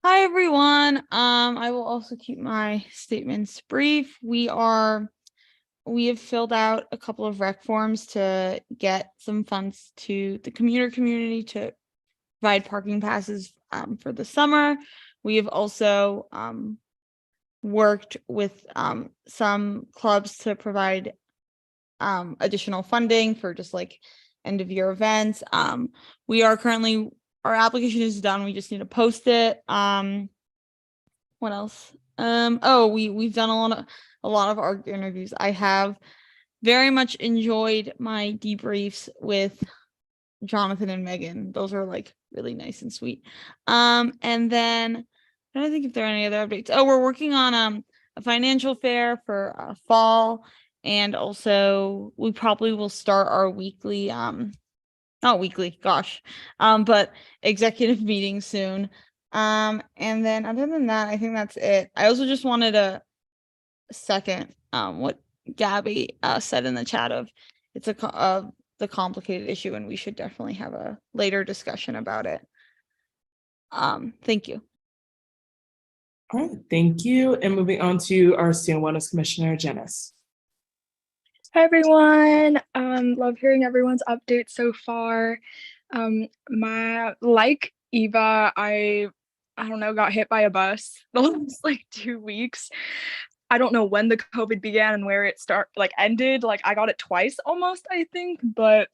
Hi, everyone. I will also keep my statements brief. We have filled out a couple of rec forms to get some funds to the commuter community to provide parking passes for the summer. We have also worked with some clubs to provide additional funding for just like end of year events. We are currently, our application is done. We just need to post it. What else? We've done a lot of our interviews. I have very much enjoyed my debriefs with Jonathan and Megan. Those are like really nice and sweet. And then I don't think if there are any other updates. Oh, we're working on a financial fair for fall. And also we probably will start our weekly, not weekly, gosh, but executive meeting soon. And then other than that, I think that's it. I also just wanted to second what Gabby said in the chat of it's the complicated issue and we should definitely have a later discussion about it. Thank you. All right, thank you. And moving on to our Student Wellness Commissioner, Janice. Hi everyone. Love hearing everyone's updates so far. Like Eva, I don't know, got hit by a bus the last like 2 weeks. I don't know when the COVID began and where it ended. Like I got it twice almost, I think, but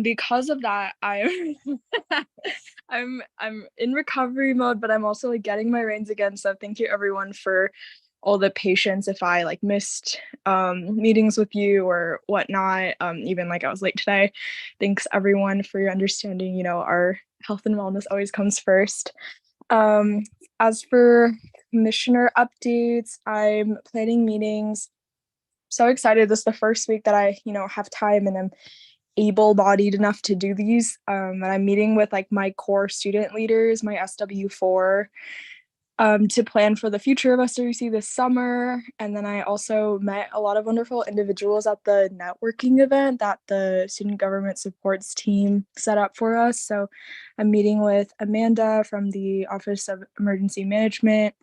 because of that, I'm I'm in recovery mode, but I'm also like getting my reins again. So thank you everyone for all the patience if I like missed meetings with you or whatnot. Even like I was late today. Thanks everyone for your understanding. You know, our health and wellness always comes first. As for commissioner updates, I'm planning meetings. So excited. This is the first week that I, have time and I'm able-bodied enough to do these. And I'm meeting with like my core student leaders, my SW4, to plan for the future of SWC this summer. And then I also met a lot of wonderful individuals at the networking event that the Student Government Supports team set up for us. So I'm meeting with Amanda from the Office of Emergency Management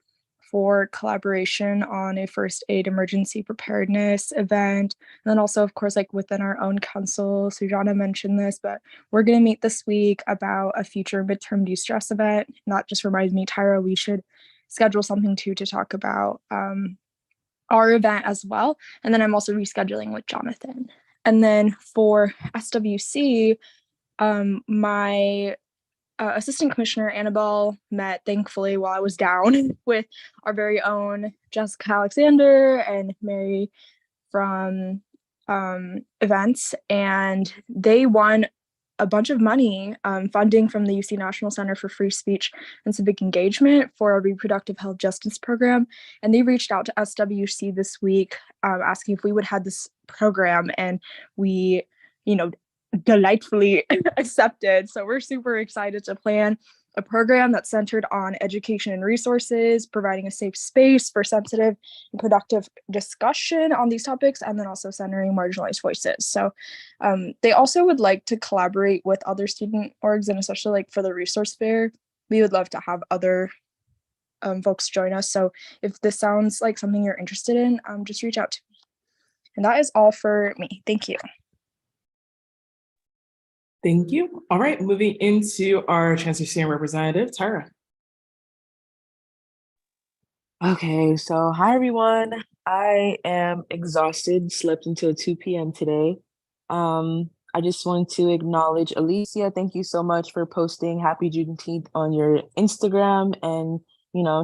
for collaboration on a first aid emergency preparedness event. And then also, of course, like within our own council, Sujana mentioned this, but we're going to meet this week about a future midterm de-stress event. And that just reminds me, Tyra, we should schedule something too to talk about our event as well. And then I'm also rescheduling with Jonathan. And then for SWC, my Assistant Commissioner Annabelle met, thankfully, while I was down with our very own Jessica Alexander and Mary from events, and they won a bunch of money funding from the UC National Center for Free Speech and Civic Engagement for a reproductive health justice program. And they reached out to SWC this week asking if we would have this program, and we, delightfully accepted. So we're super excited to plan a program that's centered on education and resources, providing a safe space for sensitive and productive discussion on these topics, and then also centering marginalized voices. So they also would like to collaborate with other student orgs, and especially like for the resource fair, we would love to have other folks join us. So if this sounds like something you're interested in, just reach out to me. And that is all for me. Thank you. Thank you. All right, moving into our Chancellor Senior Representative, Tyra. Okay, so hi everyone. I am exhausted, slept until 2 p.m. today. I just want to acknowledge Alicia. Thank you so much for posting Happy Juneteenth on your Instagram and,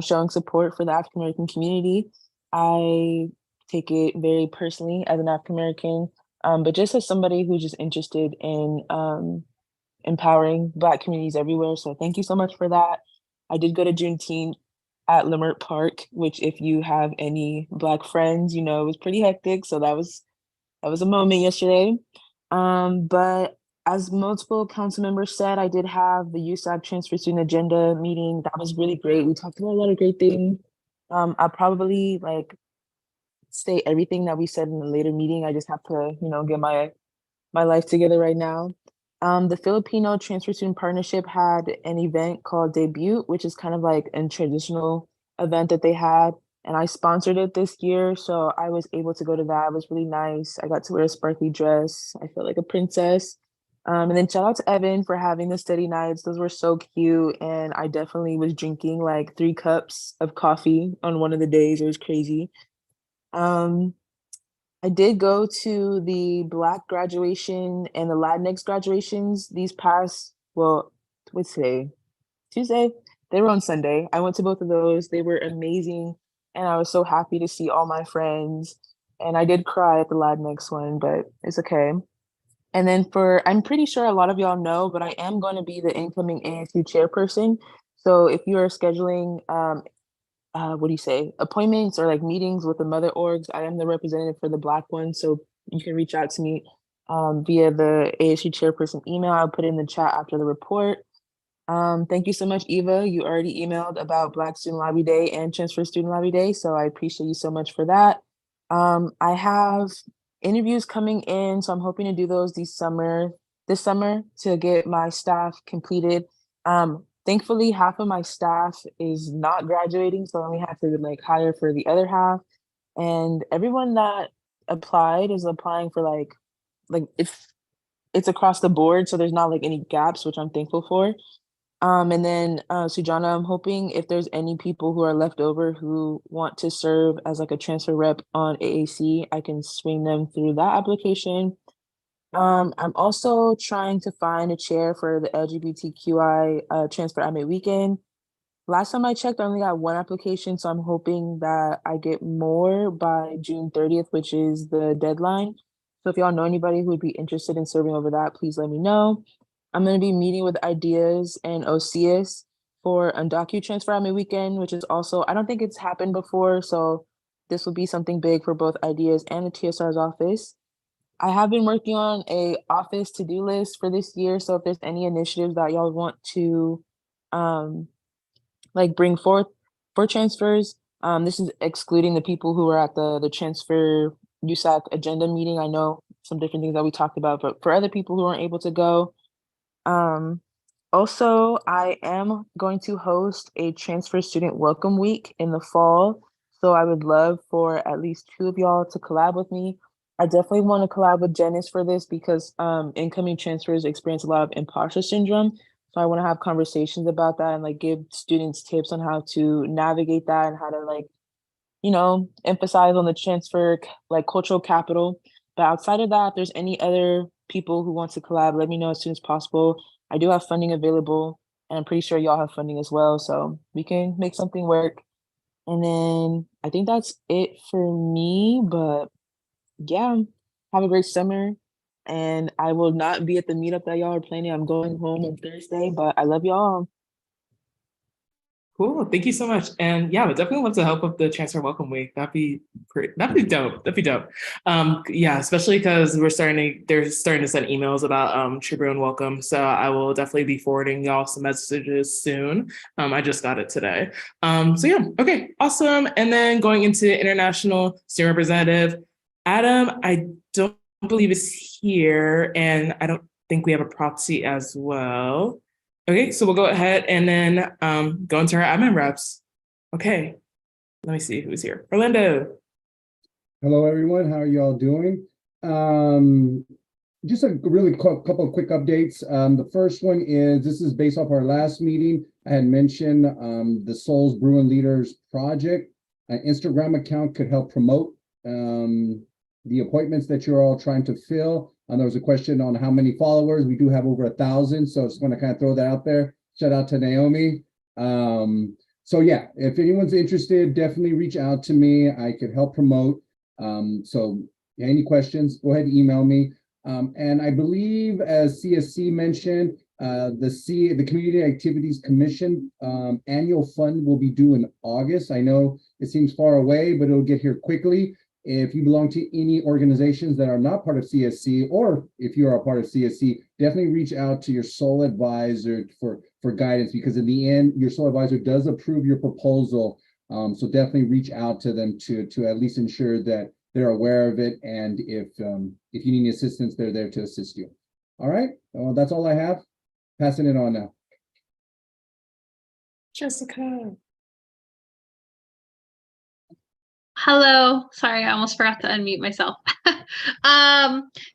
showing support for the African American community. I take it very personally as an African American but just as somebody who's just interested in empowering Black communities everywhere. So thank you so much for that. I did go to Juneteenth at Lamert Park, which if you have any Black friends, you know, it was pretty hectic. So that was a moment yesterday. But as multiple council members said, I did have the USAC Transfer Student Agenda meeting. That was really great. We talked about a lot of great things. I'll probably like say everything that we said in a later meeting. I just have to, you know, get my life together right now. The Filipino Transfer Student Partnership had an event called Debut, which is kind of like a traditional event that they had. And I sponsored it this year. So I was able to go to that. It was really nice. I got to wear a sparkly dress. I felt like a princess. And then shout out to Evan for having the study nights. Those were so cute. And I definitely was drinking like 3 cups of coffee on one of the days. It was crazy. I did go to the Black graduation and the Latinx graduations these past, well, what's today? Tuesday? They were on Sunday. I went to both of those. They were amazing. And I was so happy to see all my friends. And I did cry at the Latinx one, but it's okay. And then I'm pretty sure a lot of y'all know, but I am going to be the incoming ASU chairperson. So if you are scheduling what do you say, appointments or like meetings with the mother orgs, I am the representative for the Black one. So you can reach out to me via the ASU chairperson email. I'll put it in the chat after the report. Thank you so much, Eva. You already emailed about Black Student Lobby Day and Transfer Student Lobby Day. So I appreciate you so much for that. I have interviews coming in. So I'm hoping to do those this summer to get my staff completed. Thankfully, half of my staff is not graduating, so I only have to like hire for the other half. And everyone that applied is applying for like if it's across the board, so there's not like any gaps, which I'm thankful for. And then Sujana, I'm hoping if there's any people who are left over who want to serve as like a transfer rep on AAC, I can swing them through that application. I'm also trying to find a chair for the LGBTQI Transfer AME weekend. Last time I checked, I only got 1 application, so I'm hoping that I get more by June 30th, which is the deadline. So if y'all know anybody who would be interested in serving over that, please let me know. I'm going to be meeting with Ideas and OCS for Undocu Transfer AME weekend, which is also, I don't think it's happened before, so this will be something big for both Ideas and the TSR's office. I have been working on a office to-do list for this year. So if there's any initiatives that y'all want to like bring forth for transfers, this is excluding the people who are at the transfer USAC agenda meeting. I know some different things that we talked about, but for other people who aren't able to go, also, I am going to host a transfer student welcome week in the fall. So I would love for at least 2 of y'all to collab with me. I definitely want to collab with Janice for this because incoming transfers experience a lot of imposter syndrome. So I want to have conversations about that and like give students tips on how to navigate that and how to like, you know, emphasize on the transfer like cultural capital. But outside of that, if there's any other people who want to collab, let me know as soon as possible. I do have funding available, and I'm pretty sure y'all have funding as well. So we can make something work. And then I think that's it for me. But yeah, have a great summer. And I will not be at the meetup that y'all are planning. I'm going home on Thursday, but I love y'all. Cool. Thank you so much. And yeah, would definitely love to help with the transfer welcome week. That'd be great. That'd be dope. That'd be dope. Yeah, especially because they're starting to send emails about Tribune welcome. So I will definitely be forwarding y'all some messages soon. I just got it today. So yeah, okay, awesome. And then going into international student representative, Adam, I don't believe is here, and I don't think we have a proxy as well. Okay, so we'll go ahead and then go into our admin reps. Okay, let me see who's here. Orlando. Hello, everyone. How are y'all doing? Just a really couple of quick updates. The first one is, this is based off our last meeting. I had mentioned the Souls Bruin Leaders Project. An Instagram account could help promote the appointments that you're all trying to fill. There was a question on how many followers. We do have over 1,000, so I just want to kind of throw that out there. Shout out to Naomi. So yeah, if anyone's interested, definitely reach out to me. I could help promote. So Yeah, any questions, go ahead and email me. And I believe, as CSC mentioned, the Community Activities Commission annual fund will be due in August. I know it seems far away, but it'll get here quickly. If you belong to any organizations that are not part of CSC, or if you are a part of CSC, definitely reach out to your sole advisor for guidance, because in the end, your sole advisor does approve your proposal. So definitely reach out to them to at least ensure that they're aware of it, and if you need any assistance, they're there to assist you. All right, well, that's all I have. Passing it on now. Jessica. Hello. Sorry, I almost forgot to unmute myself.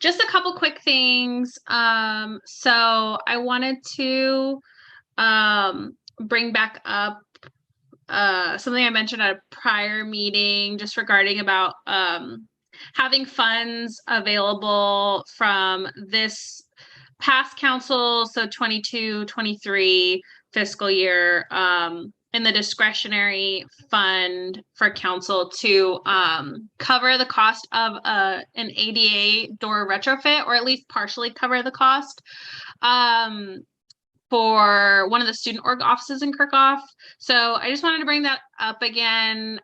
Just a couple quick things. So I wanted to bring back up something I mentioned at a prior meeting, just regarding about having funds available from this past council, so 22-23 fiscal year, in the discretionary fund for council to cover the cost of an ADA door retrofit, or at least partially cover the cost for one of the student org offices in Kirkhoff. So I just wanted to bring that up again,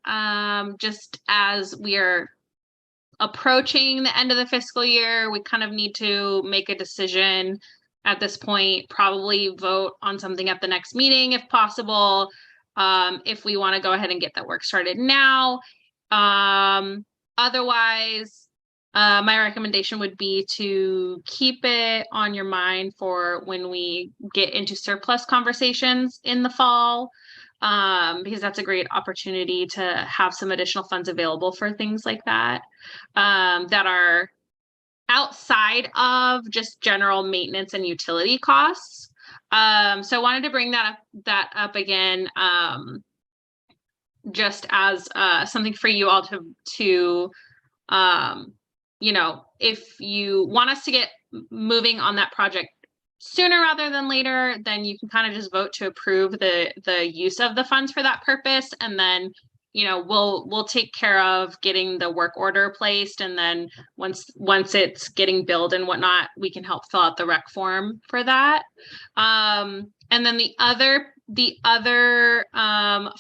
just as we are approaching the end of the fiscal year. We kind of need to make a decision at this point, probably vote on something at the next meeting if possible, if we want to go ahead and get that work started now. Otherwise, my recommendation would be to keep it on your mind for when we get into surplus conversations in the fall, because that's a great opportunity to have some additional funds available for things like that, that are outside of just general maintenance and utility costs. So I wanted to bring that up again, just as something for you all to you know, if you want us to get moving on that project sooner rather than later, then you can kind of just vote to approve the use of the funds for that purpose, and then, you know, we'll take care of getting the work order placed, and then once it's getting billed and whatnot, we can help fill out the rec form for that. And then the other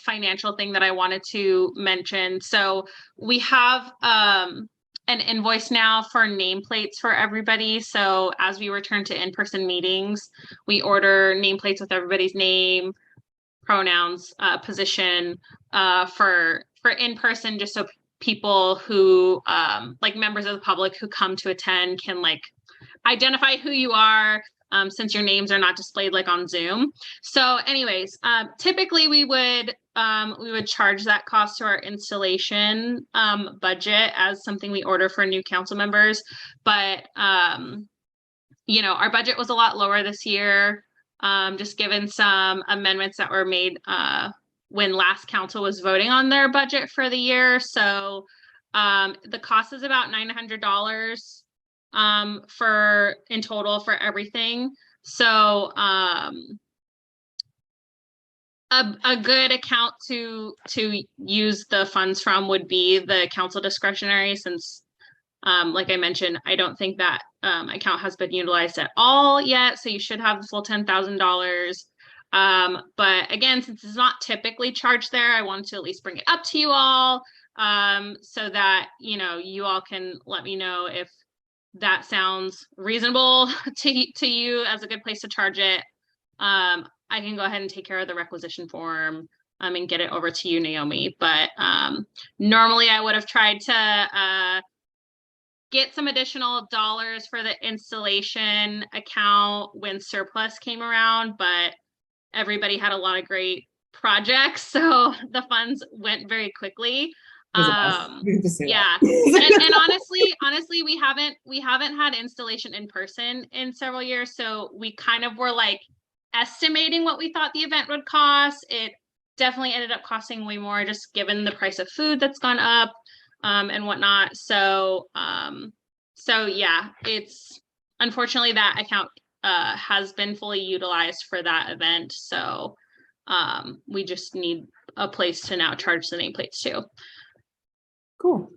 financial thing that I wanted to mention, so we have an invoice now for nameplates for everybody. So as we return to in-person meetings, we order nameplates with everybody's name, pronouns, position, for in-person, just so people who like members of the public who come to attend can like identify who you are, since your names are not displayed like on Zoom. So anyways, typically we would charge that cost to our installation budget as something we order for new council members. But you know, our budget was a lot lower this year, just given some amendments that were made when last council was voting on their budget for the year. So the cost is about $900 for in total for everything. So a good account to use the funds from would be the council discretionary, since like I mentioned, I don't think that account has been utilized at all yet, so you should have the full $10,000. But again, since it's not typically charged there, I wanted to at least bring it up to you all, so that, you know, you all can let me know if that sounds reasonable to you as a good place to charge it. I can go ahead and take care of the requisition form and get it over to you, Naomi. But normally I would have tried to get some additional dollars for the installation account when surplus came around, but everybody had a lot of great projects, so the funds went very quickly. Yeah, and honestly, we haven't had installation in person in several years, so we kind of were like estimating what we thought the event would cost. It definitely ended up costing way more, just given the price of food that's gone up and whatnot. So yeah, it's unfortunately that account has been fully utilized for that event, so we just need a place to now charge the nameplates to. Cool.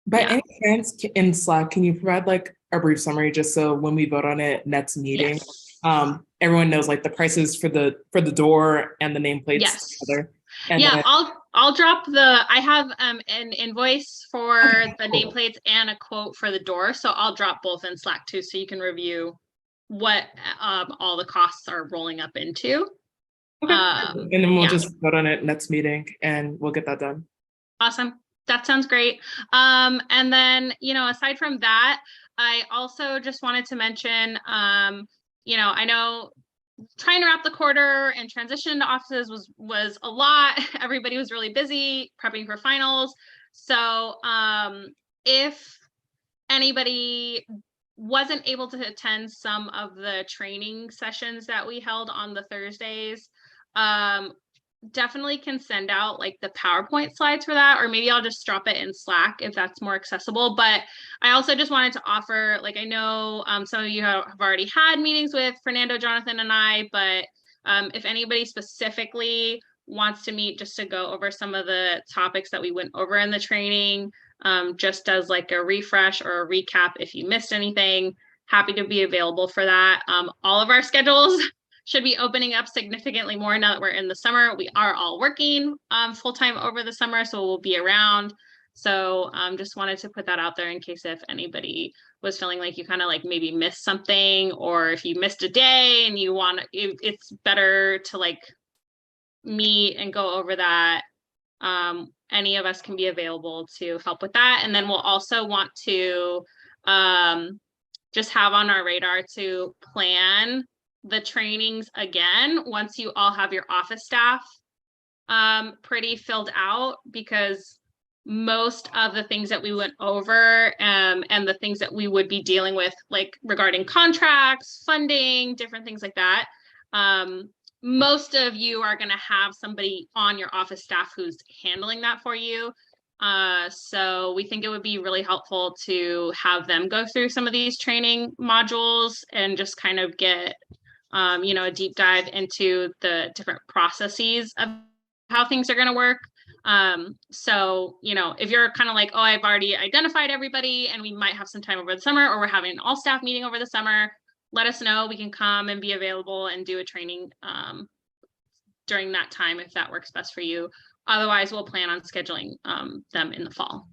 By Yeah. any chance, in Slack, can you provide like a brief summary just so when we vote on it next meeting, Yes. everyone knows like the prices for the door and the nameplates Yes. together. And Yeah, then, I'll drop I have an invoice for the cool. nameplates and a quote for the door. So I'll drop both in Slack too, so you can review what all the costs are rolling up into. Okay. And then we'll Yeah. just vote on it next meeting and we'll get that done. Awesome. That sounds great. And then, aside from that, I also just wanted to mention, I know trying to wrap the quarter and transition to offices was a lot. Everybody was really busy prepping for finals. So if anybody wasn't able to attend some of the training sessions that we held on the Thursdays, definitely can send out like the PowerPoint slides for that, or maybe I'll just drop it in Slack if that's more accessible. But I also just wanted to offer, like, I know some of you have already had meetings with Fernando, Jonathan, and I, but if anybody specifically wants to meet just to go over some of the topics that we went over in the training, just as like a refresh or a recap if you missed anything, happy to be available for that. All of our schedules should be opening up significantly more now that we're in the summer. We are all working full-time over the summer, so we'll be around. So just wanted to put that out there in case if anybody was feeling like you kind of like maybe missed something, or if you missed a day and you want, it's better to like meet and go over that. Any of us can be available to help with that. And then we'll also want to just have on our radar to plan the trainings again once you all have your office staff pretty filled out, because most of the things that we went over and the things that we would be dealing with, like regarding contracts, funding, different things like that, most of you are going to have somebody on your office staff who's handling that for you. So we think it would be really helpful to have them go through some of these training modules and just kind of get a deep dive into the different processes of how things are going to work. So, if you're kind of like, oh, I've already identified everybody and we might have some time over the summer, or we're having an all staff meeting over the summer, let us know. We can come and be available and do a training during that time if that works best for you. Otherwise, we'll plan on scheduling them in the fall.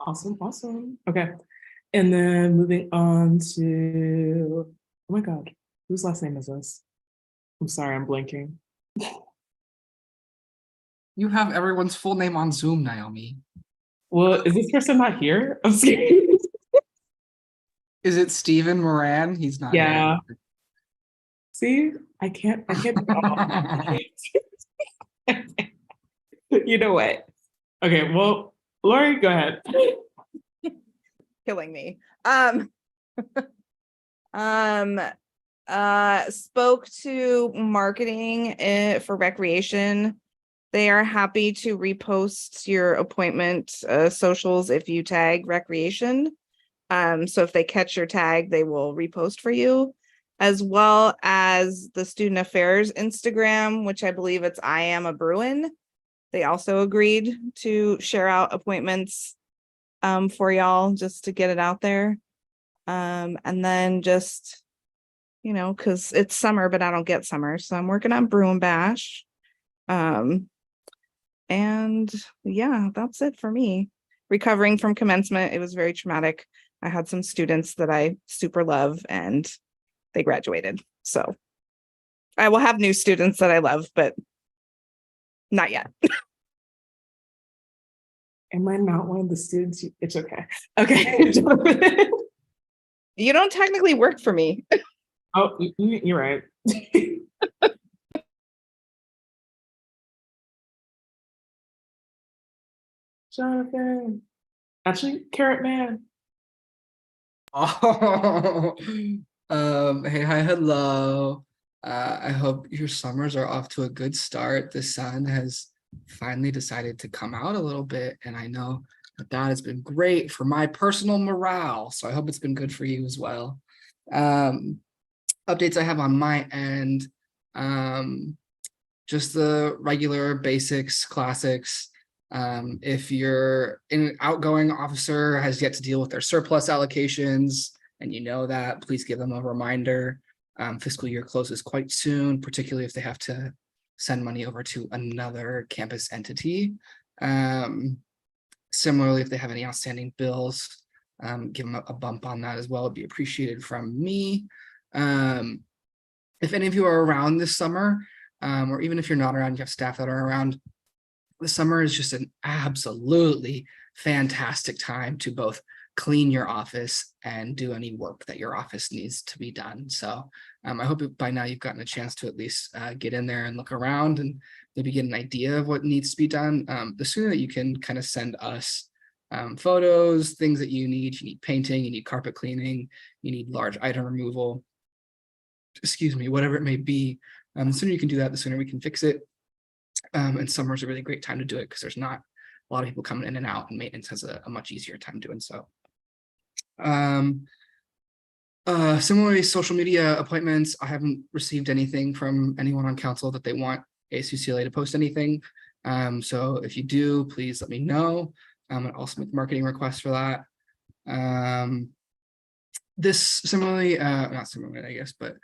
Awesome. Okay. And then moving on to, oh my God, whose last name is this? I'm sorry, I'm blanking. You have everyone's full name on Zoom, Naomi. Well, is this person not here? I'm scared. Is it Steven Moran? He's not Yeah. here. See, I can't. You know what? Okay, well, Lori, go ahead. Killing me. Spoke to marketing for recreation. They are happy to repost your appointment socials if you tag recreation. So if they catch your tag, they will repost for you, as well as the student affairs Instagram, which I believe it's I am a Bruin. They also agreed to share out appointments for y'all just to get it out there. And then just, because it's summer, but I don't get summer. So I'm working on Bruin Bash. And yeah, that's it for me. Recovering from commencement, it was very traumatic. I had some students that I super love and they graduated. So I will have new students that I love, but not yet. Am I not one of the students? It's okay. Okay. You don't technically work for me. Oh, you're right. Jonathan. Actually, Carrot Man. Oh, hey, hi, hello. I hope your summers are off to a good start. The sun has finally decided to come out a little bit, and I know that has been great for my personal morale. So I hope it's been good for you as well. Updates I have on my end, just the regular basics, classics. If you're an outgoing officer has yet to deal with their surplus allocations and you know that, please give them a reminder. Fiscal year closes quite soon, particularly if they have to send money over to another campus entity. Similarly, if they have any outstanding bills, give them a bump on that as well. It'd be appreciated from me. If any of you are around this summer, or even if you're not around, you have staff that are around, the summer is just an absolutely fantastic time to both clean your office and do any work that your office needs to be done. So I hope by now you've gotten a chance to at least get in there and look around and maybe get an idea of what needs to be done. The sooner that you can kind of send us photos, things that you need painting, you need carpet cleaning, you need large item removal, excuse me, whatever it may be. The sooner you can do that, the sooner we can fix it. And summer is a really great time to do it because there's not a lot of people coming in and out, and maintenance has a much easier time doing so. Similarly, social media appointments, I haven't received anything from anyone on council that they want ASUCLA to post anything. So if you do, please let me know. And also make marketing requests for that. This similarly, not similarly, I guess, but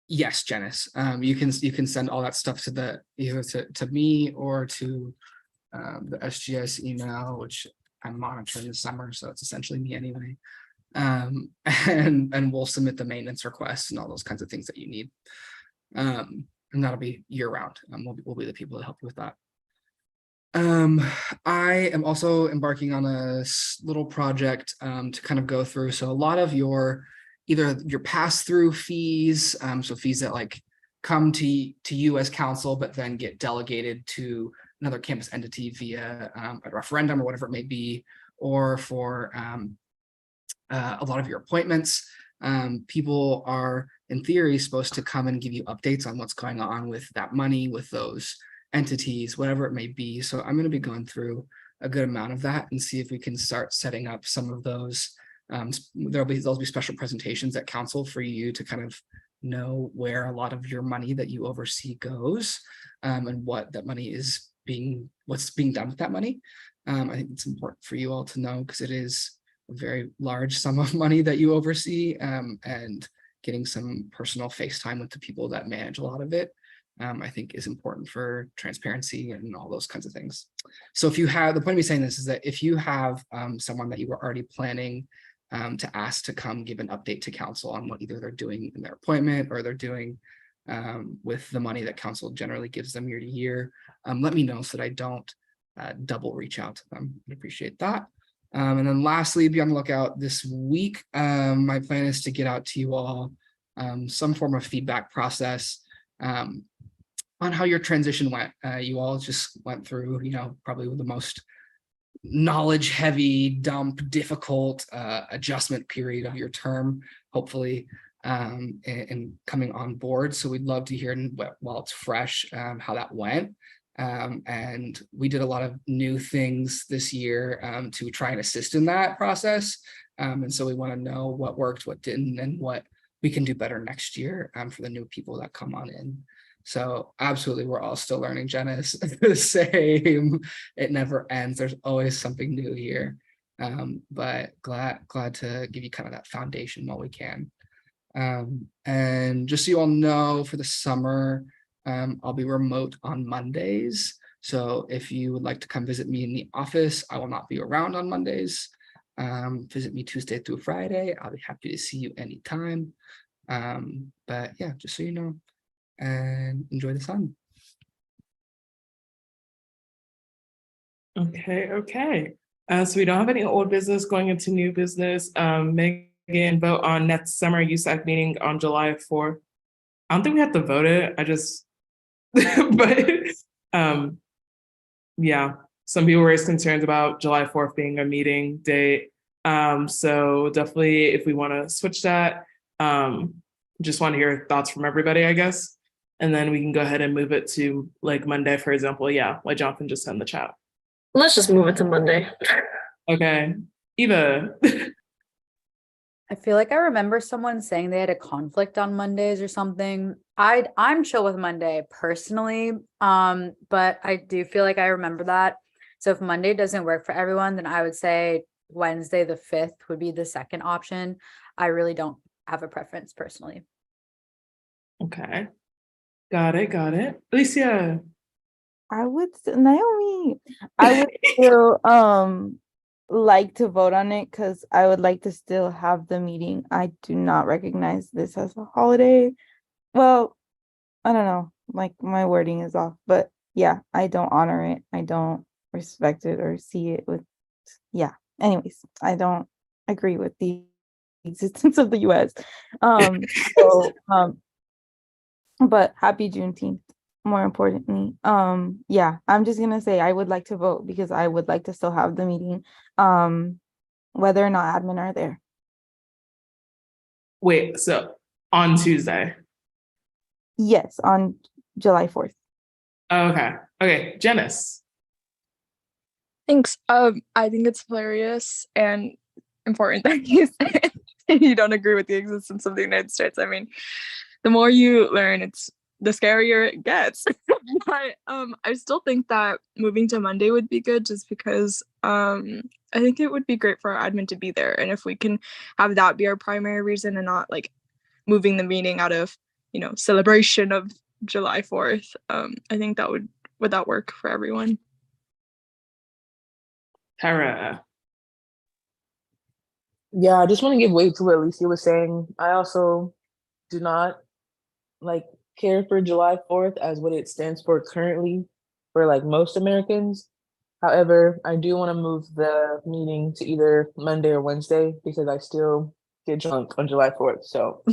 yes, Janice, you can send all that stuff to the either to me or to the SGS email, which I'm monitoring this summer, so it's essentially me anyway. And we'll submit the maintenance requests and all those kinds of things that you need. And that'll be year round. We'll be the people to help you with that. I am also embarking on a little project to kind of go through. So a lot of either your pass-through fees, so fees that like come to you as council, but then get delegated to another campus entity via a referendum or whatever it may be, or for a lot of your appointments. People are, in theory, supposed to come and give you updates on what's going on with that money, with those entities, whatever it may be. So I'm going to be going through a good amount of that and see if we can start setting up some of those. There'll be special presentations at council for you to kind of know where a lot of your money that you oversee goes, and what that money is what's being done with that money. I think it's important for you all to know because it is a very large sum of money that you oversee, and getting some personal face time with the people that manage a lot of it, I think is important for transparency and all those kinds of things. So if you have, the point of me saying this is that if you have someone that you were already planning to ask to come give an update to council on what either they're doing in their appointment or they're doing with the money that council generally gives them year to year, let me know so that I don't double reach out to them. I appreciate that. And then lastly, be on the lookout this week. My plan is to get out to you all some form of feedback process on how your transition went. You all just went through, probably the most knowledge heavy, difficult adjustment period of your term, hopefully, and coming on board. So we'd love to hear while it's fresh how that went. And we did a lot of new things this year to try and assist in that process. And so we want to know what worked, what didn't, and what we can do better next year for the new people that come on in. So absolutely, we're all still learning, Janice. The same. It never ends. There's always something new here. But glad to give you kind of that foundation while we can. And just so you all know, for the summer, I'll be remote on Mondays. So if you would like to come visit me in the office, I will not be around on Mondays. Visit me Tuesday through Friday. I'll be happy to see you anytime. But yeah, just so you know, and enjoy the sun. Okay. So we don't have any old business going into new business. Megan, vote on next summer USAC meeting on July 4th. I don't think we have to vote it. But yeah, some people raised concerns about July 4th being a meeting date. So definitely if we want to switch that, just want to hear thoughts from everybody, I guess. And then we can go ahead and move it to like Monday, for example. Yeah, like Jonathan just said in the chat. Let's just move it to Monday. Okay. Eva. I feel like I remember someone saying they had a conflict on Mondays or something. I'm chill with Monday personally, but I do feel like I remember that. So if Monday doesn't work for everyone, then I would say Wednesday the 5th would be the second option. I really don't have a preference personally. Okay. Got it. Got it. Alicia. Naomi, I would still like to vote on it because I would like to still have the meeting. I do not recognize this as a holiday. Well, I don't know, like my wording is off, but yeah, I don't honor it. I don't respect it or see it with, yeah. Anyways, I don't agree with the existence of the US. So, but happy Juneteenth. More importantly, yeah, I'm just gonna say I would like to vote because I would like to still have the meeting, whether or not admin are there. Wait, so on Tuesday. Yes, on July 4th. Okay. Okay. Janice. Thanks. I think it's hilarious and important that you said you don't agree with the existence of the United States. I mean, the more you learn, the scarier it gets. But I still think that moving to Monday would be good just because I think it would be great for our admin to be there. And if we can have that be our primary reason and not like moving the meeting out of, celebration of July 4th, I think that would that work for everyone? Tara. Yeah, I just want to give weight to what Alicia was saying. I also do not care for July 4th as what it stands for currently for most Americans. However, I do want to move the meeting to either Monday or Wednesday because I still get drunk on July 4th. So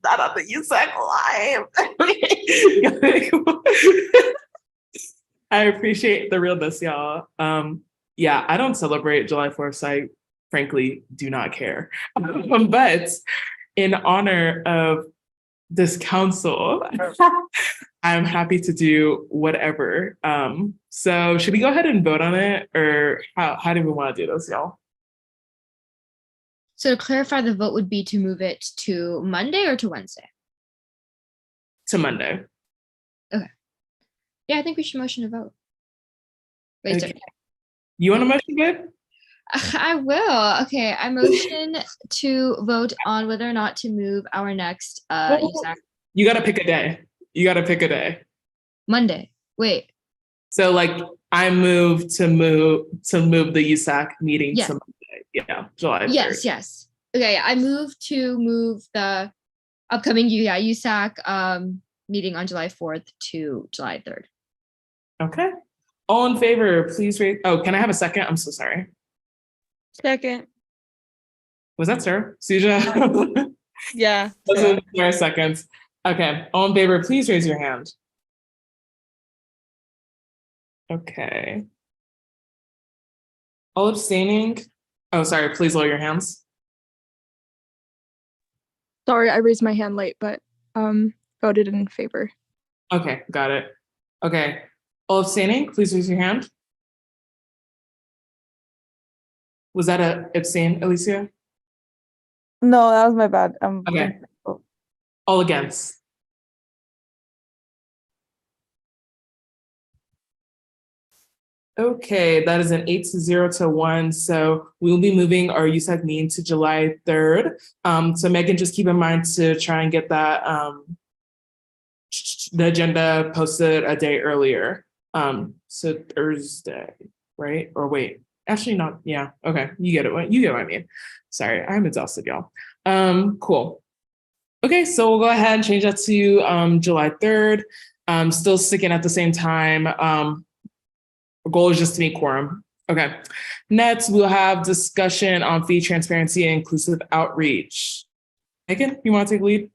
not on the USAC live. I appreciate the realness, y'all. Yeah, I don't celebrate July 4th, so I frankly do not care. But in honor of this council, I'm happy to do whatever. So should we go ahead and vote on it, or how do we want to do this, y'all? So to clarify, the vote would be to move it to Monday or to Wednesday? To Monday. Okay. Yeah, I think we should motion to vote. Wait, Okay. You want to motion, babe? I will. Okay, I motion to vote on whether or not to move our next USAC. You gotta pick a day. You gotta pick a day. Monday. Wait. So I move to move the USAC meeting to Monday. Yeah, July 3rd. Yes. Okay, I move to move the upcoming USAC meeting on July 4th to July 3rd. Okay. All in favor, please raise. Oh, can I have a second? I'm so sorry. Second. Was that Sarah? Suja? Yeah. Those are seconds. Okay. All in favor, please raise your hand. Okay. All abstaining. Oh, sorry. Please lower your hands. Sorry, I raised my hand late, but voted in favor. Okay, got it. Okay. All abstaining, please raise your hand. Was that a abstain, Alicia? No, that was my bad. Okay. All against. Okay, that is an 8-0-1. So we'll be moving our USAC meeting to July 3rd. So Megan, just keep in mind to try and get that the agenda posted a day earlier. So Thursday, right? Or wait, actually not. Yeah. Okay, you get it. You get what I mean. Sorry, I'm exhausted, y'all. Cool. Okay, so we'll go ahead and change that to July 3rd. Still sticking at the same time. Our goal is just to meet quorum. Okay. Next, we'll have discussion on fee transparency and inclusive outreach. Megan, you want to take lead?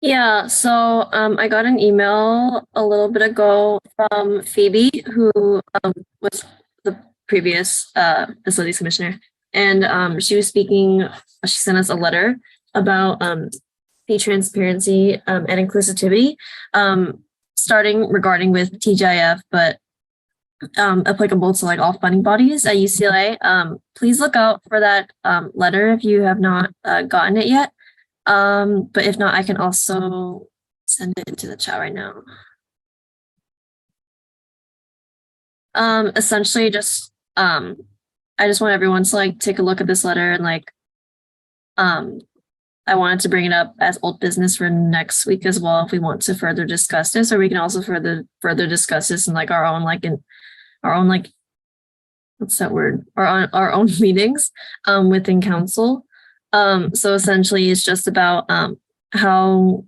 Yeah, so I got an email a little bit ago from Phoebe, who was the previous facilities commissioner. And she was speaking, she sent us a letter about fee transparency and inclusivity, starting regarding with TGIF, but applicable to all funding bodies at UCLA. Please look out for that letter if you have not gotten it yet. But if not, I can also send it into the chat right now. Essentially just, I just want everyone to like take a look at this letter and like, I wanted to bring it up as old business for next week as well if we want to further discuss this, or we can also further discuss this in like our own what's that word? Our own meetings within council. So essentially it's just about how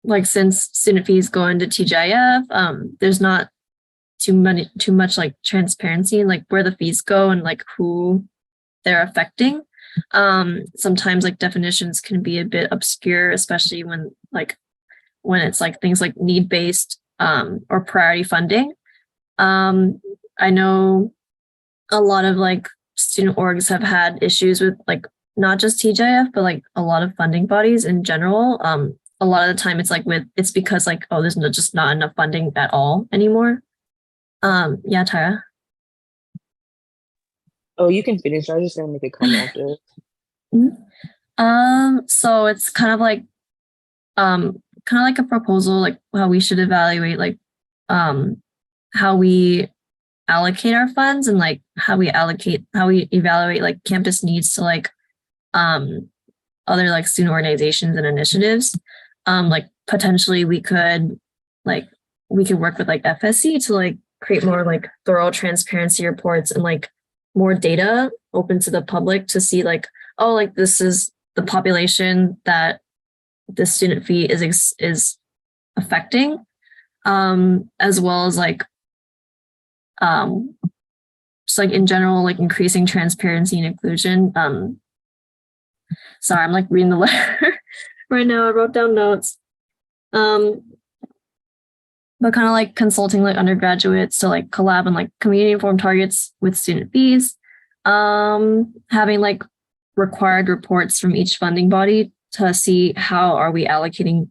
like since student fees go into TGIF, there's not too much like transparency in like where the fees go and like who they're affecting. Sometimes like definitions can be a bit obscure, especially when it's like things like need-based or priority funding. I know a lot of like student orgs have had issues with like not just TGIF, but like a lot of funding bodies in general. A lot of the time it's because like, oh, there's just not enough funding at all anymore. Yeah, Tyra. Oh, you can finish. I was just gonna make a comment after. So it's kind of like a proposal, like how we should evaluate like how we allocate our funds and like how we evaluate like campus needs to like other like student organizations and initiatives. Like potentially we could work with like FSC to like create more like thorough transparency reports and like more data open to the public to see like, oh, like this is the population that the student fee is affecting, as well as like just like in general, like increasing transparency and inclusion. Sorry, I'm like reading the letter right now. I wrote down notes. But kind of like consulting like undergraduates to like collab on like community informed targets with student fees, having like required reports from each funding body to see how are we allocating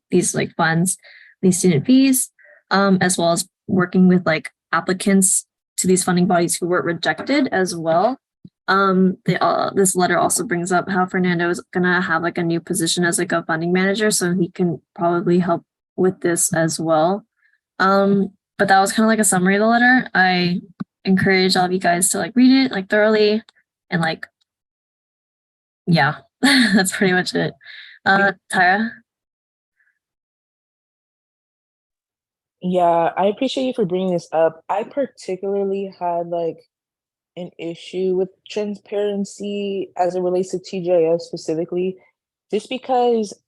these like funds, these student fees, as well as working with like applicants to these funding bodies who were rejected as well. This letter also brings up how Fernando is gonna have like a new position as like a funding manager, so he can probably help with this as well. But that was kind of like a summary of the letter. I encourage all of you guys to like read it like thoroughly and like, yeah, that's pretty much it. Tyra? Yeah, I appreciate you for bringing this up. I particularly had like an issue with transparency as it relates to TJF specifically, just because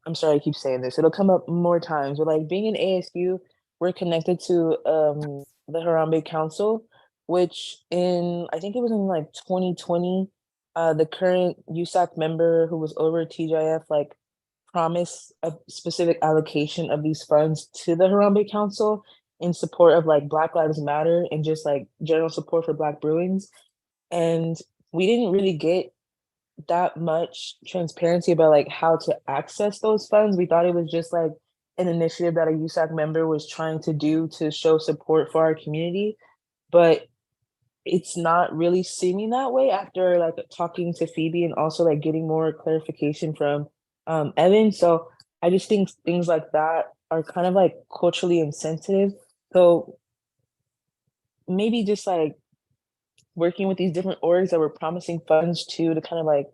I'm sorry I keep saying this, it'll come up more times, but like being in ASU, we're connected to the Harambe Council, which I think it was in like 2020, the current USAC member who was over TGIF like promised a specific allocation of these funds to the Harambe Council in support of like Black Lives Matter and just like general support for Black Bruins. And we didn't really get that much transparency about like how to access those funds. We thought it was just like an initiative that a USAC member was trying to do to show support for our community, but it's not really seeming that way after like talking to Phoebe and also like getting more clarification from Evan. So I just think things like that are kind of like culturally insensitive. So maybe just like working with these different orgs that we're promising funds to kind of like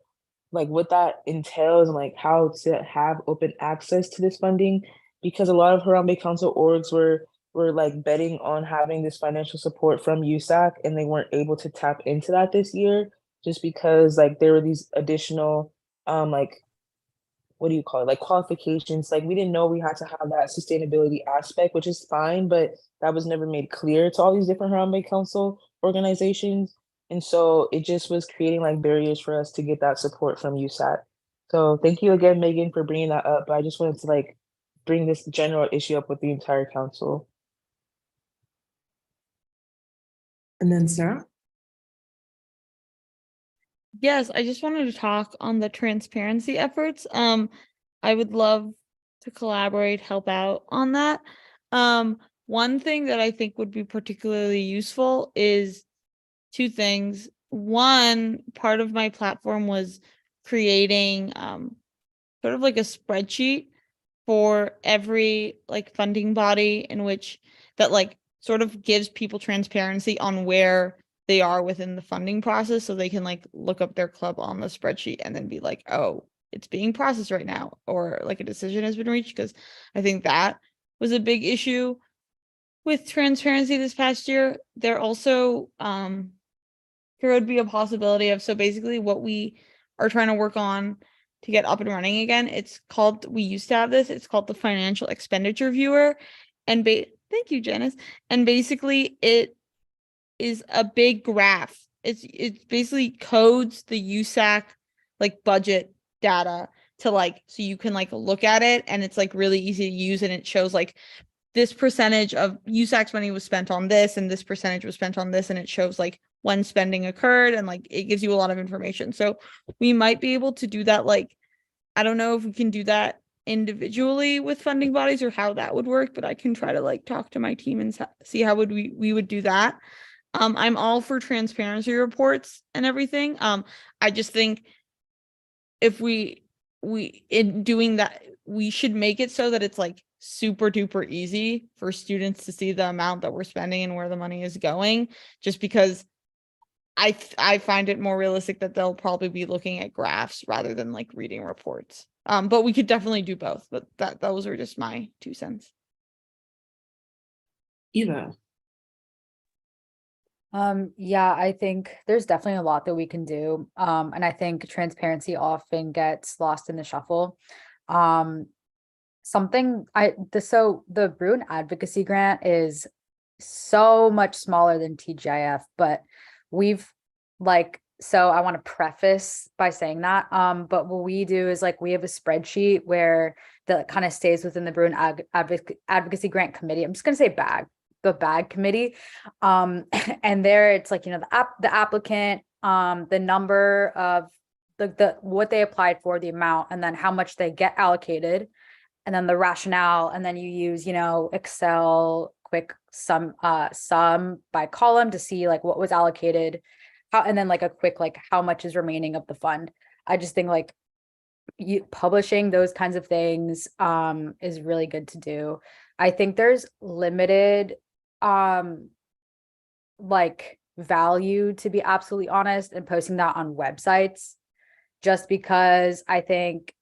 what that entails and like how to have open access to this funding, because a lot of Harambe Council orgs were like betting on having this financial support from USAC and they weren't able to tap into that this year just because like there were these additional like what do you call it, like qualifications. Like we didn't know we had to have that sustainability aspect, which is fine, but that was never made clear to all these different Harambe Council organizations. And so it just was creating like barriers for us to get that support from USAC. So thank you again, Megan, for bringing that up. But I just wanted to like bring this general issue up with the entire council. And then Sarah? Yes, I just wanted to talk on the transparency efforts. I would love to collaborate, help out on that. One thing that I think would be particularly useful is two things. One, part of my platform was creating sort of like a spreadsheet for every like funding body in which that like sort of gives people transparency on where they are within the funding process, so they can like look up their club on the spreadsheet and then be like, oh, it's being processed right now, or like a decision has been reached. Because I think that was a big issue with transparency this past year. There also there would be a possibility of, so basically what we are trying to work on to get up and running again, it's called, we used to have this, it's called the financial expenditure viewer. And thank you, Janice. And basically it is a big graph. It's basically codes the USAC like budget data to like, so you can like look at it, and it's like really easy to use, and it shows like this percentage of USAC's money was spent on this, and this percentage was spent on this, and it shows like when spending occurred, and like it gives you a lot of information. So we might be able to do that. Like, I don't know if we can do that individually with funding bodies or how that would work, but I can try to like talk to my team and see how would we would do that. I'm all for transparency reports and everything. I just think if we in doing that, we should make it so that it's like super duper easy for students to see the amount that we're spending and where the money is going, just because I find it more realistic that they'll probably be looking at graphs rather than like reading reports. But we could definitely do both, but those are just my 2 cents. Eva. Yeah, I think there's definitely a lot that we can do. And I think transparency often gets lost in the shuffle. So the Bruin Advocacy Grant is so much smaller than TGIF, but so I want to preface by saying that. But what we do is like, we have a spreadsheet where that kind of stays within the Bruin Advocacy Grant Committee. I'm just going to say the bag committee. And there it's like, the applicant, the number of the what they applied for, the amount, and then how much they get allocated, and then the rationale, and then you use, Excel quick sum by column to see like what was allocated, how, and then like a quick like how much is remaining of the fund. I just think like publishing those kinds of things is really good to do. I think there's limited like value, to be absolutely honest, in posting that on websites, just because I think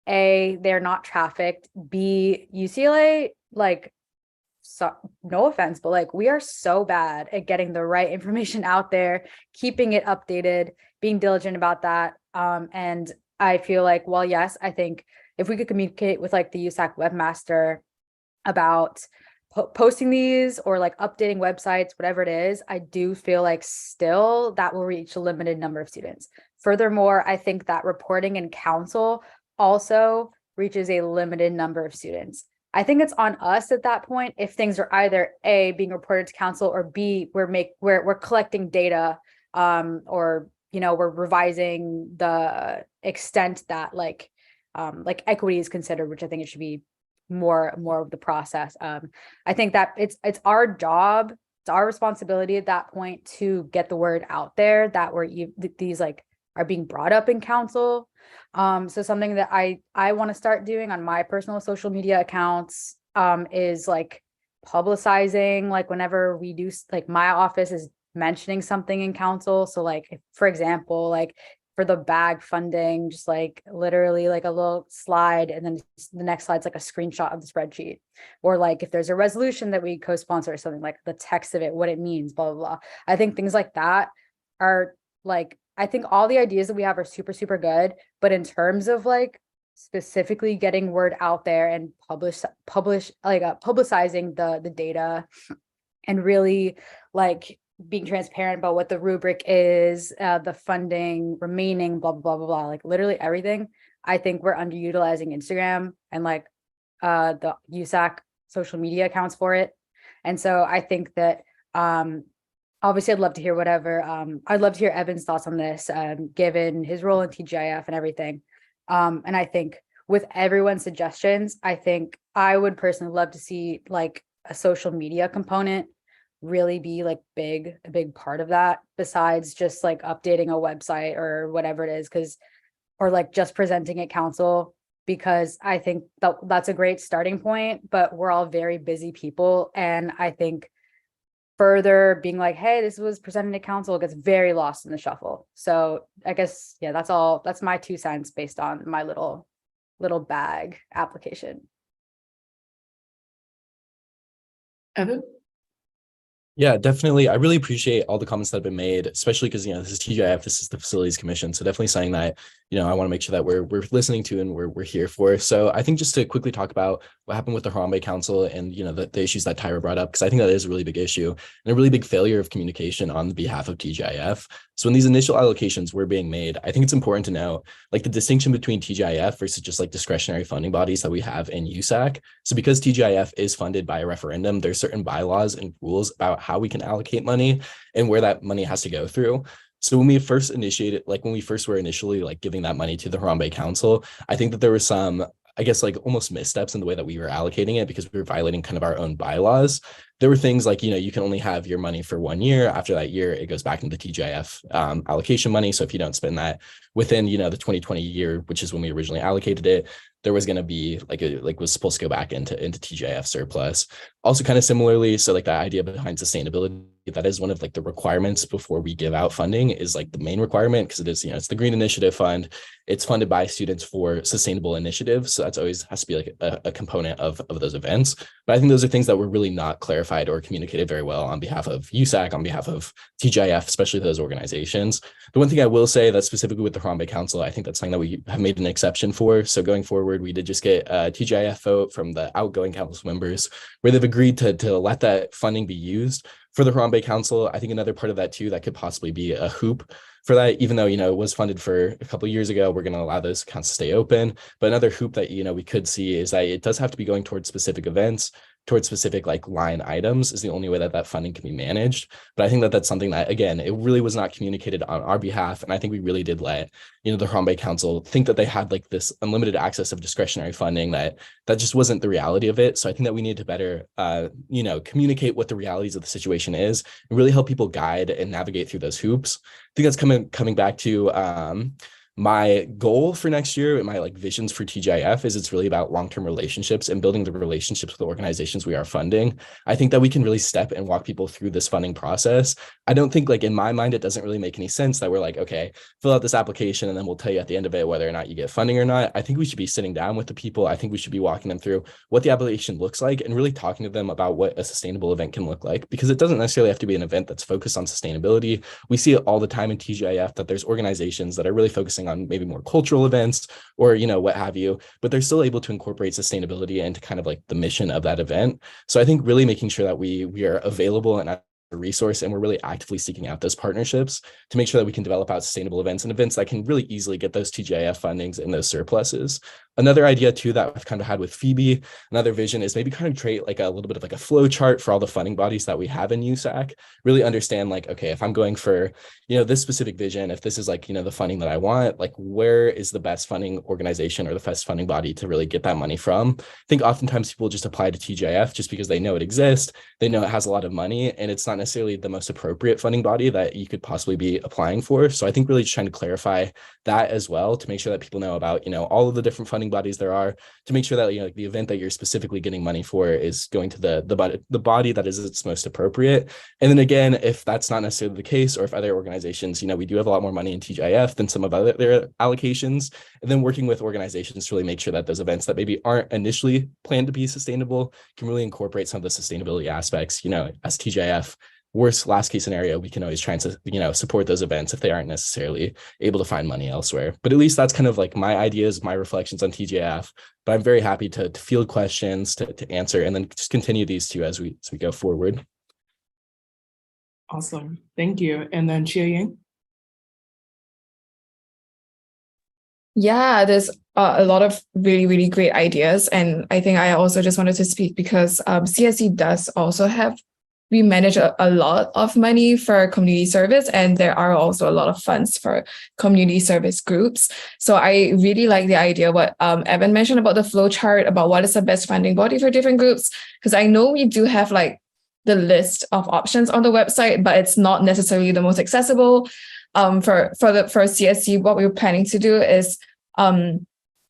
A, they're not trafficked, B, UCLA, like, so no offense, but like we are so bad at getting the right information out there, keeping it updated, being diligent about that. And I feel like, well, yes, I think if we could communicate with like the USAC webmaster about posting these or like updating websites, whatever it is, I do feel like still that will reach a limited number of students. Furthermore, I think that reporting in council also reaches a limited number of students. I think it's on us at that point if things are either A, being reported to council, or B, we're collecting data, or we're revising the extent that like equity is considered, which I think it should be more of the process. I think that it's our job, it's our responsibility at that point to get the word out there that these like are being brought up in council. So something that I want to start doing on my personal social media accounts is like publicizing, like whenever we do, like my office is mentioning something in council. So like, if, for example, like for the bag funding, just like literally like a little slide, and then the next slide's like a screenshot of the spreadsheet. Or like if there's a resolution that we co-sponsor or something, like the text of it, what it means, blah, blah, blah. I think things like that are like, I think all the ideas that we have are super, super good. But in terms of like specifically getting word out there and publicizing the data, and really like being transparent about what the rubric is, the funding remaining, blah, blah, blah, blah, like literally everything. I think we're underutilizing Instagram and like the USAC social media accounts for it. And so I think that obviously I'd love to hear I'd love to hear Evan's thoughts on this, given his role in TGIF and everything. And I think with everyone's suggestions, I think I would personally love to see like a social media component really be like a big part of that, besides just like updating a website or whatever it is. Because or like just presenting at council, because I think that's a great starting point, but we're all very busy people. And I think further being like, hey, this was presented to council gets very lost in the shuffle. So I guess, yeah, that's my 2 cents based on my little bag application. Evan? Yeah, definitely. I really appreciate all the comments that have been made, especially because, this is TGIF, this is the Facilities Commission. So definitely saying that, I want to make sure that we're listening to and we're here for. So I think just to quickly talk about what happened with the Harambe Council and, the issues that Tyra brought up, because I think that is a really big issue and a really big failure of communication on behalf of TGIF. So when these initial allocations were being made, I think it's important to know like the distinction between TGIF versus just like discretionary funding bodies that we have in USAC. So because TGIF is funded by a referendum, there's certain bylaws and rules about how we can allocate money and where that money has to go through. So when we first initiated, like when we first were initially like giving that money to the Harambe Council, I think that there was some, I guess, like almost missteps in the way that we were allocating it because we were violating kind of our own bylaws. There were things like, you can only have your money for 1 year. After that year, it goes back into TGIF allocation money. So if you don't spend that within, the 2020 year, which is when we originally allocated it, there was going to be was supposed to go back into TGIF surplus. Also kind of similarly, so like the idea behind sustainability, that is one of like the requirements before we give out funding, is like the main requirement, because it is, it's the Green Initiative Fund. It's funded by students for sustainable initiatives. So that's always has to be like a component of those events. But I think those are things that were really not clarified or communicated very well on behalf of USAC, on behalf of TGIF, especially those organizations. The one thing I will say that specifically with the Harambe Council, I think that's something that we have made an exception for. So going forward, we did just get a TGIF vote from the outgoing council members where they've agreed to let that funding be used for the Harambe Council. I think another part of that too, that could possibly be a hoop for that, even though, it was funded for a couple of years ago, we're going to allow those accounts to stay open. But another hoop that, we could see is that it does have to be going towards specific events, towards specific like line items is the only way that funding can be managed. But I think that that's something that, again, it really was not communicated on our behalf. And I think we really did let, the Harambe Council think that they had like this unlimited access of discretionary funding that just wasn't the reality of it. So I think that we need to better, communicate what the realities of the situation is and really help people guide and navigate through those hoops. I think that's coming back to, my goal for next year and my like visions for TGIF is it's really about long-term relationships and building the relationships with the organizations we are funding. I think that we can really step and walk people through this funding process. I don't think like in my mind, it doesn't really make any sense that we're like, okay, fill out this application and then we'll tell you at the end of it whether or not you get funding or not. I think we should be sitting down with the people. I think we should be walking them through what the application looks like and really talking to them about what a sustainable event can look like, because it doesn't necessarily have to be an event that's focused on sustainability. We see it all the time in TGIF that there's organizations that are really focusing on maybe more cultural events or, what have you, but they're still able to incorporate sustainability into kind of like the mission of that event. So I think really making sure that we are available and a resource, and we're really actively seeking out those partnerships to make sure that we can develop out sustainable events and events that can really easily get those TGIF fundings and those surpluses. Another idea too that I've kind of had with Phoebe, another vision is maybe kind of create like a little bit of like a flow chart for all the funding bodies that we have in USAC, really understand like, okay, if I'm going for, this specific vision, if this is like, the funding that I want, like where is the best funding organization or the best funding body to really get that money from? I think oftentimes people just apply to TGIF just because they know it exists. They know it has a lot of money and it's not necessarily the most appropriate funding body that you could possibly be applying for. So I think really just trying to clarify that as well to make sure that people know about, all of the different funding bodies there are, to make sure that like the event that you're specifically getting money for is going to the body that is its most appropriate. And then again, if that's not necessarily the case, or if other organizations, we do have a lot more money in TGIF than some of their allocations, and then working with organizations to really make sure that those events that maybe aren't initially planned to be sustainable can really incorporate some of the sustainability aspects. As TGIF, last case scenario, we can always try and support those events if they aren't necessarily able to find money elsewhere. But at least that's kind of like my ideas, my reflections on TGIF. But I'm very happy to field questions, to answer, and then just continue these two as we go forward. Awesome, thank you. And then Chia Yang. Yeah, there's a lot of really, really great ideas. And I think I also just wanted to speak because CSE does also we manage a lot of money for community service, and there are also a lot of funds for community service groups. So I really like the idea what Evan mentioned about the flow chart, about what is the best funding body for different groups, because I know we do have like the list of options on the website, but it's not necessarily the most accessible. For CSC, what we're planning to do is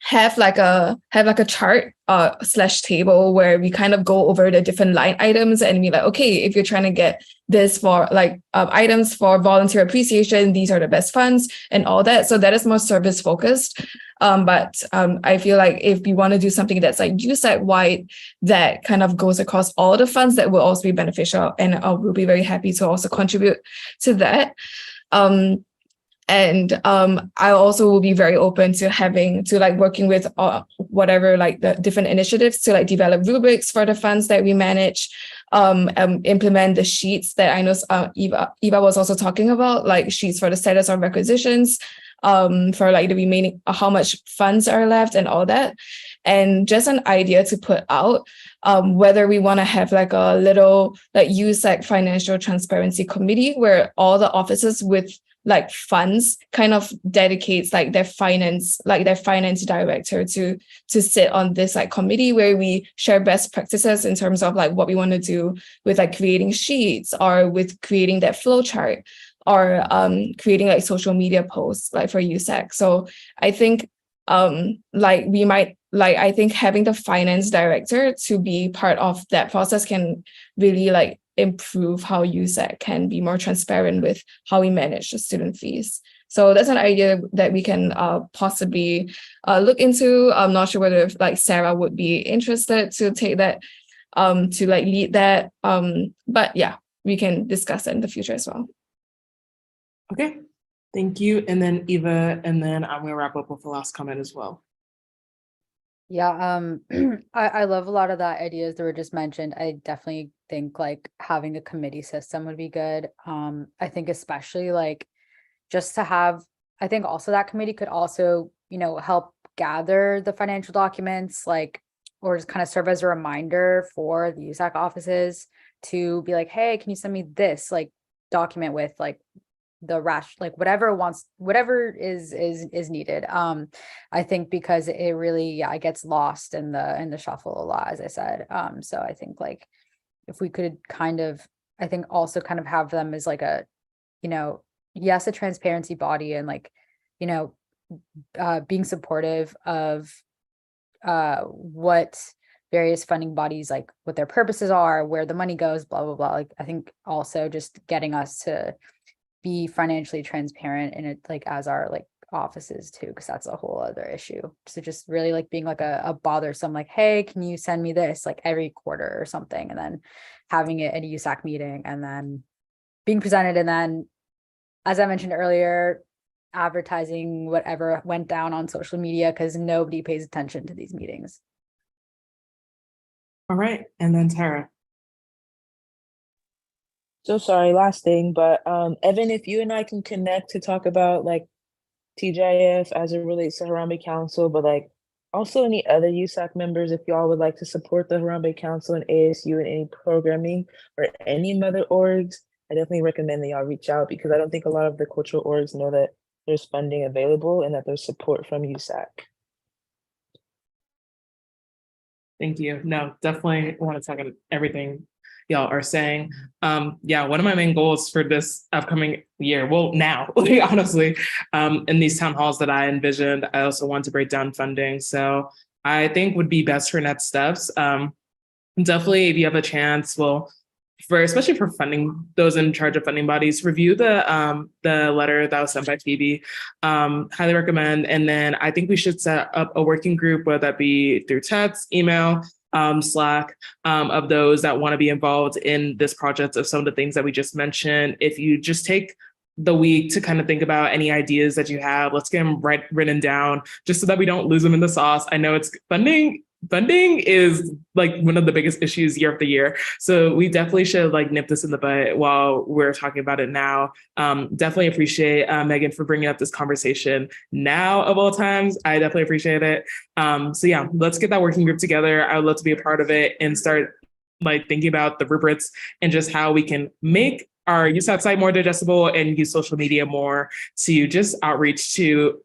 have like a chart slash table where we kind of go over the different line items and be like, okay, if you're trying to get this for like items for volunteer appreciation, these are the best funds and all that. So that is more service focused. But I feel like if we want to do something that's like USAC wide, that kind of goes across all the funds, that will also be beneficial, and we'll be very happy to also contribute to that. I also will be very open to working with whatever like the different initiatives to like develop rubrics for the funds that we manage, implement the sheets that I know Eva was also talking about, like sheets for the status of requisitions, for like the remaining, how much funds are left and all that. And just an idea to put out, whether we want to have like a little like USAC financial transparency committee where all the offices with like funds kind of dedicates like their finance director to sit on this like committee where we share best practices in terms of like what we want to do with like creating sheets or with creating that flow chart or creating like social media posts like for USAC. So I think I think having the finance director to be part of that process can really like improve how USAC can be more transparent with how we manage the student fees. So that's an idea that we can possibly look into. I'm not sure whether like Sarah would be interested to take that, to like lead that. But yeah, we can discuss that in the future as well. Okay, thank you. And then Eva, and then I'm gonna wrap up with the last comment as well. Yeah, I love a lot of the ideas that were just mentioned. I definitely think like having a committee system would be good. I think especially like just to have, I think also that committee could also, help gather the financial documents, like, or just kind of serve as a reminder for the USAC offices to be like, hey, can you send me this like document with like the like whatever is needed. I think because it really, it gets lost in the shuffle a lot, as I said. So I think like if we could kind of, I think also kind of have them as like a, yes, a transparency body and like, being supportive of what various funding bodies, like what their purposes are, where the money goes, blah, blah, blah. Like, I think also just getting us to be financially transparent in it, like as our like offices too, because that's a whole other issue. So just really like being like a bothersome, like, hey, can you send me this like every quarter or something, and then having it at a USAC meeting and then being presented, and then as I mentioned earlier, advertising whatever went down on social media because nobody pays attention to these meetings. All right, and then Tara. So sorry, last thing, but Evan, if you and I can connect to talk about like TGIF as it relates to Harambe Council, but like also any other USAC members, if y'all would like to support the Harambe Council and ASU in any programming or any other orgs, I definitely recommend that y'all reach out because I don't think a lot of the cultural orgs know that there's funding available and that there's support from USAC. Thank you. No, definitely want to talk about everything y'all are saying. Yeah, one of my main goals for this upcoming year, well, now, like, honestly, in these town halls that I envisioned, I also want to break down funding. So I think would be best for next steps. Definitely, if you have a chance, well, especially for funding, those in charge of funding bodies, review the letter that was sent by Phoebe. Highly recommend. And then I think we should set up a working group, whether that be through text, email, Slack, of those that want to be involved in this project of some of the things that we just mentioned. If you just take the week to kind of think about any ideas that you have, let's get them written down just so that we don't lose them in the sauce. I know it's funding is like one of the biggest issues year after year. So we definitely should like nip this in the butt while we're talking about it now. Definitely appreciate Megan for bringing up this conversation now of all times. I definitely appreciate it. So yeah, let's get that working group together. I would love to be a part of it and start like thinking about the rubrics and just how we can make our USAC site more digestible and use social media more to just outreach to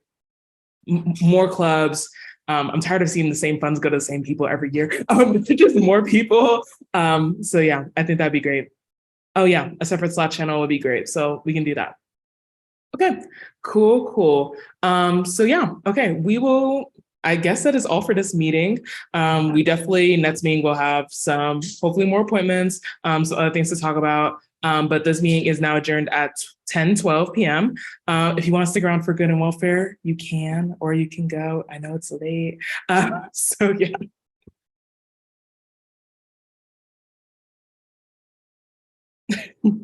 more clubs. I'm tired of seeing the same funds go to the same people every year. Just more people. So yeah, I think that'd be great. Oh yeah, a separate Slack channel would be great. So we can do that. Okay, cool. So yeah, okay, I guess that is all for this meeting. We definitely, next meeting, will have some, hopefully more appointments, some other things to talk about. But this meeting is now adjourned at 10:12 p.m. If you want to stick around for good and welfare, you can, or you can go. I know it's late. So yeah.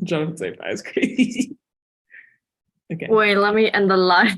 Jonathan said that is crazy. Okay. Wait, let me end the live.